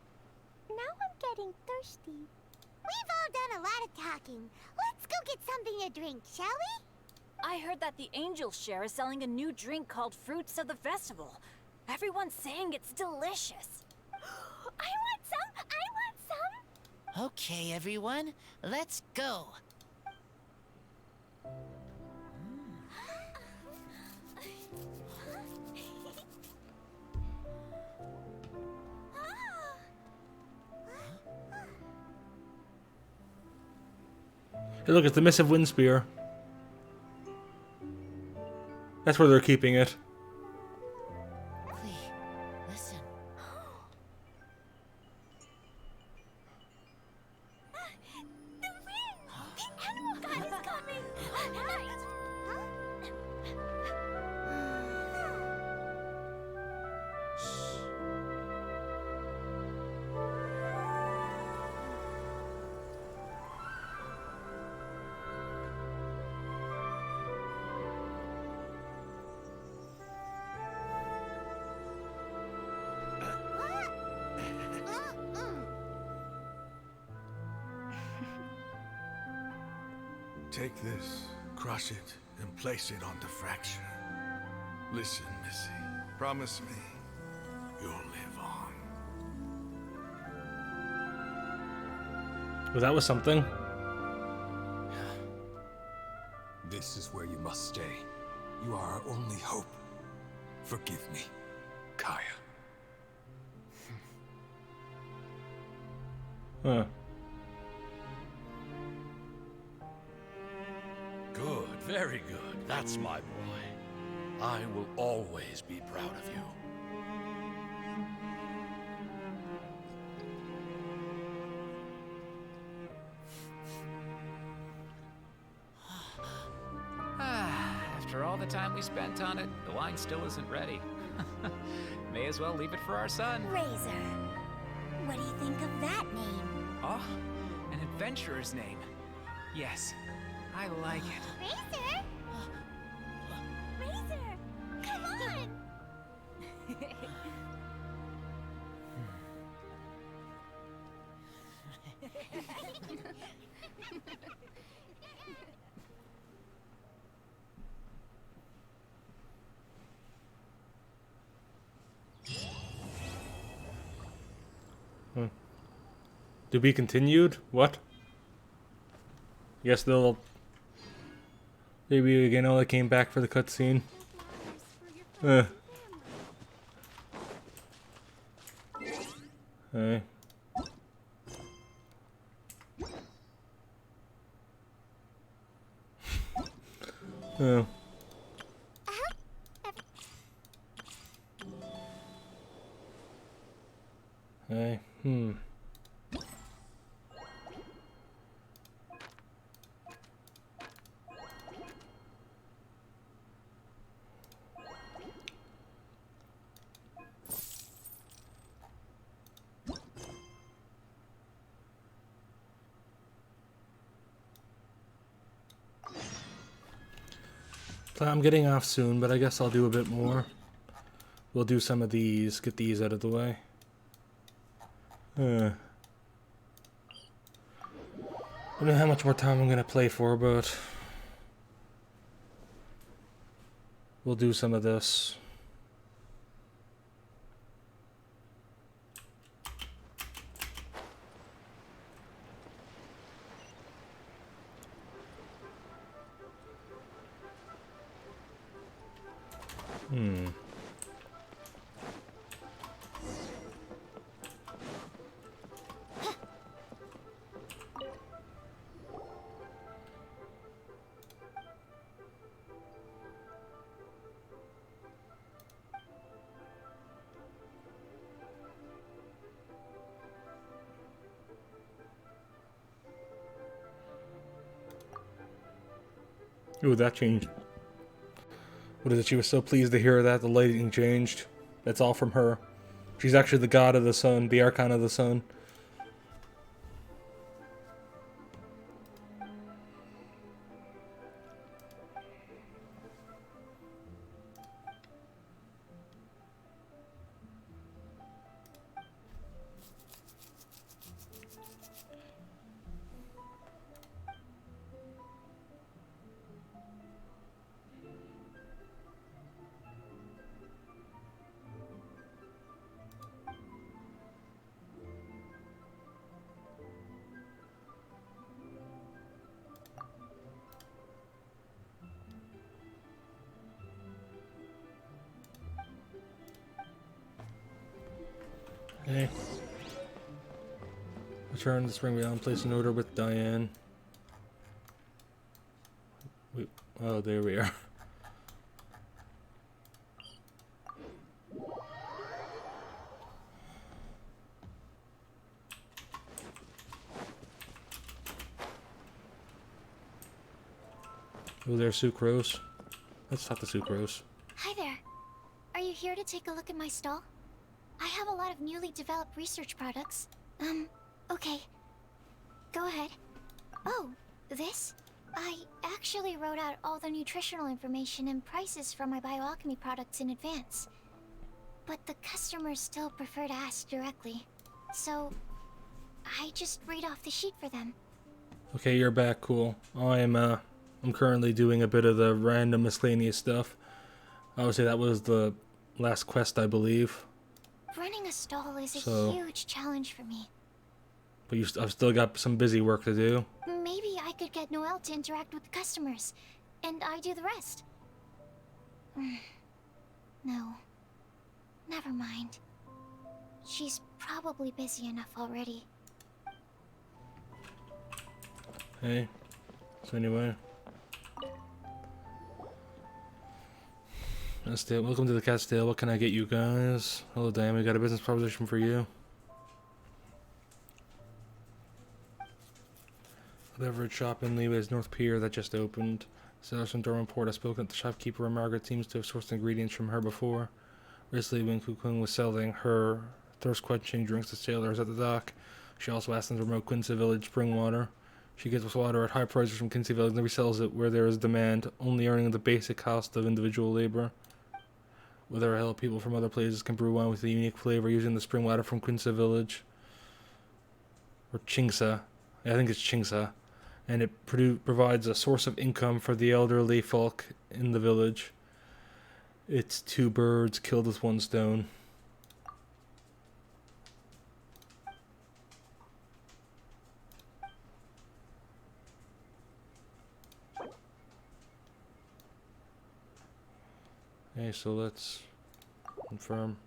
now I'm getting thirsty. We've all done a lot of talking. Let's go get something to drink, shall we? I heard that the Angel Share is selling a new drink called Fruits of the Festival. Everyone's saying it's delicious. I want some! I want some! Okay, everyone, let's go. Hey, look, it's the Missive Wind Spear. That's where they're keeping it. Clee, listen. The wind! The animal god is coming! Take this, crush it, and place it on the fracture. Listen, Missy. Promise me you'll live on. Well, that was something. This is where you must stay. You are our only hope. Forgive me, Kaya. Huh. Good, very good. That's my boy. I will always be proud of you. After all the time we spent on it, the wine still isn't ready. May as well leave it for our son. Razor. What do you think of that name? Oh, an adventurer's name. Yes, I like it. Razor? Razor! Come on! To be continued? What? Guess they'll... Maybe again, all that came back for the cutscene. Hey. Oh. Hey. So I'm getting off soon, but I guess I'll do a bit more. We'll do some of these, get these out of the way. I don't know how much more time I'm gonna play for, but we'll do some of this. Ooh, that changed. What is it? She was so pleased to hear that the lighting changed. That's all from her. She's actually the god of the sun, the archon of the sun. Hey. Return to Spring Valley and place an order with Diane. Oh, there we are. Oh, there's Sucrose. Let's talk to Sucrose. Hi there. Are you here to take a look at my stall? I have a lot of newly developed research products. Okay. Go ahead. Oh, this? I actually wrote out all the nutritional information and prices for my bioalchemy products in advance. But the customers still prefer to ask directly. So, I just read off the sheet for them. Okay, you're back. Cool. I'm currently doing a bit of the random miscellaneous stuff. I would say that was the last quest, I believe. Running a stall is a huge challenge for me. But I've still got some busy work to do. Maybe I could get Noelle to interact with the customers, and I do the rest. No. Never mind. She's probably busy enough already. Hey. So anyway. Welcome to the Cat's Tail. What can I get you guys? Hello, Dan. We got a business proposition for you. A beverage shop in Leeway's North Pier that just opened. Sellers from Durham Port have spoken to the shopkeeper, and Margaret seems to have sourced ingredients from her before. Recently, when Kukung was selling her thirst-quenching drinks to sailors at the dock, she also asked them to promote Quincy Village spring water. She gets water at high prices from Quincy Village and resells it where there is demand, only earning the basic cost of individual labor. With her help, people from other places can brew wine with a unique flavor using the spring water from Quincy Village. Or Chingsa. I think it's Chingsa. And it provides a source of income for the elderly folk in the village. It's 2 birds killed with 1 stone. Okay, so let's confirm.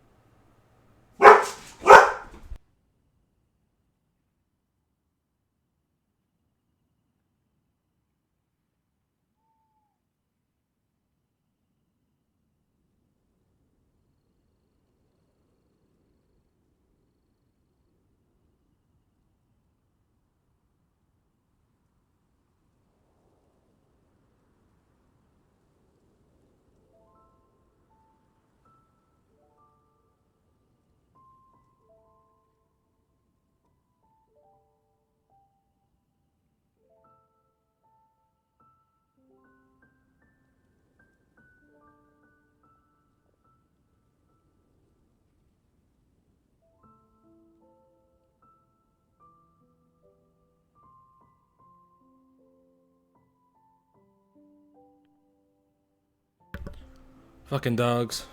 Fucking dogs.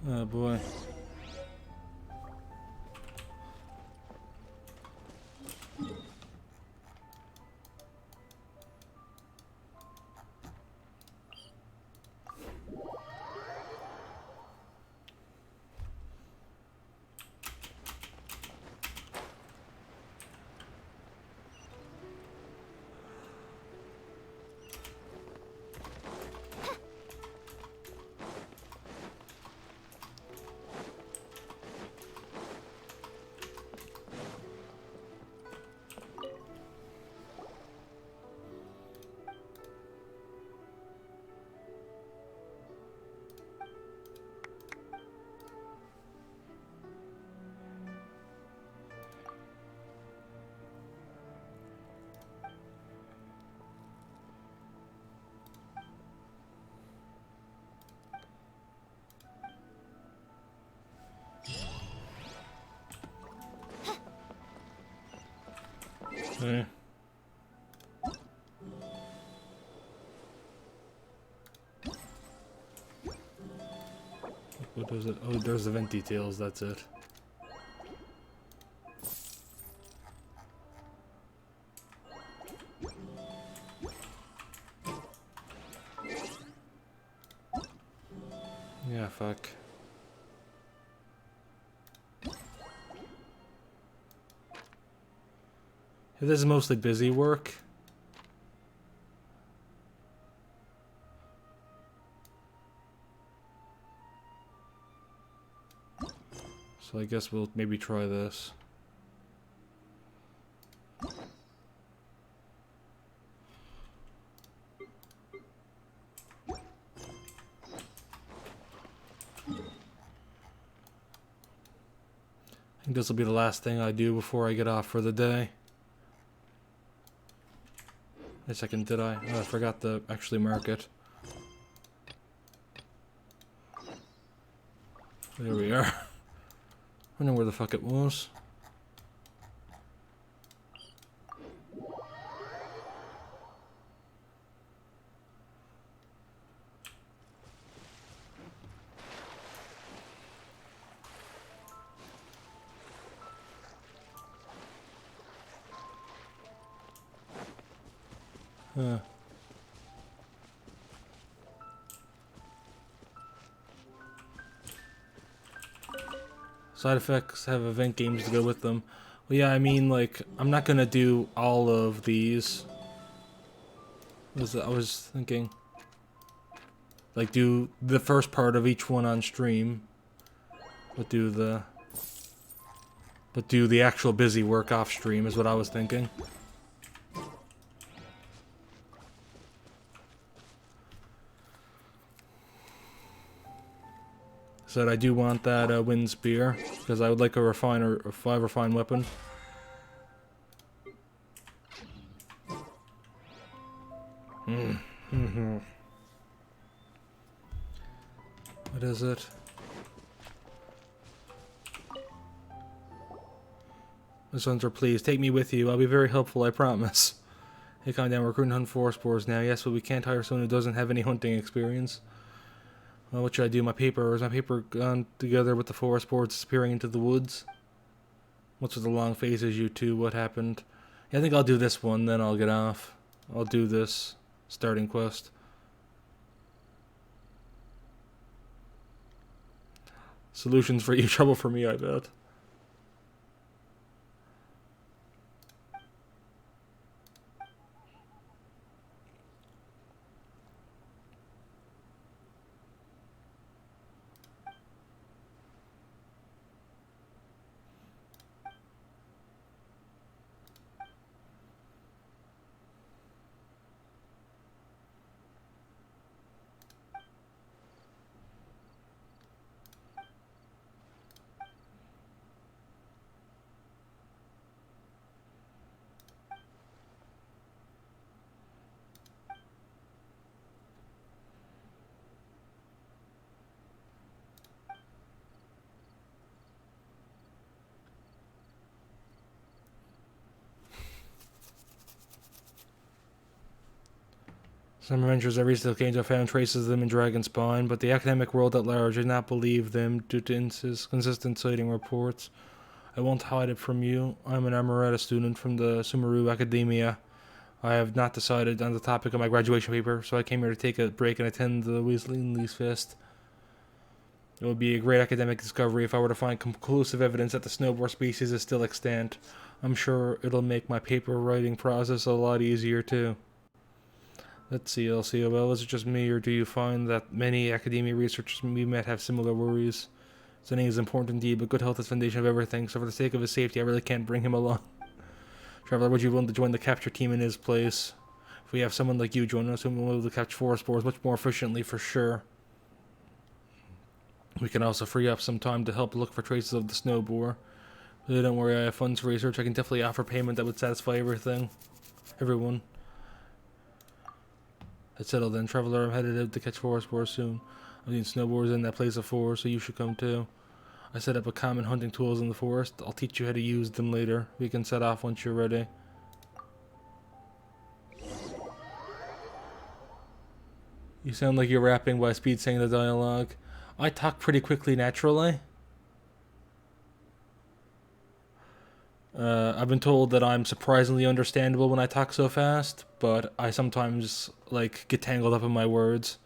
Oh boy. Okay. What is it? Oh, there's the vent details, that's it. Yeah, fuck. This is mostly busy work. So I guess we'll maybe try this. I think this will be the last thing I do before I get off for the day. Wait a second, did I? Oh, I forgot to actually mark it. There we are. I don't know where the fuck it was. Huh. Side effects have event games to go with them. Well, yeah, I mean, like, I'm not gonna do all of these. I was thinking, like, do the first part of each one on stream, but do the actual busy work off stream is what I was thinking. Said I do want that wind spear because I would like a 5 refined weapon. What is it? My sons are pleased. Take me with you. I'll be very helpful, I promise. Hey, calm down. We're recruiting hunt forest boars now. Yes, but we can't hire someone who doesn't have any hunting experience. Well, what should I do? My paper? Or is my paper gone together with the forest boars disappearing into the woods? What's with the long faces, you two? What happened? Yeah, I think I'll do this one, then I'll get off. I'll do this starting quest. Solutions for you, trouble for me, I bet. Some adventurers I recently came to have found traces of them in Dragonspine, but the academic world at large did not believe them due to consistent sighting reports. I won't hide it from you. I'm an Amaretta student from the Sumeru Academia. I have not decided on the topic of my graduation paper, so I came here to take a break and attend the Weasley's Fest. It would be a great academic discovery if I were to find conclusive evidence that the snowboard species is still extant. I'm sure it'll make my paper writing process a lot easier too. Let's see, LCOL, is it just me, or do you find that many academia researchers we met have similar worries? Studying is important indeed, but good health is the foundation of everything, so for the sake of his safety, I really can't bring him along. Traveler, would you be willing to join the capture team in his place? If we have someone like you join us, we'll be able to catch forest boars much more efficiently for sure. We can also free up some time to help look for traces of the snow boar. Really don't worry, I have funds for research. I can definitely offer payment that would satisfy everyone. That's settled then. Traveler, I'm headed out to catch forest boars soon. I've seen snow boars in that place before, so you should come too. I set up a common hunting tools in the forest. I'll teach you how to use them later. We can set off once you're ready. You sound like you're rapping by speed saying the dialogue. I talk pretty quickly naturally. I've been told that I'm surprisingly understandable when I talk so fast, but I sometimes get tangled up in my words.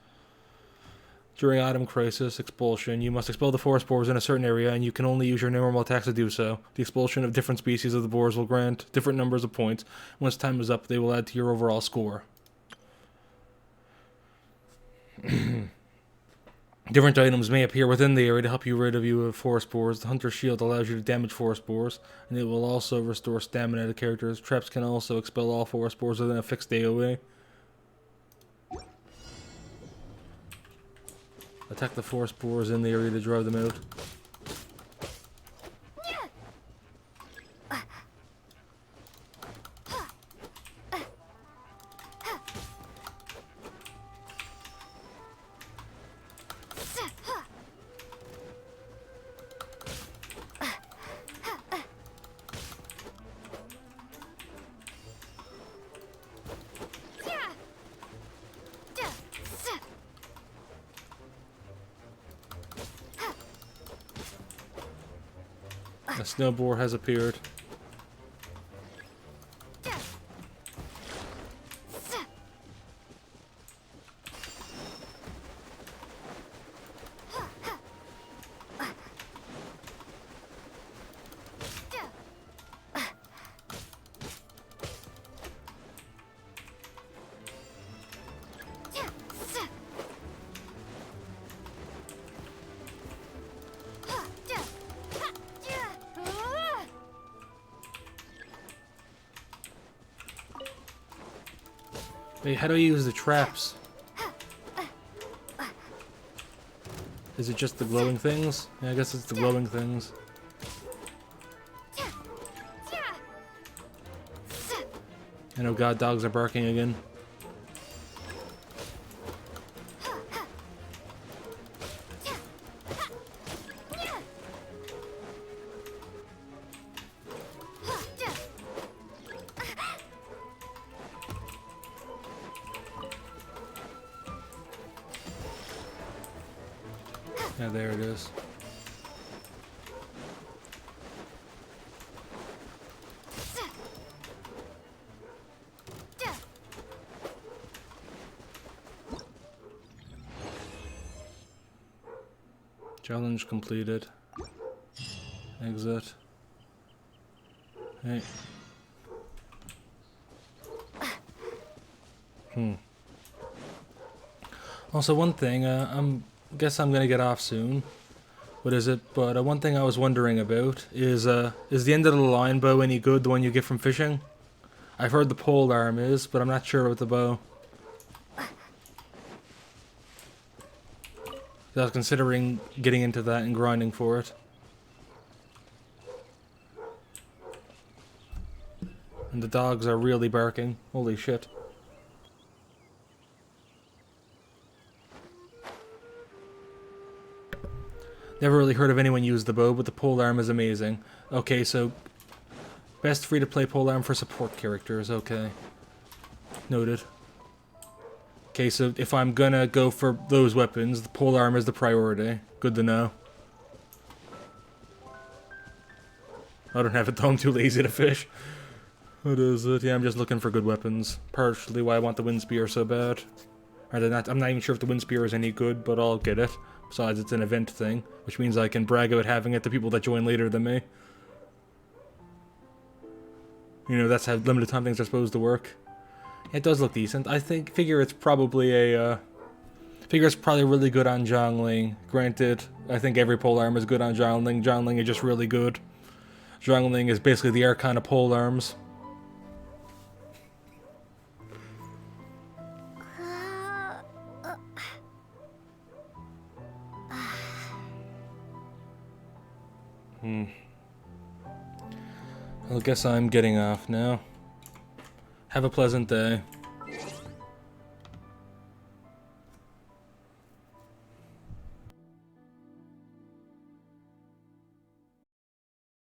During Autumn Crisis Expulsion, you must expel the forest boars in a certain area, and you can only use your normal attacks to do so. The expulsion of different species of the boars will grant different numbers of points. Once time is up, they will add to your overall score. Different items may appear within the area to help you rid of forest boars. The Hunter's Shield allows you to damage forest boars, and it will also restore stamina to characters. Traps can also expel all forest boars within a fixed AoE. Attack the forest boars in the area to drive them out. A snow boar has appeared. Wait, how do I use the traps? Is it just the glowing things? Yeah, I guess it's the glowing things. And oh god, dogs are barking again. Yeah, there it is. Challenge completed. Exit. Hey. Also, one thing, guess I'm gonna get off soon. What is it? But one thing I was wondering about is the end of the line bow any good? The one you get from fishing? I've heard the pole arm is, but I'm not sure about the bow. I was considering getting into that and grinding for it. And the dogs are really barking. Holy shit. Never really heard of anyone use the bow, but the polearm is amazing. Okay, so best free-to-play polearm for support characters. Okay. Noted. Okay, so if I'm gonna go for those weapons, the pole armor is the priority. Good to know. I don't have it though, I'm too lazy to fish. What is it? Yeah, I'm just looking for good weapons. Partially why I want the wind spear so bad. I'm not even sure if the wind spear is any good, but I'll get it. Besides, it's an event thing, which means I can brag about having it to people that join later than me. You know, that's how limited time things are supposed to work. It does look decent. Figure it's probably really good on Zhongling. Granted, I think every polearm is good on Zhongling. Zhongling is just really good. Zhongling is basically the Archon of polearms. I guess I'm getting off now. Have a pleasant day.